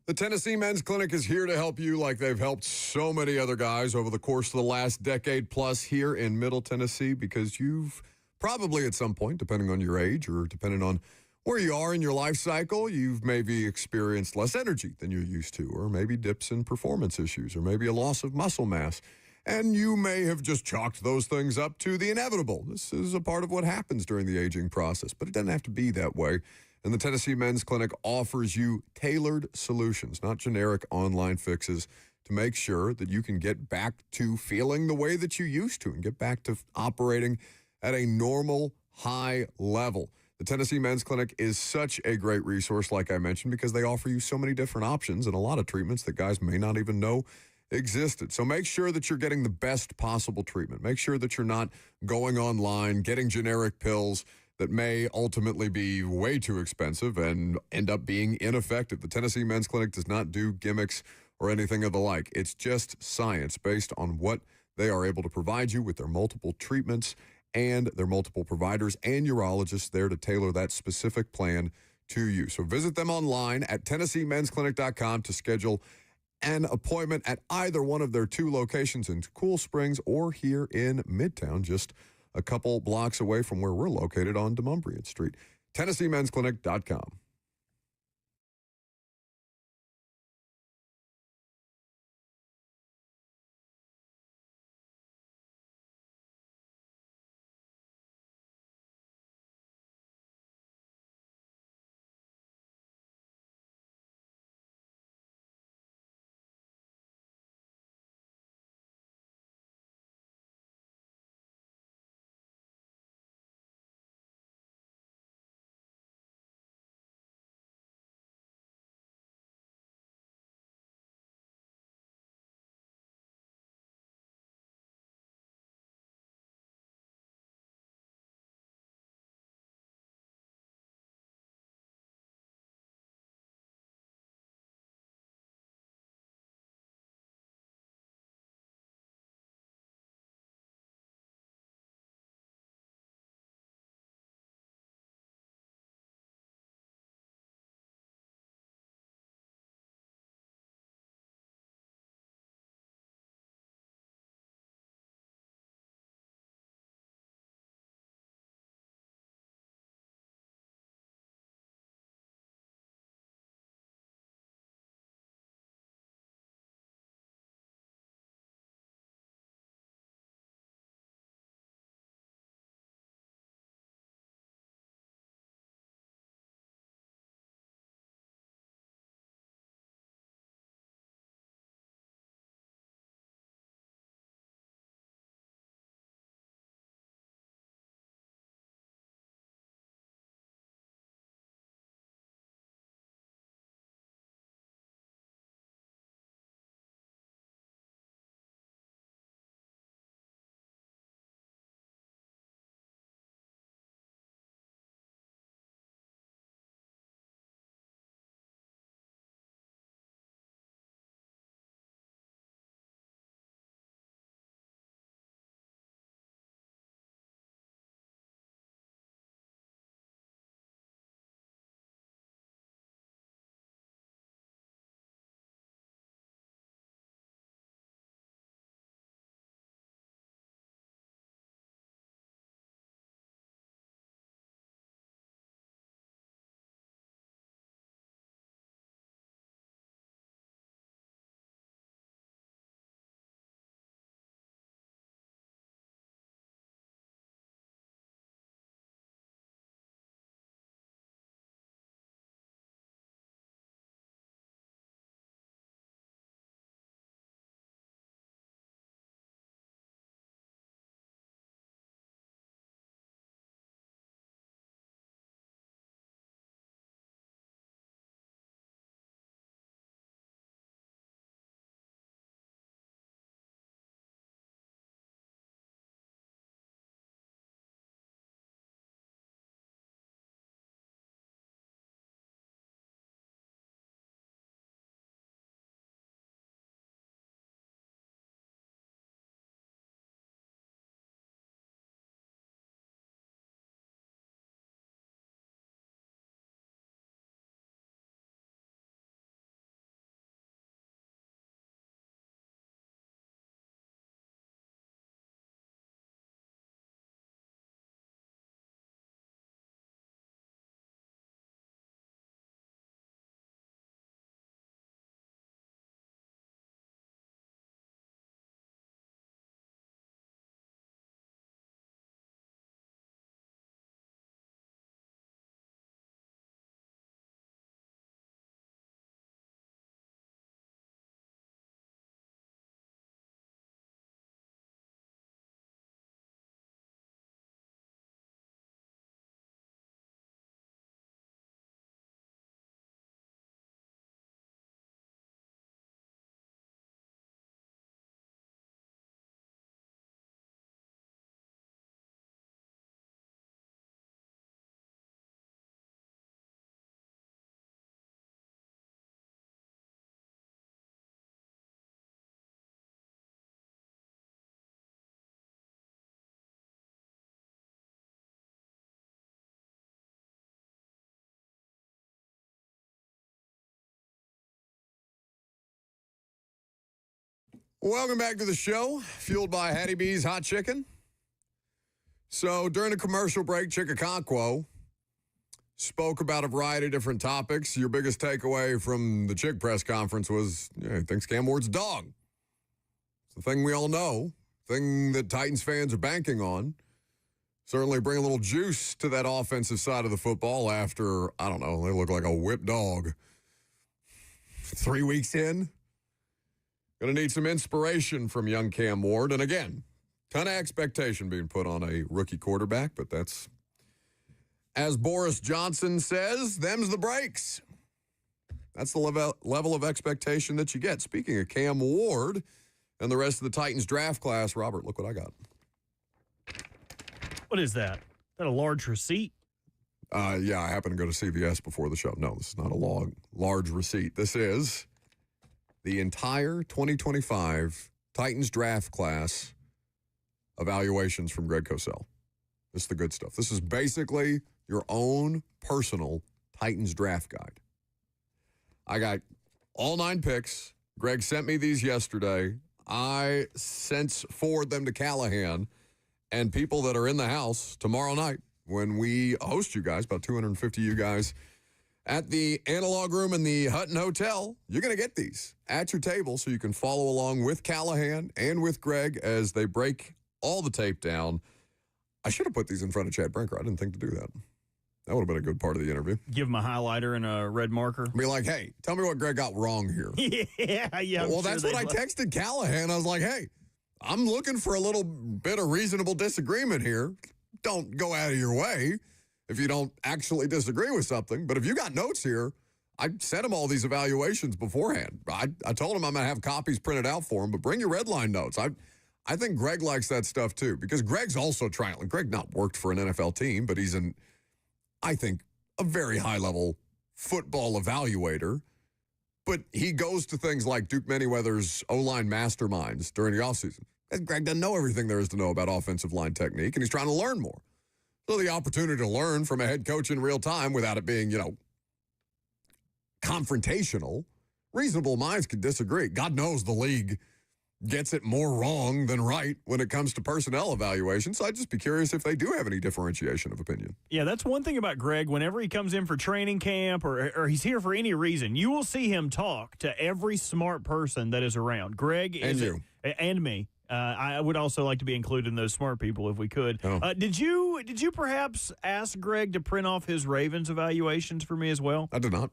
The Tennessee Men's Clinic is here to help you like they've helped so many other guys over the course of the last decade plus here in Middle Tennessee, because you've probably at some point, depending on your age or depending on where you are in your life cycle, you've maybe experienced less energy than you're used to, or maybe dips in performance issues, or maybe a loss of muscle mass. And you may have just chalked those things up to the inevitable. This is a part of what happens during the aging process, but it doesn't have to be that way. And the Tennessee Men's Clinic offers you tailored solutions, not generic online fixes, to make sure that you can get back to feeling the way that you used to and get back to operating at a normal, high level. The Tennessee Men's Clinic is such a great resource, like I mentioned, because they offer you so many different options and a lot of treatments that guys may not even know existed. So make sure that you're getting the best possible treatment. Make sure that you're not going online, getting generic pills that may ultimately be way too expensive and end up being ineffective. The Tennessee Men's Clinic does not do gimmicks or anything of the like. It's just science based on what they are able to provide you with their multiple treatments and their multiple providers and urologists there to tailor that specific plan to you. So visit them online at TennesseeMen'sClinic.com to schedule an appointment at either one of their 2 locations in Cool Springs or here in Midtown, just a couple blocks away from where we're located on Demumbrian Street. TennesseeMen'sClinic.com. Welcome back to the show, fueled by Hattie B's Hot Chicken. So during the commercial break, Chickakankwo spoke about a variety of different topics. Your biggest takeaway from the Chick press conference was, he thinks Cam Ward's a dog. It's the thing we all know, thing that Titans fans are banking on. Certainly bring a little juice to that offensive side of the football after, I don't know, they look like a whipped dog. 3 weeks in. Going to need some inspiration from young Cam Ward. And again, ton of expectation being put on a rookie quarterback, but that's, as Boris Johnson says, them's the breaks. That's the level of expectation that you get. Speaking of Cam Ward and the rest of the Titans draft class, Robert, look what I got.
What is that? Is that a large receipt?
Yeah, I happened to go to CVS before the show. No, this is not a large receipt. This is the entire 2025 Titans draft class evaluations from Greg Cosell. This is the good stuff. This is basically your own personal Titans draft guide. I got all 9 picks. Greg sent me these yesterday. I since forward them to Callahan and people that are in the house tomorrow night when we host you guys, about 250 you guys, at the Analog Room in the Hutton Hotel. You're going to get these at your table so you can follow along with Callahan and with Greg as they break all the tape down. I should have put these in front of Chad Brinker. I didn't think to do that. That would have been a good part of the interview.
Give him a highlighter and a red marker.
Be like, hey, tell me what Greg got wrong here.
Yeah.
Well, that's what I texted Callahan. I was like, hey, I'm looking for a little bit of reasonable disagreement here. Don't go out of your way if you don't actually disagree with something. But if you got notes here, I sent him all these evaluations beforehand. I told him I'm going to have copies printed out for him, but bring your red line notes. I think Greg likes that stuff too, because Greg's also trying. Greg not worked for an NFL team, but he's I think, a very high-level football evaluator. But he goes to things like Duke Manyweather's O-line masterminds during the offseason. And Greg doesn't know everything there is to know about offensive line technique, and he's trying to learn more. So the opportunity to learn from a head coach in real time without it being, confrontational, reasonable minds could disagree. God knows the league gets it more wrong than right when it comes to personnel evaluation. So I'd just be curious if they do have any differentiation of opinion.
Yeah, that's one thing about Greg. Whenever he comes in for training camp or he's here for any reason, you will see him talk to every smart person that is around. Greg
and you.
And me. I would also like to be included in those smart people if we could.
Oh.
Did you perhaps ask Greg to print off his Ravens evaluations for me as well?
I did not.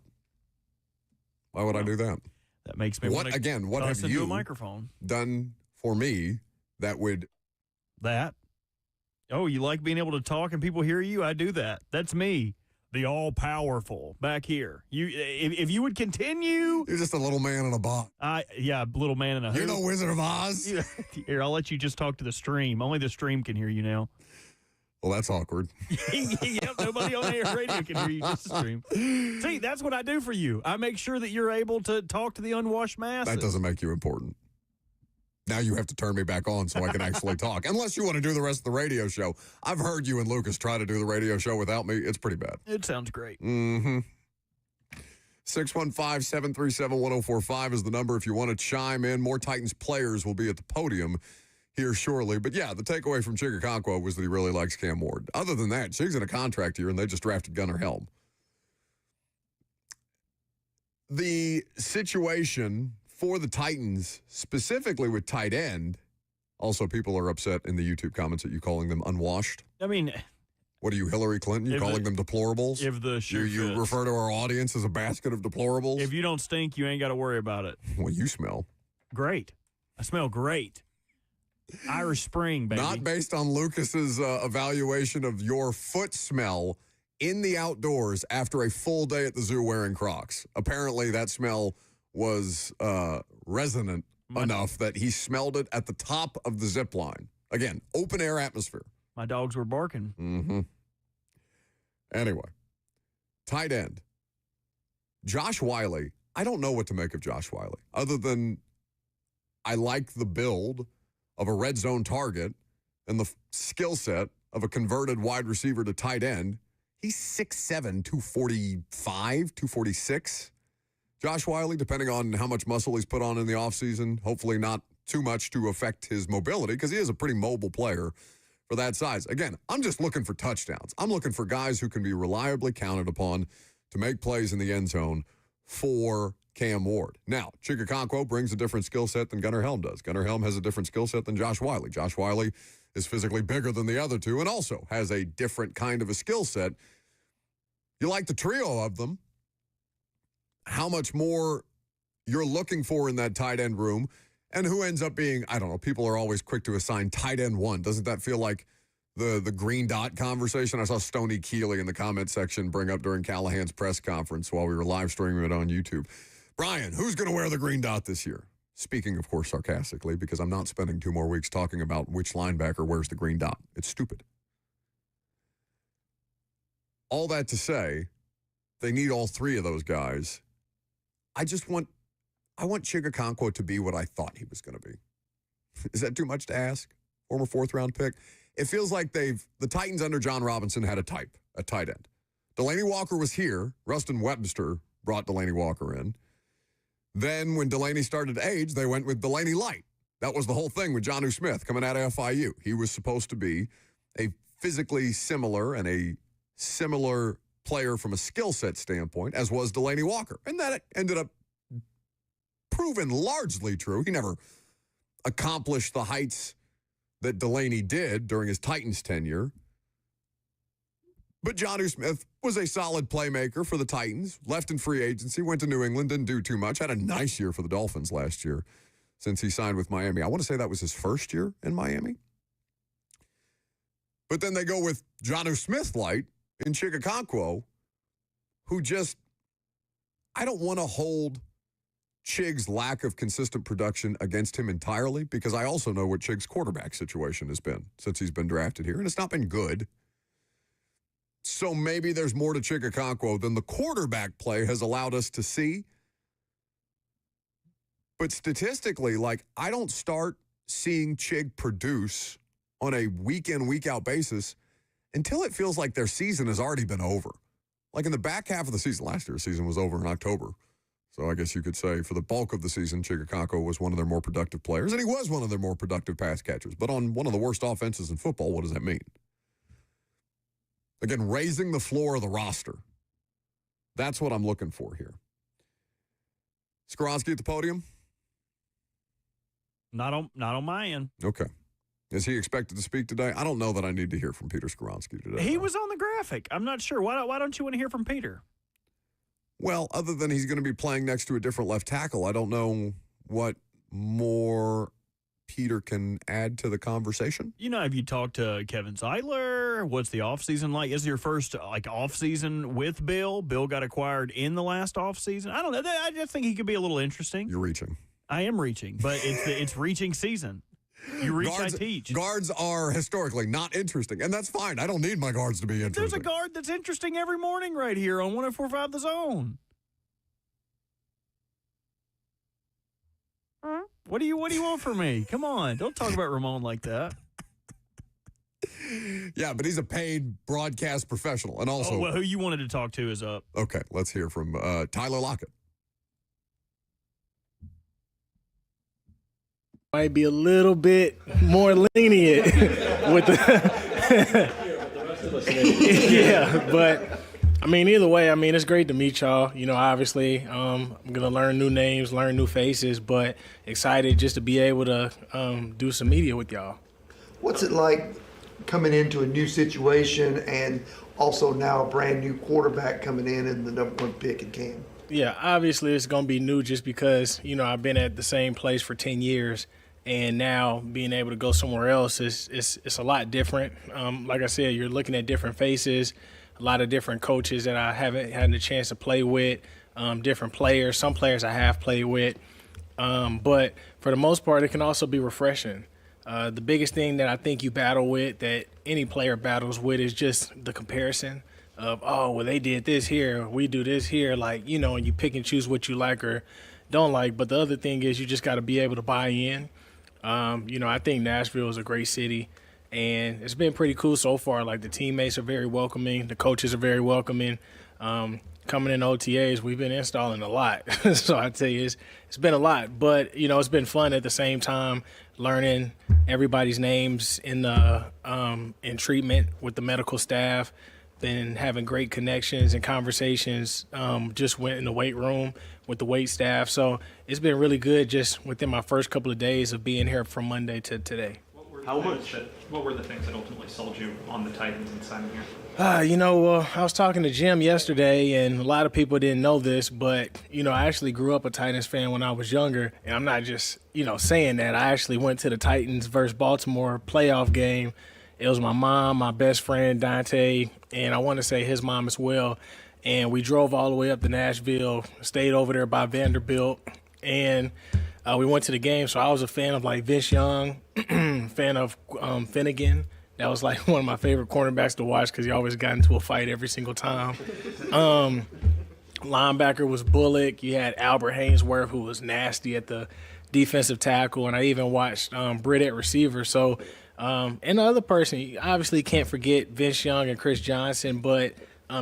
Why would I do that?
That makes me
what have you
a microphone
done for me that would
Oh, you like being able to talk and people hear you? I do that. That's me, the all-powerful back here. If you would continue.
You're just a little man in a box.
Little man in a hoop.
You're no Wizard of Oz.
Here, I'll let you just talk to the stream. Only the stream can hear you now.
Well, that's awkward.
Yep, nobody on air radio can hear you, just the stream. See, that's what I do for you. I make sure that you're able to talk to the unwashed masses.
That doesn't make you important. Now you have to turn me back on so I can actually talk. Unless you want to do the rest of the radio show. I've heard you and Lucas try to do the radio show without me. It's pretty bad.
It sounds great.
Mm-hmm. 615-737-1045 is the number if you want to chime in. More Titans players will be at the podium here shortly. But yeah, the takeaway from Chickakankwo was that he really likes Cam Ward. Other than that, Chig's in a contract year and they just drafted Gunnar Helm. The situation for the Titans, specifically with tight end, also people are upset in the YouTube comments at you calling them unwashed.
I mean,
what are you, Hillary Clinton? You calling them deplorables?
If the shoe
you
fits.
refer to our audience as a basket of deplorables?
If you don't stink, you ain't got to worry about it.
Well, you smell
great. I smell great. Irish Spring, baby.
Not based on Lucas's evaluation of your foot smell in the outdoors after a full day at the zoo wearing Crocs. Apparently, that smell was resonant enough that he smelled it at the top of the zip line. Again, open air atmosphere.
My dogs were barking.
Mm-hmm. Anyway, tight end. Josh Wiley. I don't know what to make of Josh Wiley, other than I like the build of a red zone target and the skill set of a converted wide receiver to tight end. He's 6'7", 245, 246. Josh Wiley, depending on how much muscle he's put on in the offseason, hopefully not too much to affect his mobility because he is a pretty mobile player for that size. Again, I'm just looking for touchdowns. I'm looking for guys who can be reliably counted upon to make plays in the end zone for Cam Ward. Now, Chigakonkwo brings a different skill set than Gunnar Helm does. Gunnar Helm has a different skill set than Josh Wiley. Josh Wiley is physically bigger than the other two and also has a different kind of a skill set. You like the trio of them. How much more you're looking for in that tight end room and who ends up being, I don't know, people are always quick to assign tight end one. Doesn't that feel like the green dot conversation? I saw Stoney Keeley in the comment section bring up during Callahan's press conference while we were live streaming it on YouTube. Brian, who's going to wear the green dot this year? Speaking, of course, sarcastically, because I'm not spending 2 more weeks talking about which linebacker wears the green dot. It's stupid. All that to say, they need all 3 of those guys. I want Chigakonkwo to be what I thought he was going to be. Is that too much to ask? Former 4th-round pick. It feels like the Titans under John Robinson had a tight end. Delaney Walker was here. Rustin Webster brought Delaney Walker in. Then when Delaney started to age, they went with Delaney Light. That was the whole thing with Jonnu Smith coming out of FIU. He was supposed to be a physically similar and a similar player from a skill set standpoint, as was Delaney Walker. And that ended up proven largely true. He never accomplished the heights that Delaney did during his Titans tenure. But Jonnu Smith was a solid playmaker for the Titans, left in free agency, went to New England, didn't do too much, had a nice year for the Dolphins last year since he signed with Miami. I want to say that was his first year in Miami. But then they go with Jonnu Smith light in Chigakonkwo, who just, I don't want to hold Chig's lack of consistent production against him entirely, because I also know what Chig's quarterback situation has been since he's been drafted here, and it's not been good. So maybe there's more to Chigakonkwo than the quarterback play has allowed us to see. But statistically, I don't start seeing Chig produce on a week-in, week-out basis until it feels like their season has already been over. Like in the back half of the season, last year's season was over in October. So I guess you could say for the bulk of the season, Chigakonkwo was one of their more productive players, and he was one of their more productive pass catchers. But on one of the worst offenses in football, what does that mean? Again, raising the floor of the roster. That's what I'm looking for here. Skoronski at the podium?
Not on my end.
Okay. Is he expected to speak today? I don't know that I need to hear from Peter Skoronski today.
He was on the graphic. I'm not sure. Why don't you want to hear from Peter?
Well, other than he's going to be playing next to a different left tackle, I don't know what more Peter can add to the conversation.
Have you talked to Kevin Zeitler? What's the offseason like? Is it your first offseason with Bill? Bill got acquired in the last offseason. I don't know. I just think he could be a little interesting.
You're reaching.
I am reaching, but it's reaching season. You reach, I teach.
Guards are historically not interesting, and that's fine. I don't need my guards to be interesting.
There's a guard that's interesting every morning right here on 104.5 The Zone. What do you want from me? Come on, don't talk about Ramon like that.
Yeah, but he's a paid broadcast professional, and also
who you wanted to talk to is up.
Okay, let's hear from Tyler Lockett.
Might be a little bit more lenient with the yeah, but either way, it's great to meet y'all. Obviously, I'm gonna learn new names, learn new faces, but excited just to be able to do some media with y'all.
What's it like coming into a new situation and also now a brand new quarterback coming in and the number 1 pick in Cam?
Yeah, obviously it's gonna be new just because I've been at the same place for 10 years. And now being able to go somewhere else is a lot different. Like I said, you're looking at different faces, a lot of different coaches that I haven't had the chance to play with, different players. Some players I have played with. But for the most part, it can also be refreshing. The biggest thing that I think you battle with, that any player battles with, is just the comparison of, they did this here, we do this here. And you pick and choose what you like or don't like. But the other thing is you just got to be able to buy in. I think Nashville is a great city, and it's been pretty cool so far. The teammates are very welcoming. The coaches are very welcoming. coming in OTAs, we've been installing a lot. So I tell you, it's been a lot. But, you know, it's been fun at the same time, learning everybody's names in the in treatment with the medical staff, been having great connections and conversations, just went in the weight room with the weight staff. So it's been really good just within my first couple of days of being here from Monday to today.
What were the things that ultimately sold you on the Titans and signing here?
I was talking to Jim yesterday, and a lot of people didn't know this, but, you know, I actually grew up a Titans fan when I was younger, and I'm not just, you know, saying that. I actually went to the Titans versus Baltimore playoff game. It was my mom, my best friend, Dante, and I want to say his mom as well. And we drove all the way up to Nashville, stayed over there by Vanderbilt, and we went to the game. So I was a fan of, like, Vince Young, fan of Finnegan. That was, like, one of my favorite cornerbacks to watch because he always got into a fight every single time. Linebacker was Bullock. You had Albert Haynesworth, who was nasty at the defensive tackle, and I even watched Britt at receiver. So, and the other person, you obviously can't forget Vince Young and Chris Johnson, but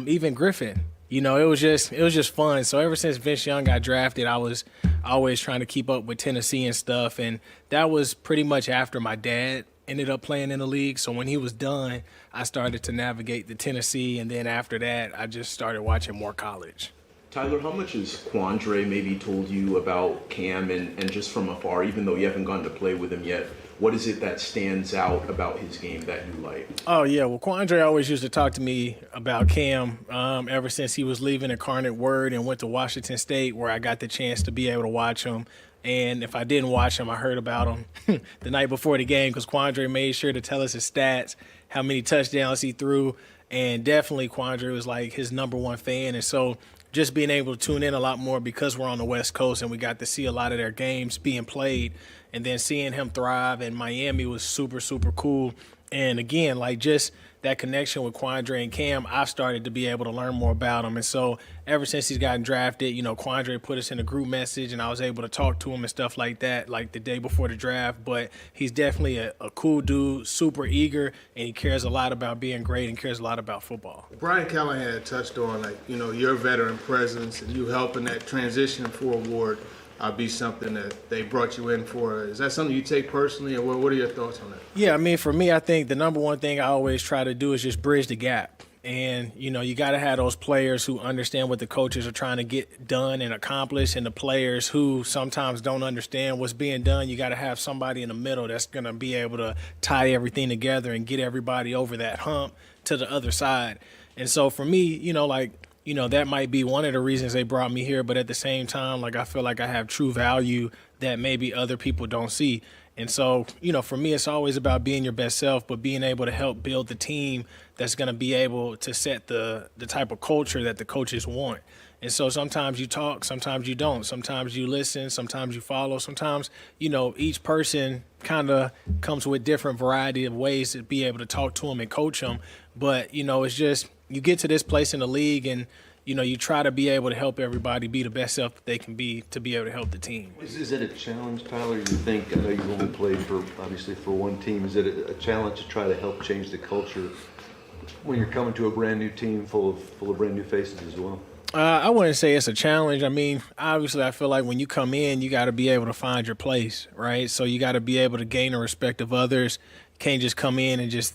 even Griffin. You know, it was just fun. So ever since Vince Young got drafted, I was always trying to keep up with Tennessee and stuff, and that was pretty much after my dad ended up playing in the league. So when he was done, I started to navigate the Tennessee, and then after that, I just started watching more college.
Tyler, how much has Quandre maybe told you about Cam and just from afar, even though you haven't gone to play with him yet, what is it that stands out about his game that you like?
Oh, yeah. Well, Quandre always used to talk to me about Cam ever since he was leaving Incarnate Word and went to Washington State, where I got the chance to be able to watch him. And if I didn't watch him, I heard about him the night before the game because Quandre made sure to tell us his stats, how many touchdowns he threw. And definitely Quandre was like his number one fan. And so just being able to tune in a lot more because we're on the West Coast and we got to see a lot of their games being played, and then seeing him thrive in Miami was super, super cool. And again, like just that connection with Quandre and Cam, I've started to be able to learn more about him. And so ever since he's gotten drafted, you know, Quandre put us in a group message and I was able to talk to him and stuff like that, like the day before the draft. But he's definitely a cool dude, super eager, and he cares a lot about being great and cares a lot about football.
Brian Callahan touched on, like, you know, your veteran presence and you helping that transition forward be something that they brought you in for. Is that something you take personally, or what are your thoughts on that?
Yeah, I mean, for me, I think the number one thing I always try to do is just bridge the gap. And, you know, you got to have those players who understand what the coaches are trying to get done and accomplish, and the players who sometimes don't understand what's being done. You got to have somebody in the middle that's going to be able to tie everything together and get everybody over that hump to the other side. And so for me, you know, like, you know, that might be one of the reasons they brought me here. But at the same time, like, I feel like I have true value that maybe other people don't see. And so, you know, for me, it's always about being your best self, but being able to help build the team that's going to be able to set the type of culture that the coaches want. And so sometimes you talk, sometimes you don't. Sometimes you listen, sometimes you follow. Sometimes, you know, each person kind of comes with different variety of ways to be able to talk to them and coach them. But, you know, it's just you get to this place in the league and, you know, you try to be able to help everybody be the best self that they can be to be able to help the team.
Is it a challenge, Tyler, you think? I know you've only played obviously for one team. Is it a challenge to try to help change the culture when you're coming to a brand new team full of brand new faces as well?
I wouldn't say it's a challenge. I mean, obviously, I feel like when you come in, you got to be able to find your place, right? So you got to be able to gain the respect of others. You can't just come in and just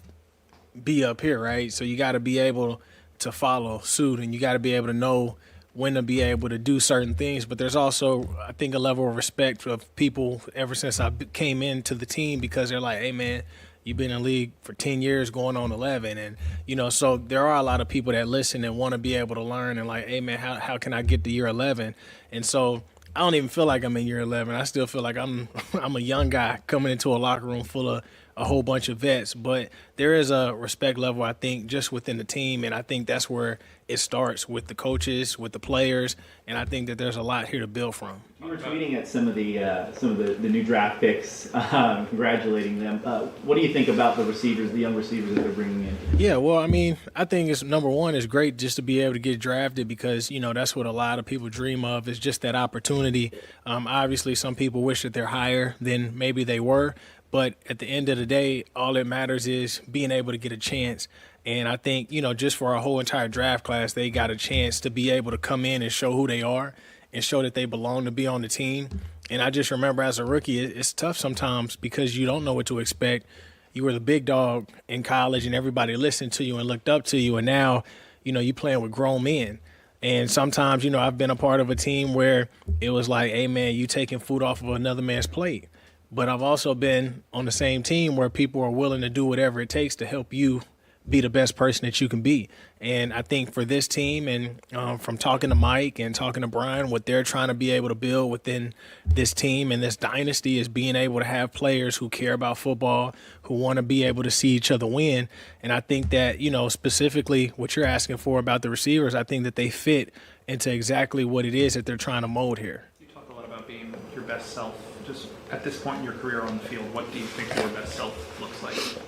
be up here, right? So you got to be able to follow suit, and you got to be able to know when to be able to do certain things. But there's also, I think, a level of respect of people ever since I came into the team, because they're like, hey, man, you've been in the league for 10 years going on 11. And, you know, so there are a lot of people that listen and want to be able to learn and like, hey, man, how can I get to year 11? And so I don't even feel like I'm in year 11. I still feel like I'm a young guy coming into a locker room full of a whole bunch of vets. But there is a respect level, I think, just within the team. And I think that's where it starts with the coaches, with the players. And I think that there's a lot here to build from.
You were tweeting at some of the new draft picks, congratulating them. What do you think about the receivers, the young receivers that they're bringing in?
Yeah, well, I mean, I think it's number one, it's great just to be able to get drafted because, you know, that's what a lot of people dream of, is just that opportunity. Obviously, some people wish that they're higher than maybe they were, But at the end of the day, all that matters is being able to get a chance. And I think, just for our whole entire draft class, they got a chance to be able to come in and show who they are and show that they belong to be on the team. And I just remember as a rookie, it's tough sometimes because you don't know what to expect. You were the big dog in college and everybody listened to you and looked up to you. And now, you playing with grown men. And sometimes, I've been a part of a team where it was like, hey, man, you taking food off of another man's plate. But I've also been on the same team where people are willing to do whatever it takes to help you be the best person that you can be. And I think for this team and from talking to Mike and talking to Brian, what they're trying to be able to build within this team and this dynasty is being able to have players who care about football, who want to be able to see each other win. And I think that, specifically what you're asking for about the receivers, I think that they fit into exactly what it is that they're trying to mold here.
You talk a lot about being your best self. Just at this point in your career on the field, what do you think your best self looks like?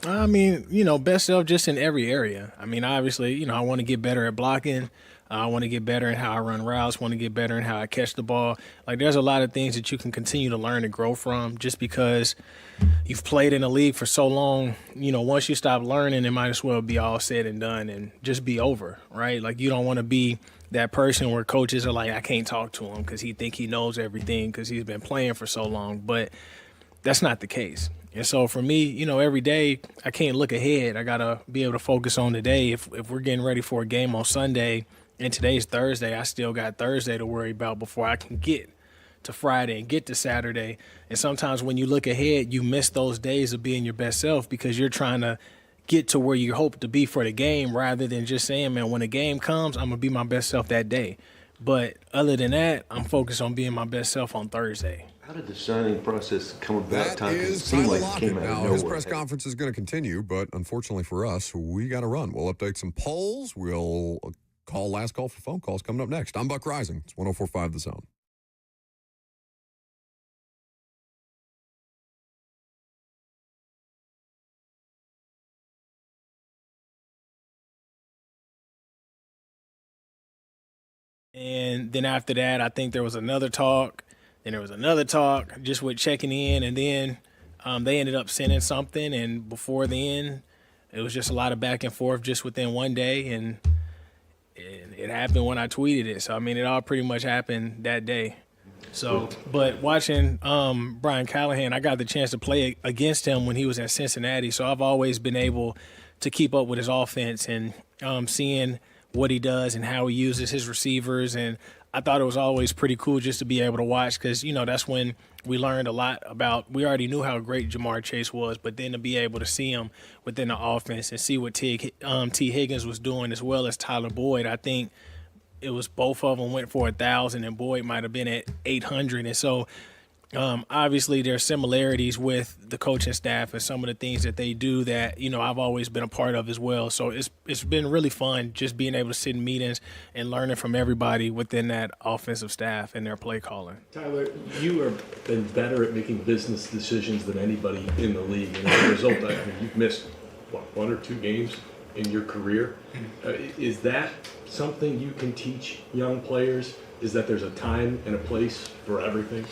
I mean, best self just in every area. I mean, obviously, I want to get better at blocking. I want to get better in how I run routes, want to get better in how I catch the ball. Like, there's a lot of things that you can continue to learn and grow from just because you've played in the league for so long. Once you stop learning, it might as well be all said and done and just be over, right? Like, you don't want to be that person where coaches are like, I can't talk to him because he think he knows everything because he's been playing for so long. But that's not the case. And so for me, every day I can't look ahead. I got to be able to focus on today. If we're getting ready for a game on Sunday and today's Thursday, I still got Thursday to worry about before I can get to Friday and get to Saturday. And sometimes when you look ahead, you miss those days of being your best self because you're trying to get to where you hope to be for the game rather than just saying, man, when the game comes, I'm going to be my best self that day. But other than that, I'm focused on being my best self on Thursday.
How did the signing process come about?
That is Tyler Lockett. Now, his press conference is going to continue, but unfortunately for us, we got to run. We'll update some polls. We'll call last call for phone calls coming up next. I'm Buck Rising. It's 104.5 The Zone.
And then after that, I think there was another talk. Then there was another talk just with checking in. And then they ended up sending something. And before then, it was just a lot of back and forth just within one day. And it happened when I tweeted it. So, I mean, it all pretty much happened that day. So, but watching Brian Callahan, I got the chance to play against him when he was at Cincinnati. So I've always been able to keep up with his offense and seeing what he does and how he uses his receivers. And I thought it was always pretty cool just to be able to watch because, that's when we learned a lot about – we already knew how great Jamar Chase was, but then to be able to see him within the offense and see what T. Higgins was doing as well as Tyler Boyd, I think it was both of them went for 1,000 and Boyd might have been at 800. And so obviously there's similarities with the coaching staff and some of the things that they do that, I've always been a part of as well. So it's been really fun just being able to sit in meetings and learning from everybody within that offensive staff and their play calling.
Tyler, you have been better at making business decisions than anybody in the league. And as a result, you've missed, one or two games in your career. Is that something you can teach young players? Is that there's a time and a place for everything?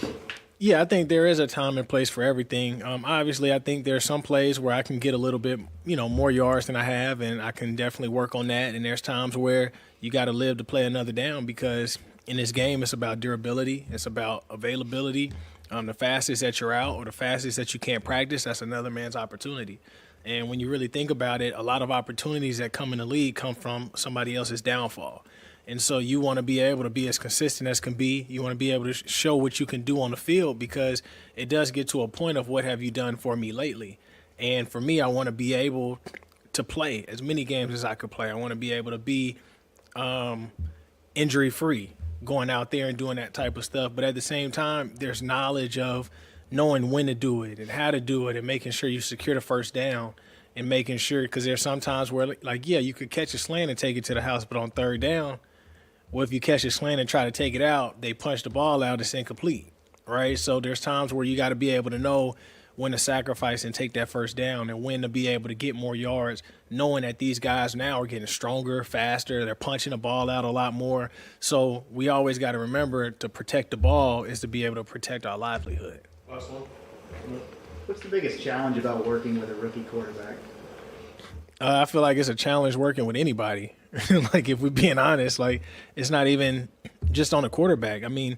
Yeah, I think there is a time and place for everything. Obviously, I think there are some plays where I can get a little bit, more yards than I have, and I can definitely work on that. And there's times where you got to live to play another down because in this game, it's about durability. It's about availability. The fastest that you're out or the fastest that you can't practice, that's another man's opportunity. And when you really think about it, a lot of opportunities that come in the league come from somebody else's downfall. And so you want to be able to be as consistent as can be. You want to be able to show what you can do on the field because it does get to a point of what have you done for me lately. And for me, I want to be able to play as many games as I could play. I want to be able to be injury-free, going out there and doing that type of stuff. But at the same time, there's knowledge of knowing when to do it and how to do it and making sure you secure the first down and making sure, because there's some times where, you could catch a slant and take it to the house, but on third down, well, if you catch a slant and try to take it out, they punch the ball out, it's incomplete, right? So there's times where you got to be able to know when to sacrifice and take that first down and when to be able to get more yards, knowing that these guys now are getting stronger, faster, they're punching the ball out a lot more. So we always got to remember to protect the ball is to be able to protect our livelihood.
Last one.
What's the biggest challenge about working with a rookie quarterback?
I feel like it's a challenge working with anybody. Like, if we're being honest, like, it's not even just on a quarterback. I mean,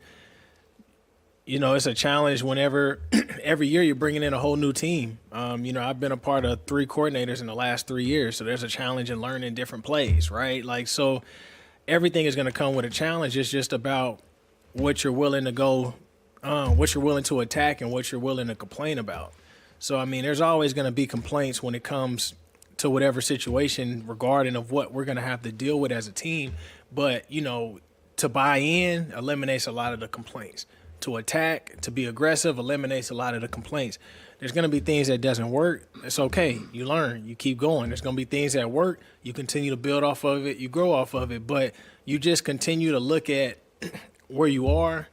it's a challenge whenever every year you're bringing in a whole new team. I've been a part of 3 coordinators in the last 3 years, so there's a challenge in learning different plays, right? Like, so everything is going to come with a challenge. It's just about what you're willing to go, what you're willing to attack and what you're willing to complain about. So, I mean, there's always going to be complaints when it comes to whatever situation regarding of what we're going to have to deal with as a team. But, to buy in eliminates a lot of the complaints. To attack, to be aggressive, eliminates a lot of the complaints. There's going to be things that doesn't work. It's okay. You learn. You keep going. There's going to be things that work. You continue to build off of it. You grow off of it. But you just continue to look at where you are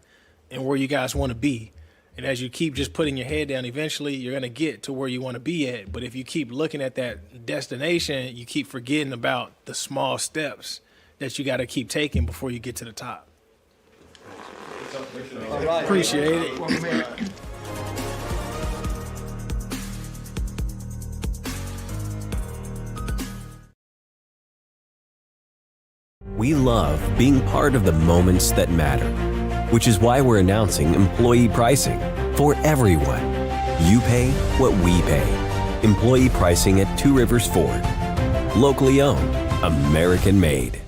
and where you guys want to be. And as you keep just putting your head down, eventually you're going to get to where you want to be at. But if you keep looking at that destination, you keep forgetting about the small steps that you got to keep taking before you get to the top.
All right.
Appreciate it.
We love being part of the moments that matter, which is why we're announcing employee pricing for everyone. You pay what we pay. Employee pricing at Two Rivers Ford. Locally owned, American made.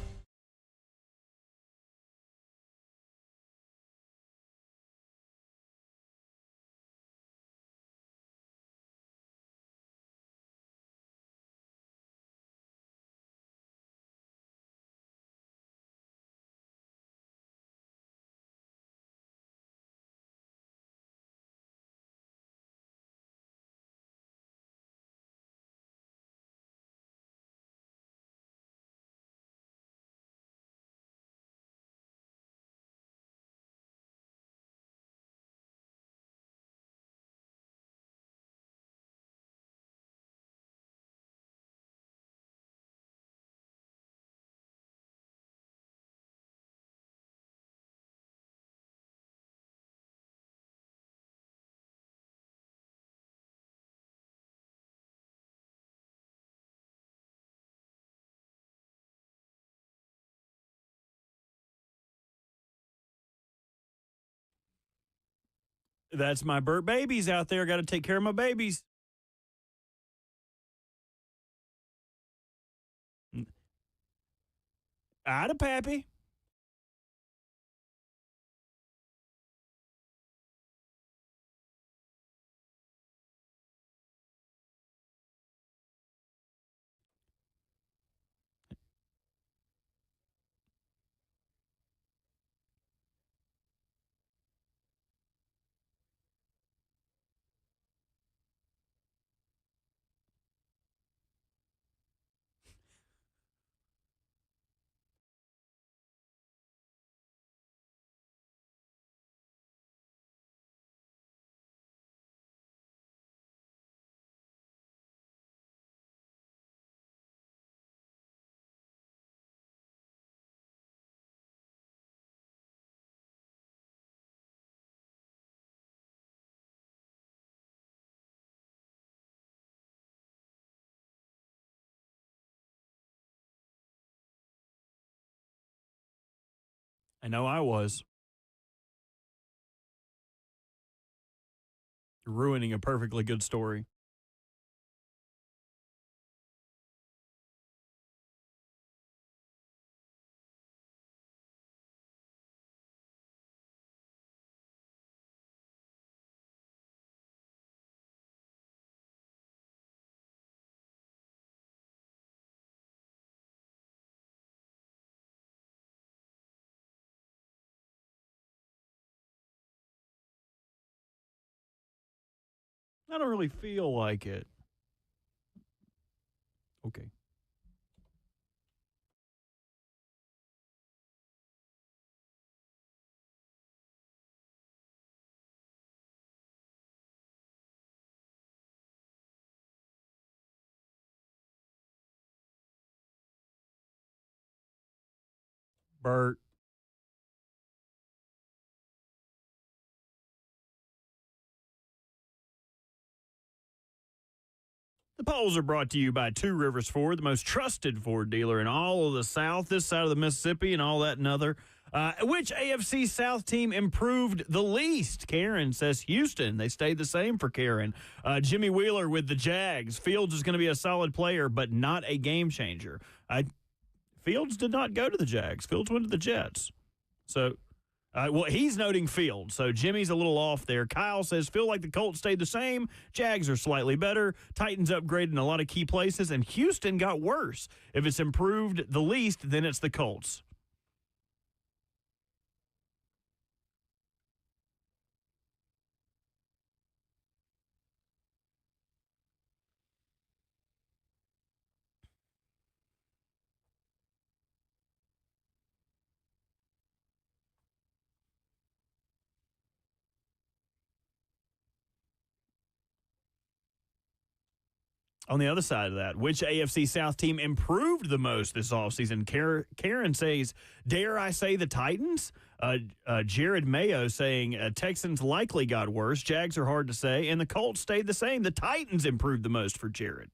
That's my Burt babies out there. Got to take care of my babies. Ada Pappy. I know I was. Ruining a perfectly good story. I don't really feel like it. Okay. Bert. polls are brought to you by Two Rivers Ford, the most trusted Ford dealer in all of the South, this side of the Mississippi, and all that and other. Which AFC South team improved the least? Karen says Houston. They stayed the same for Karen. Jimmy Wheeler with the Jags. Fields is going to be a solid player, but not a game changer. Fields did not go to the Jags. Fields went to the Jets. So, well, he's noting Fields. So Jimmy's a little off there. Kyle says, feel like the Colts stayed the same. Jags are slightly better. Titans upgraded in a lot of key places, and Houston got worse. If it's improved the least, then it's the Colts. On the other side of that, which AFC South team improved the most this offseason? Karen says, dare I say the Titans? Jared Mayo saying Texans likely got worse. Jags are hard to say. And the Colts stayed the same. The Titans improved the most for Jared.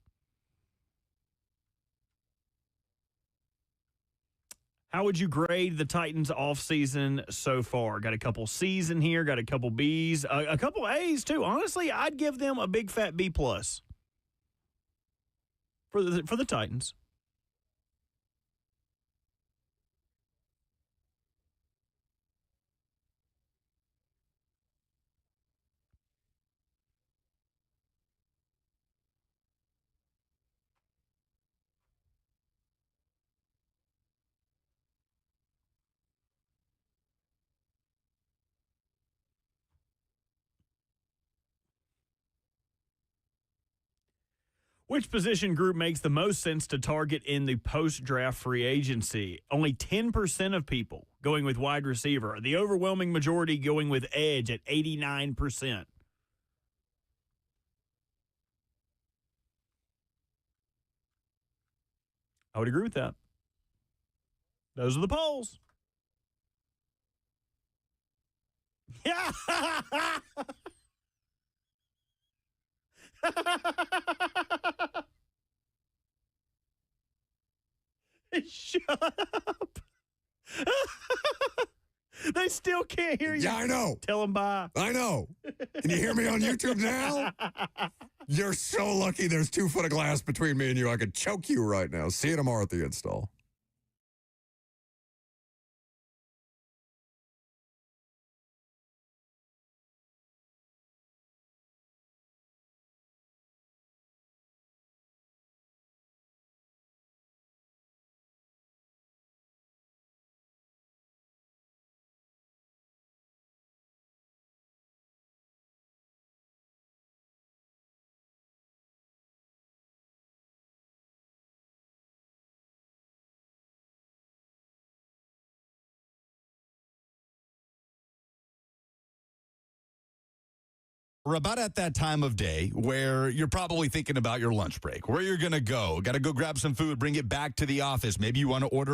How would you grade the Titans offseason so far? Got a couple C's in here, got a couple B's, a couple A's too. Honestly, I'd give them a big fat B+ for the Titans. Which position group makes the most sense to target in the post-draft free agency? Only 10% of people going with wide receiver. The overwhelming majority going with edge at 89%. I would agree with that. Those are the polls. Yeah. Shut up. They still can't hear you.
Yeah, I know.
Tell them bye.
I know. Can you hear me on YouTube now? You're so lucky there's 2 foot of glass between me and you. I could choke you right now. See you tomorrow at the install.
We're about at that time of day where you're probably thinking about your lunch break, where you're going to go. Got to go grab some food, bring it back to the office. Maybe you want to order